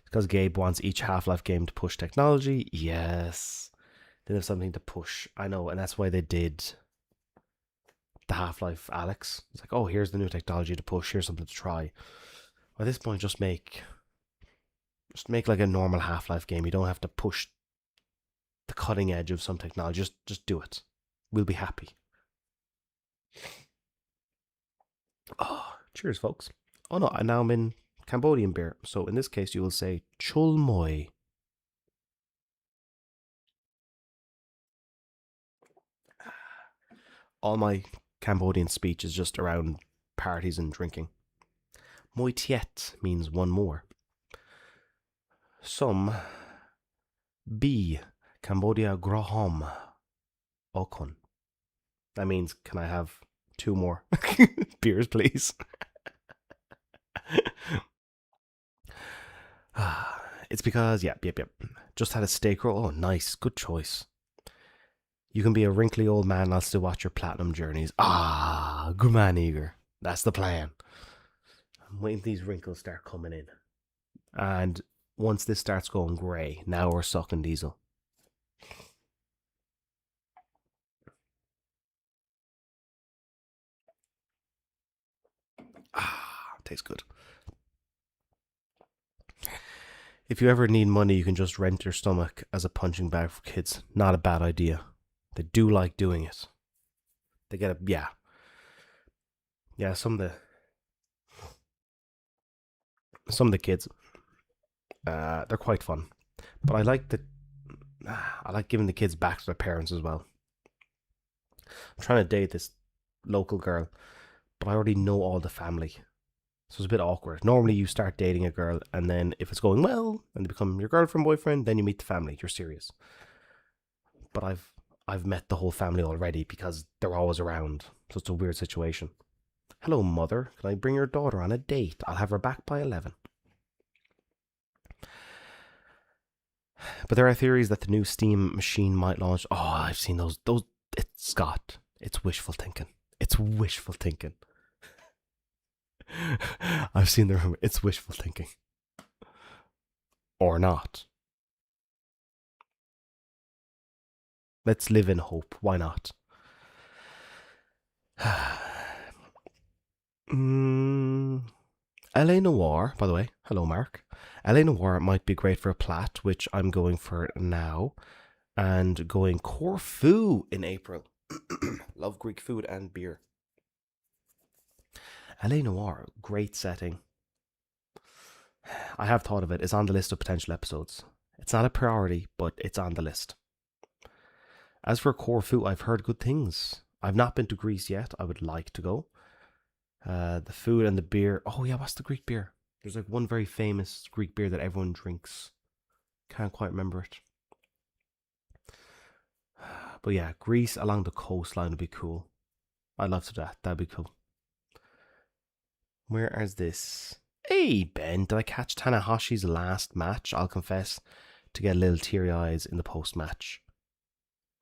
Because Gabe wants each Half-Life game to push technology. Yes. They have something to push. I know, and that's why they did the Half-Life Alex. It's like, oh, here's the new technology to push. Here's something to try. At this point, just make like a normal Half-Life game. You don't have to push the cutting edge of some technology. Just do it. We'll be happy. Oh, cheers, folks. Oh no, and now I'm in Cambodian beer. So in this case, you will say Chul Moi. All my Cambodian speech is just around parties and drinking. Moi Tiet means one more. Some B Cambodia Graham Okon. That means, can I have 2 more beers, please? It's because, yep. Just had a steak roll. Oh, nice. Good choice. You can be a wrinkly old man and I'll still watch your platinum journeys. Good man, Eager. That's the plan. I'm waiting for these wrinkles start coming in. And once this starts going grey, now we're sucking diesel. Tastes good. If you ever need money, you can just rent your stomach as a punching bag for kids. Not a bad idea. They do like doing it. They get a, yeah. Yeah, some of the kids, they're quite fun. But I like giving the kids back to their parents as well. I'm trying to date this local girl, but I already know all the family. So it's a bit awkward. Normally you start dating a girl and then if it's going well and they become your girlfriend, boyfriend, then you meet the family. You're serious. But I've met the whole family already because they're always around. So it's a weird situation. Hello, mother. Can I bring your daughter on a date? I'll have her back by 11. But there are theories that the new Steam machine might launch. Oh, I've seen those. It's Scott. It's wishful thinking. It's wishful thinking. I've seen the rumor. It's wishful thinking. Or not. Let's live in hope. Why not? LA Noir, by the way. Hello, Mark. LA Noir might be great for a plat, which I'm going for now. And going Corfu in April. Love Greek food and beer. LA Noir, great setting. I have thought of it. It's on the list of potential episodes. It's not a priority, but it's on the list. As for Corfu, I've heard good things. I've not been to Greece yet. I would like to go. The food and the beer. Oh yeah, what's the Greek beer? There's like one very famous Greek beer that everyone drinks. Can't quite remember it. But yeah, Greece along the coastline would be cool. I'd love to do that. That'd be cool. Where is this? Hey, Ben, did I catch Tanahashi's last match? I'll confess to get a little teary eyes in the post-match.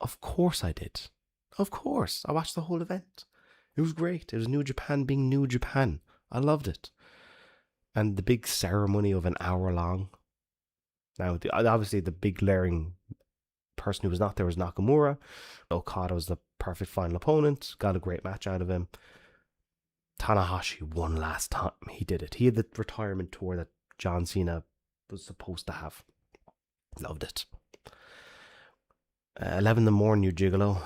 Of course I did. Of course. I watched the whole event. It was great. It was New Japan being New Japan. I loved it. And the big ceremony of an hour long. Now, obviously, the big glaring person who was not there was Nakamura. Okada was the perfect final opponent. Got a great match out of him. Tanahashi won last time. He did it. He had the retirement tour that John Cena was supposed to have. Loved it. 11 in the morning, you gigolo.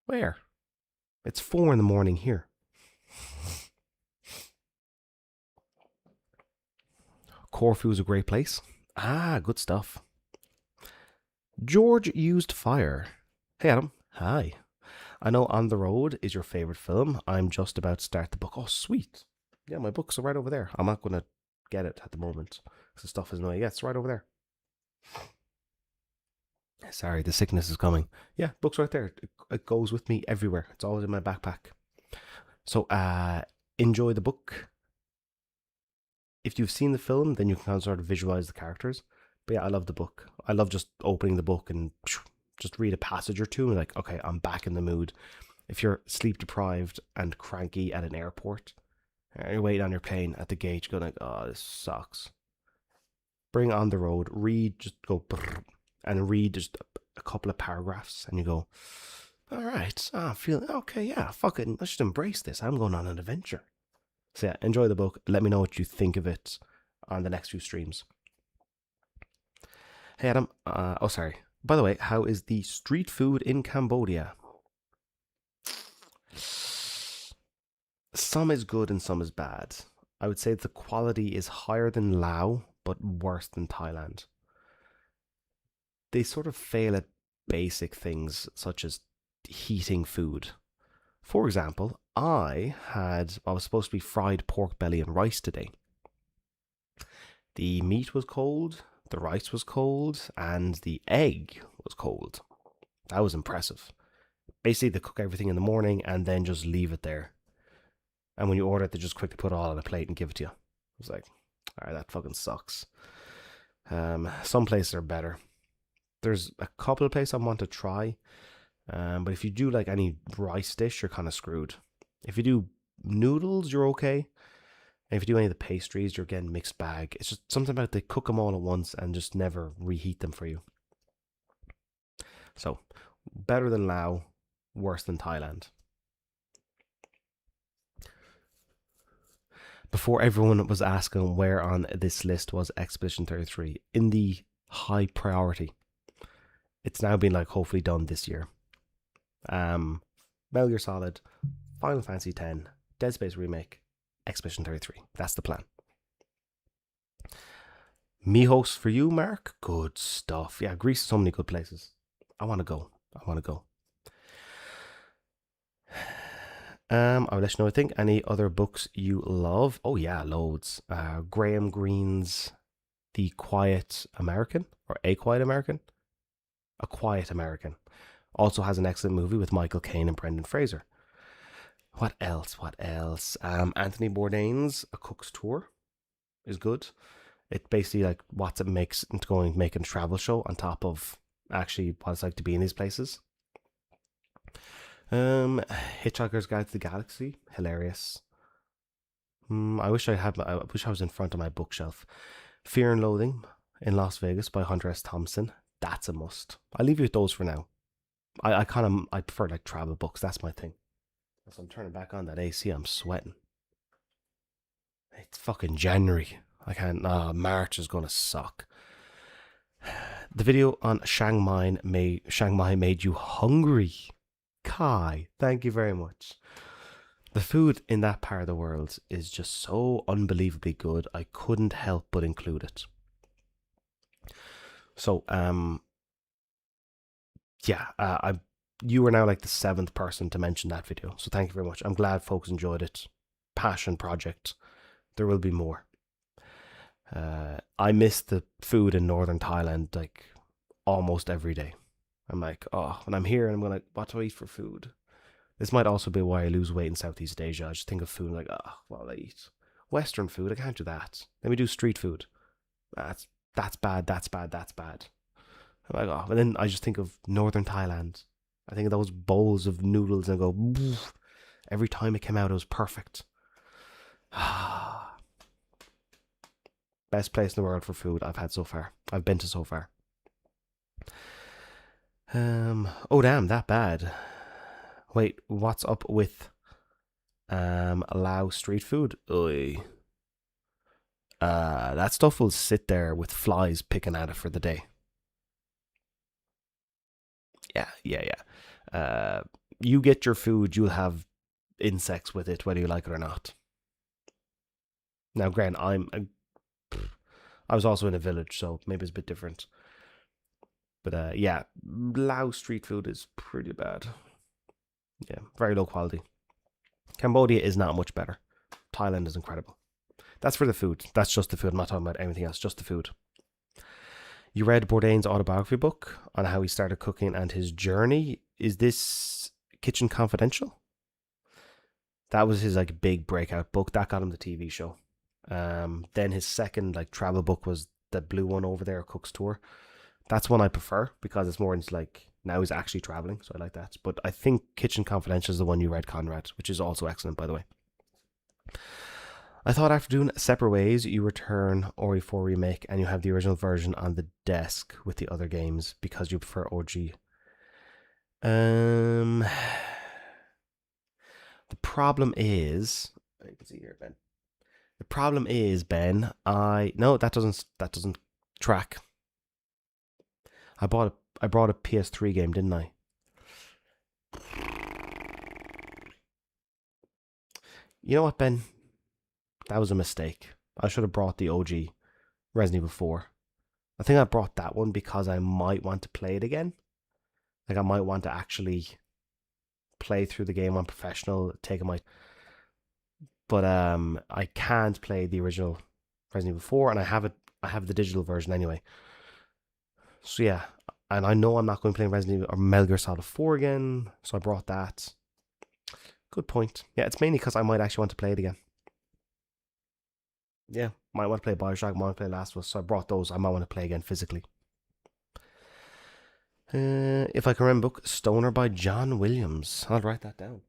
Where? It's 4 in the morning here. Corfu is a great place. Ah, good stuff. George Used Fire. Hey, Adam. Hi. I know On the Road is your favourite film. I'm just about to start the book. Oh, sweet. Yeah, my books are right over there. I'm not going to get it at the moment because the stuff is annoying. Yeah, it's right over there. Sorry, the sickness is coming. Yeah, book's right there. It goes with me everywhere. It's always in my backpack. So, enjoy the book. If you've seen the film, then you can kind of sort of visualize the characters. But yeah, I love the book. I love just opening the book and just read a passage or two and like, okay, I'm back in the mood. If you're sleep deprived and cranky at an airport, and you're waiting on your plane at the gate, going like, oh, this sucks. Bring On the Road, read, just go brrr, and read just a couple of paragraphs, and you go, all right, I'm feeling okay. Yeah, fuck it, let's just embrace this. I'm going on an adventure. So yeah, enjoy the book. Let me know what you think of it on the next few streams. Hey Adam, oh sorry. By the way, how is the street food in Cambodia? Some is good and some is bad. I would say the quality is higher than Laos, but worse than Thailand. They sort of fail at basic things such as heating food. For example, I was supposed to be fried pork belly and rice today. The meat was cold, the rice was cold, and the egg was cold. That was impressive. Basically, they cook everything in the morning and then just leave it there. And when you order it, they just quickly put it all on a plate and give it to you. I was like, alright, that fucking sucks. Some places are better. There's a couple of places I want to try. But if you do like any rice dish, you're kind of screwed. If you do noodles, you're okay. And if you do any of the pastries, you're getting mixed bag. It's just something about they cook them all at once and just never reheat them for you. So, better than Laos, worse than Thailand. Before everyone was asking where on this list was Expedition 33, in the high priority. It's now been like hopefully done this year. Metal Gear Solid, Final Fantasy X, Dead Space Remake, Expedition 33. That's the plan. Mijos for you, Mark? Good stuff. Yeah, Greece is so many good places. I want to go. I'll let you know, I think, any other books you love. Oh yeah, loads. Graham Greene's The Quiet American, or A Quiet American? A Quiet American. Also has an excellent movie with Michael Caine and Brendan Fraser. What else? Anthony Bourdain's A Cook's Tour is good. It basically like what's it makes into going making a travel show on top of actually what it's like to be in these places. Hitchhiker's Guide to the Galaxy, hilarious. I wish I was in front of my bookshelf. Fear and Loathing in Las Vegas by Hunter S. Thompson. That's a must. I'll leave you with those for now. I prefer like travel books. That's my thing. So I'm turning back on that AC. I'm sweating. It's fucking January. I can't. March is gonna suck. The video on Chiang Mai made you hungry. Kai, thank you very much. The food in that part of the world is just so unbelievably good. I couldn't help but include it. So, you are now like the 7th person to mention that video. So thank you very much. I'm glad folks enjoyed it. Passion project. There will be more. I miss the food in northern Thailand like almost every day. I'm like, oh, when I'm here and I'm going like, what do I eat for food? This might also be why I lose weight in Southeast Asia. I just think of food like, oh, what will I eat? Western food, I can't do that. Let me do street food. That's bad. I'm like, oh, and then I just think of northern Thailand. I think of those bowls of noodles and go, every time it came out, it was perfect. Best place in the world for food I've had so far. I've been to so far. Oh damn, that bad. Wait, what's up with Lao street food? Oy. That stuff will sit there with flies picking at it for the day. Yeah. You get your food, you'll have insects with it, whether you like it or not. Now, granted, I was also in a village, so maybe it's a bit different. But yeah, Laos street food is pretty bad. Yeah, very low quality. Cambodia is not much better. Thailand is incredible. That's for the food. That's just the food. I'm not talking about anything else, just the food. You read Bourdain's autobiography book on how he started cooking and his journey. Is this Kitchen Confidential? That was his like big breakout book. That got him the TV show. Then his second like travel book was the blue one over there, Cook's Tour. That's one I prefer because it's more into like now he's actually traveling, so I like that. But I think Kitchen Confidential is the one you read, Conrad, which is also excellent, by the way. I thought after doing Separate Ways, you return RE4 Remake and you have the original version on the desk with the other games because you prefer OG. The problem is, you can see here, Ben. The problem is, Ben, no, that doesn't track. I brought a PS3 game, didn't I? You know what, Ben? That was a mistake. I should have brought the OG Resident Evil 4. I think I brought that one because I might want to play it again. Like I might want to actually play through the game on professional, taking my... But I can't play the original Resident Evil 4, and I have the digital version anyway. So yeah, and I know I'm not going to play Resident Evil or Metal Gear Solid 4 again, so I brought that. Good point. Yeah, it's mainly because I might actually want to play it again. Yeah, might want to play Bioshock, might want to play Last of Us, so I brought those. I might want to play again physically. If I can remember, book Stoner by John Williams. I'll write that down.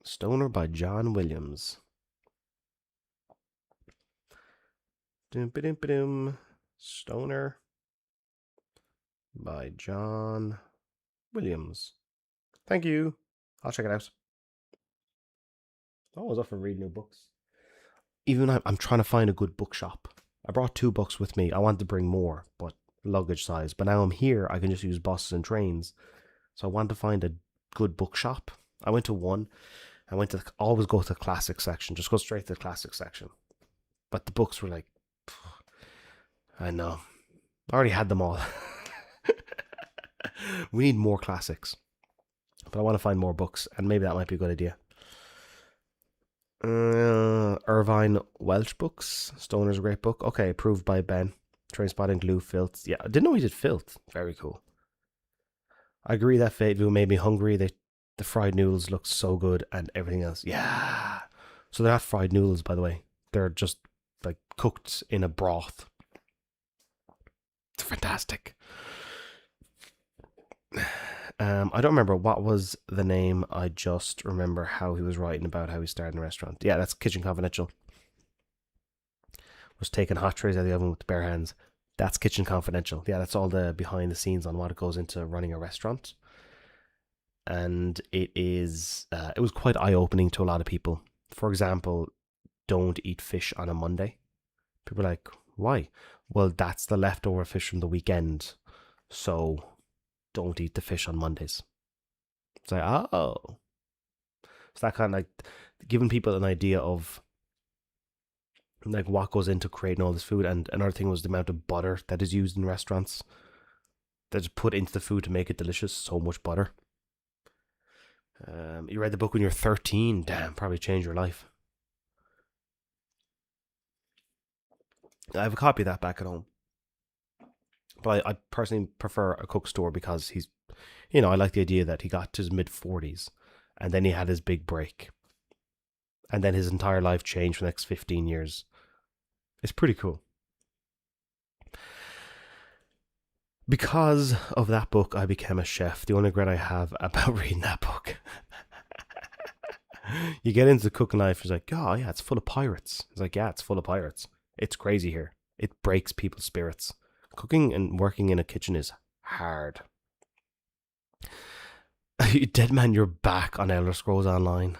Stoner by John Williams. Stoner by John Williams. Thank you. I'll check it out. I'm always up for reading new books. Even I'm trying to find a good bookshop. I brought 2 books with me. I wanted to bring more, but luggage size. But now I'm here, I can just use buses and trains. So I want to find a good bookshop. I went to one. I went to always go to the classic section. Just go straight to the classic section. But the books were like, I know. I already had them all. We need more classics. But I want to find more books, and maybe that might be a good idea. Irvine Welsh books. Stoner's a great book. Okay, approved by Ben. Trainspotting, Glue, Filth. Yeah, I didn't know he did Filth. Very cool. I agree that Fateville made me hungry. The fried noodles look so good, and everything else. Yeah. So they're not fried noodles, by the way. They're just like cooked in a broth. It's fantastic. I don't remember what was the name. I just remember how he was writing about how he started in a restaurant. Yeah, that's Kitchen Confidential. Was taking hot trays out of the oven with the bare hands. That's Kitchen Confidential. Yeah, that's all the behind the scenes on what it goes into running a restaurant. And it was quite eye-opening to a lot of people. For example, don't eat fish on a Monday. People are like, why? Well, that's the leftover fish from the weekend. So don't eat the fish on Mondays. It's like, oh. It's that kind of like giving people an idea of like what goes into creating all this food. And another thing was the amount of butter that is used in restaurants. That is put into the food to make it delicious. So much butter. You read the book when you were 13. Damn, probably changed your life. I have a copy of that back at home. But I personally prefer a Cook's Tour because he's, I like the idea that he got to his mid-40s and then he had his big break. And then his entire life changed for the next 15 years. It's pretty cool. Because of that book, I became a chef. The only regret I have about reading that book. You get into cooking life, it's like, oh yeah, it's full of pirates. It's like, yeah, it's full of pirates. It's crazy here. It breaks people's spirits. Cooking and working in a kitchen is hard. Dead man, you're back on Elder Scrolls Online.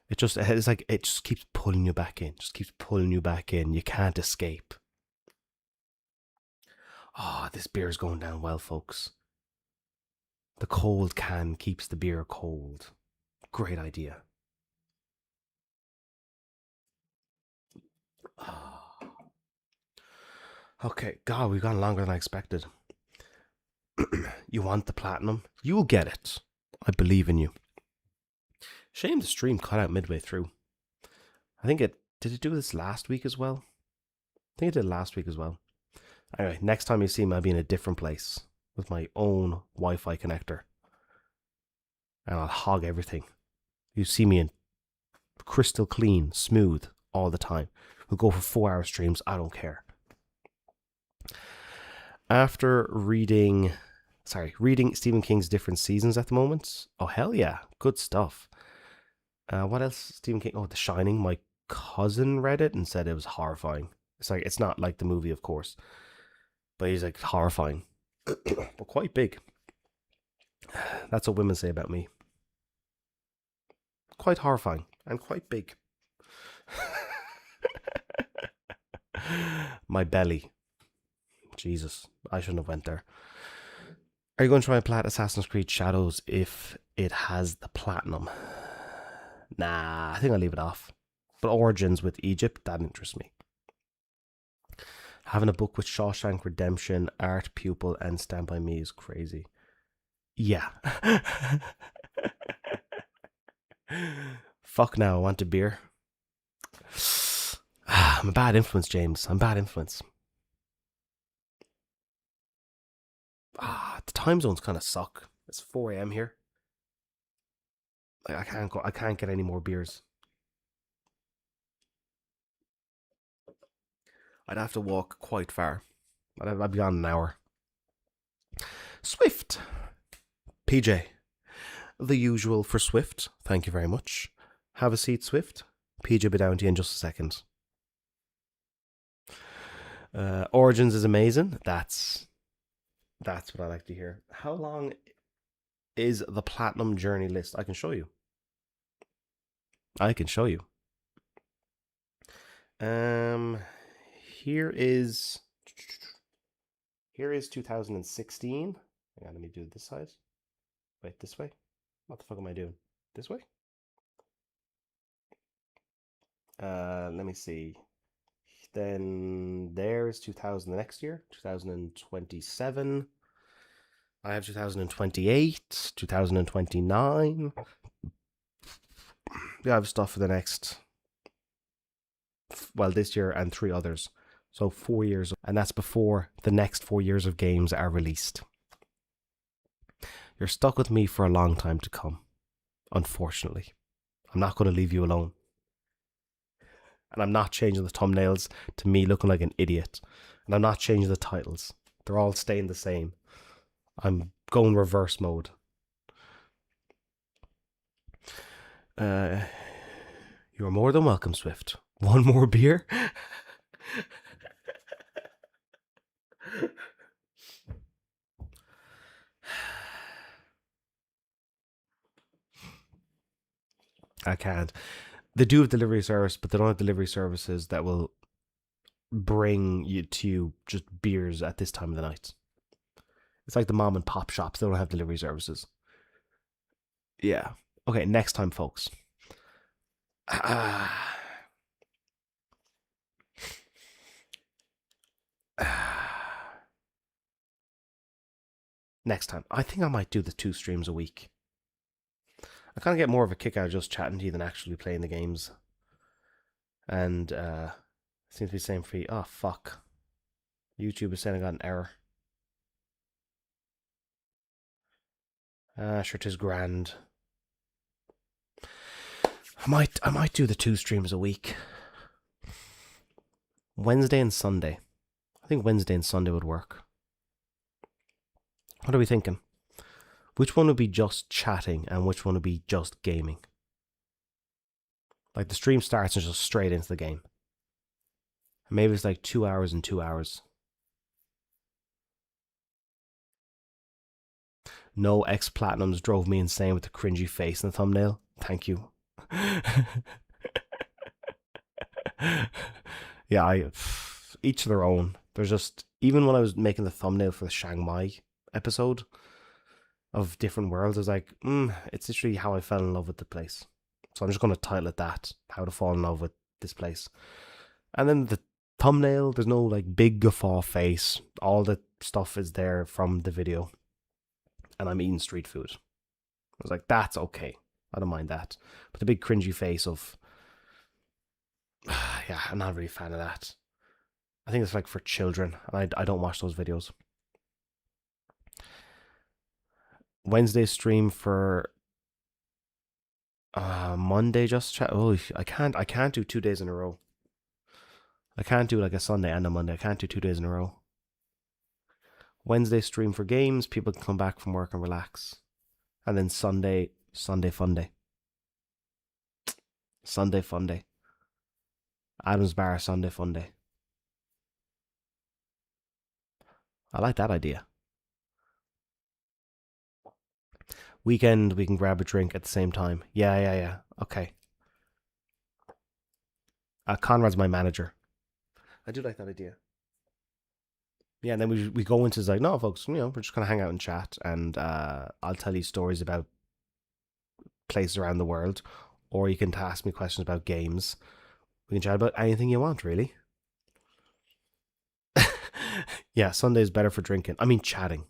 It's like it just keeps pulling you back in. Just keeps pulling you back in. You can't escape. Ah, this beer's going down well, folks. The cold can keeps the beer cold. Great idea. Okay, God, we've gone longer than I expected. You want the platinum? You'll get it. I believe in you. Shame the stream cut out midway through. I think did it do this last week as well? I think it did last week as well. Anyway, next time you see me, I'll be in a different place with my own Wi-Fi connector. And I'll hog everything. You see me in crystal clean, smooth, all the time. We'll go for 4-hour streams, I don't care. After reading Stephen King's different seasons at the moment. Oh, hell yeah. Good stuff. What else? Stephen King. Oh, The Shining. My cousin read it and said it was horrifying. It's not like the movie, of course. But he's like, horrifying. But quite big. That's what women say about me. Quite horrifying and quite big. My belly. Jesus, I shouldn't have went there. Are you going to try and plat Assassin's Creed Shadows if it has the platinum? Nah, I think I'll leave it off. But Origins with Egypt, that interests me. Having a book with Shawshank Redemption, Art Pupil, and Stand By Me is crazy. Yeah. Fuck now, I want a beer. I'm a bad influence, James. I'm a bad influence. The time zones kind of suck. It's 4 a.m. here. Like, I can't get any more beers. I'd have to walk quite far. I'd be gone an hour. Swift. PJ. The usual for Swift. Thank you very much. Have a seat, Swift. PJ will be down to you in just a second. Origins is amazing. That's what I like to hear. How long is the Platinum Journey list? I can show you. Here is 2016. Hang on, let me do this side. Wait, this way? What the fuck am I doing? This way? Let me see. Then there's 2000 the next year, 2027. I have 2028, 2029. I have stuff for the next, well, this year and 3 others. So 4 years, and that's before the next 4 years of games are released. You're stuck with me for a long time to come, unfortunately. I'm not going to leave you alone. And I'm not changing the thumbnails to me looking like an idiot. And I'm not changing the titles. They're all staying the same. I'm going reverse mode. You're more than welcome, Swift. One more beer? I can't. They do have delivery service, but they don't have delivery services that will bring you to just beers at this time of the night. It's like the mom and pop shops. They don't have delivery services. Yeah. Okay, next time, folks. Next time. I think I might do the 2 streams a week. I kind of get more of a kick out of just chatting to you than actually playing the games. And seems to be saying for you. Oh, fuck. YouTube is saying I got an error. Sure, 'tis grand. I might do the 2 streams a week. Wednesday and Sunday. I think Wednesday and Sunday would work. What are we thinking? Which one would be just chatting and which one would be just gaming? Like the stream starts and just straight into the game. Maybe it's like 2 hours and 2 hours. No X-Platinums drove me insane with the cringy face in the thumbnail. Thank you. Yeah, each of their own. There's just, even when I was making the thumbnail for the Chiang Mai episode of Different Worlds, I was like, it's literally how I fell in love with the place. So I'm just going to title it that, How to Fall in Love with This Place. And then the thumbnail, there's no like big guffaw face. All the stuff is there from the video. And I'm eating street food. I was like, that's okay. I don't mind that. But the big cringy face of, yeah, I'm not really a fan of that. I think it's like for children, and I don't watch those videos. Wednesday stream for Monday just chat. Oh, I can't do 2 days in a row. I can't do like a Sunday and a Monday. I can't do 2 days in a row. Wednesday stream for games. People can come back from work and relax. And then Sunday fun day. Sunday fun day. Adam's Bar Sunday fun day. I like that idea. Weekend, we can grab a drink at the same time. Yeah. Okay. Conrad's my manager. I do like that idea. Yeah, and then we go into, like, no, folks, we're just going to hang out and chat, and I'll tell you stories about places around the world, or you can ask me questions about games. We can chat about anything you want, really. Yeah, Sunday's better for drinking. I mean, chatting.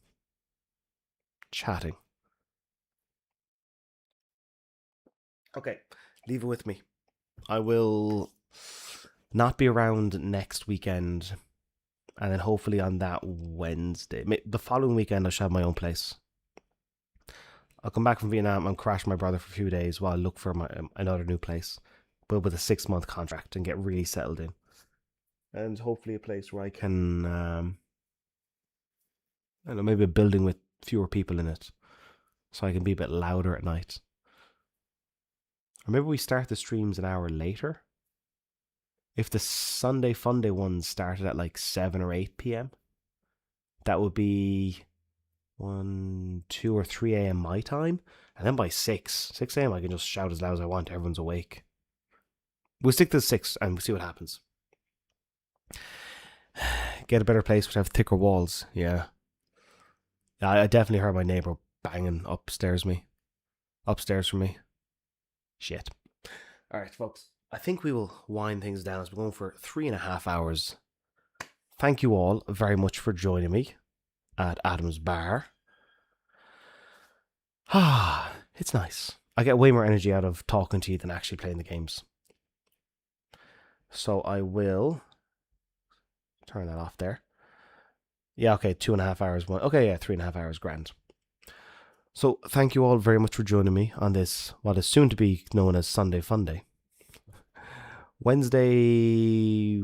Okay, leave it with me. I will not be around next weekend, and then hopefully on that Wednesday, the following weekend, I should have my own place. I'll come back from Vietnam and crash my brother for a few days while I look for another new place, but with a 6-month contract, and get really settled in. And hopefully a place where I can, I don't know, maybe a building with fewer people in it, so I can be a bit louder at night. Or maybe we start the streams an hour later. If the Sunday Fun Day ones started at like 7 or 8 p.m., that would be 1, 2, or 3 a.m. my time. And then by 6 a.m. I can just shout as loud as I want. Everyone's awake. We'll stick to 6 and we'll see what happens. Get a better place, which have thicker walls. Yeah. I definitely heard my neighbour banging upstairs from me. Shit. Alright, folks. I think we will wind things down as we're going for 3.5 hours. Thank you all very much for joining me at Adam's Bar. It's nice. I get way more energy out of talking to you than actually playing the games. So I will turn that off there. Yeah, okay, 2.5 hours. Okay, yeah, 3.5 hours, grand. So thank you all very much for joining me on this, what is soon to be known as Sunday Fun Day. Wednesday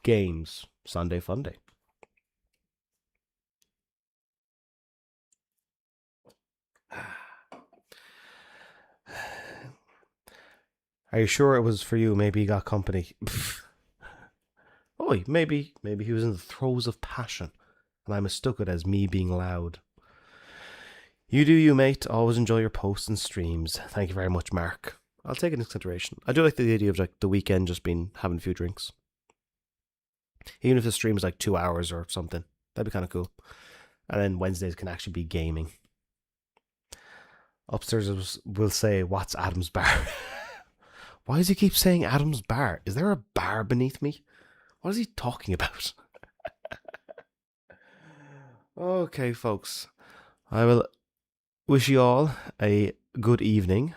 games, Sunday Fun Day. Are you sure it was for you? Maybe he got company. Oh, maybe he was in the throes of passion, and I mistook it as me being loud. You do you, mate. Always enjoy your posts and streams. Thank you very much, Mark. I'll take it into consideration. I do like the idea of like the weekend just being having a few drinks. Even if the stream is like 2 hours or something. That'd be kind of cool. And then Wednesdays can actually be gaming. Upstairs will say, what's Adam's Bar? Why does he keep saying Adam's Bar? Is there a bar beneath me? What is he talking about? Okay, folks. I will wish you all a good evening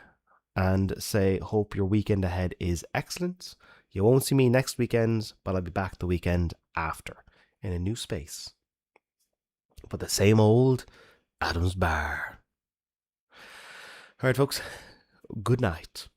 and say hope your weekend ahead is excellent. You won't see me next weekend, but I'll be back the weekend after in a new space. But the same old Adam's Bar. Alright, folks. Good night.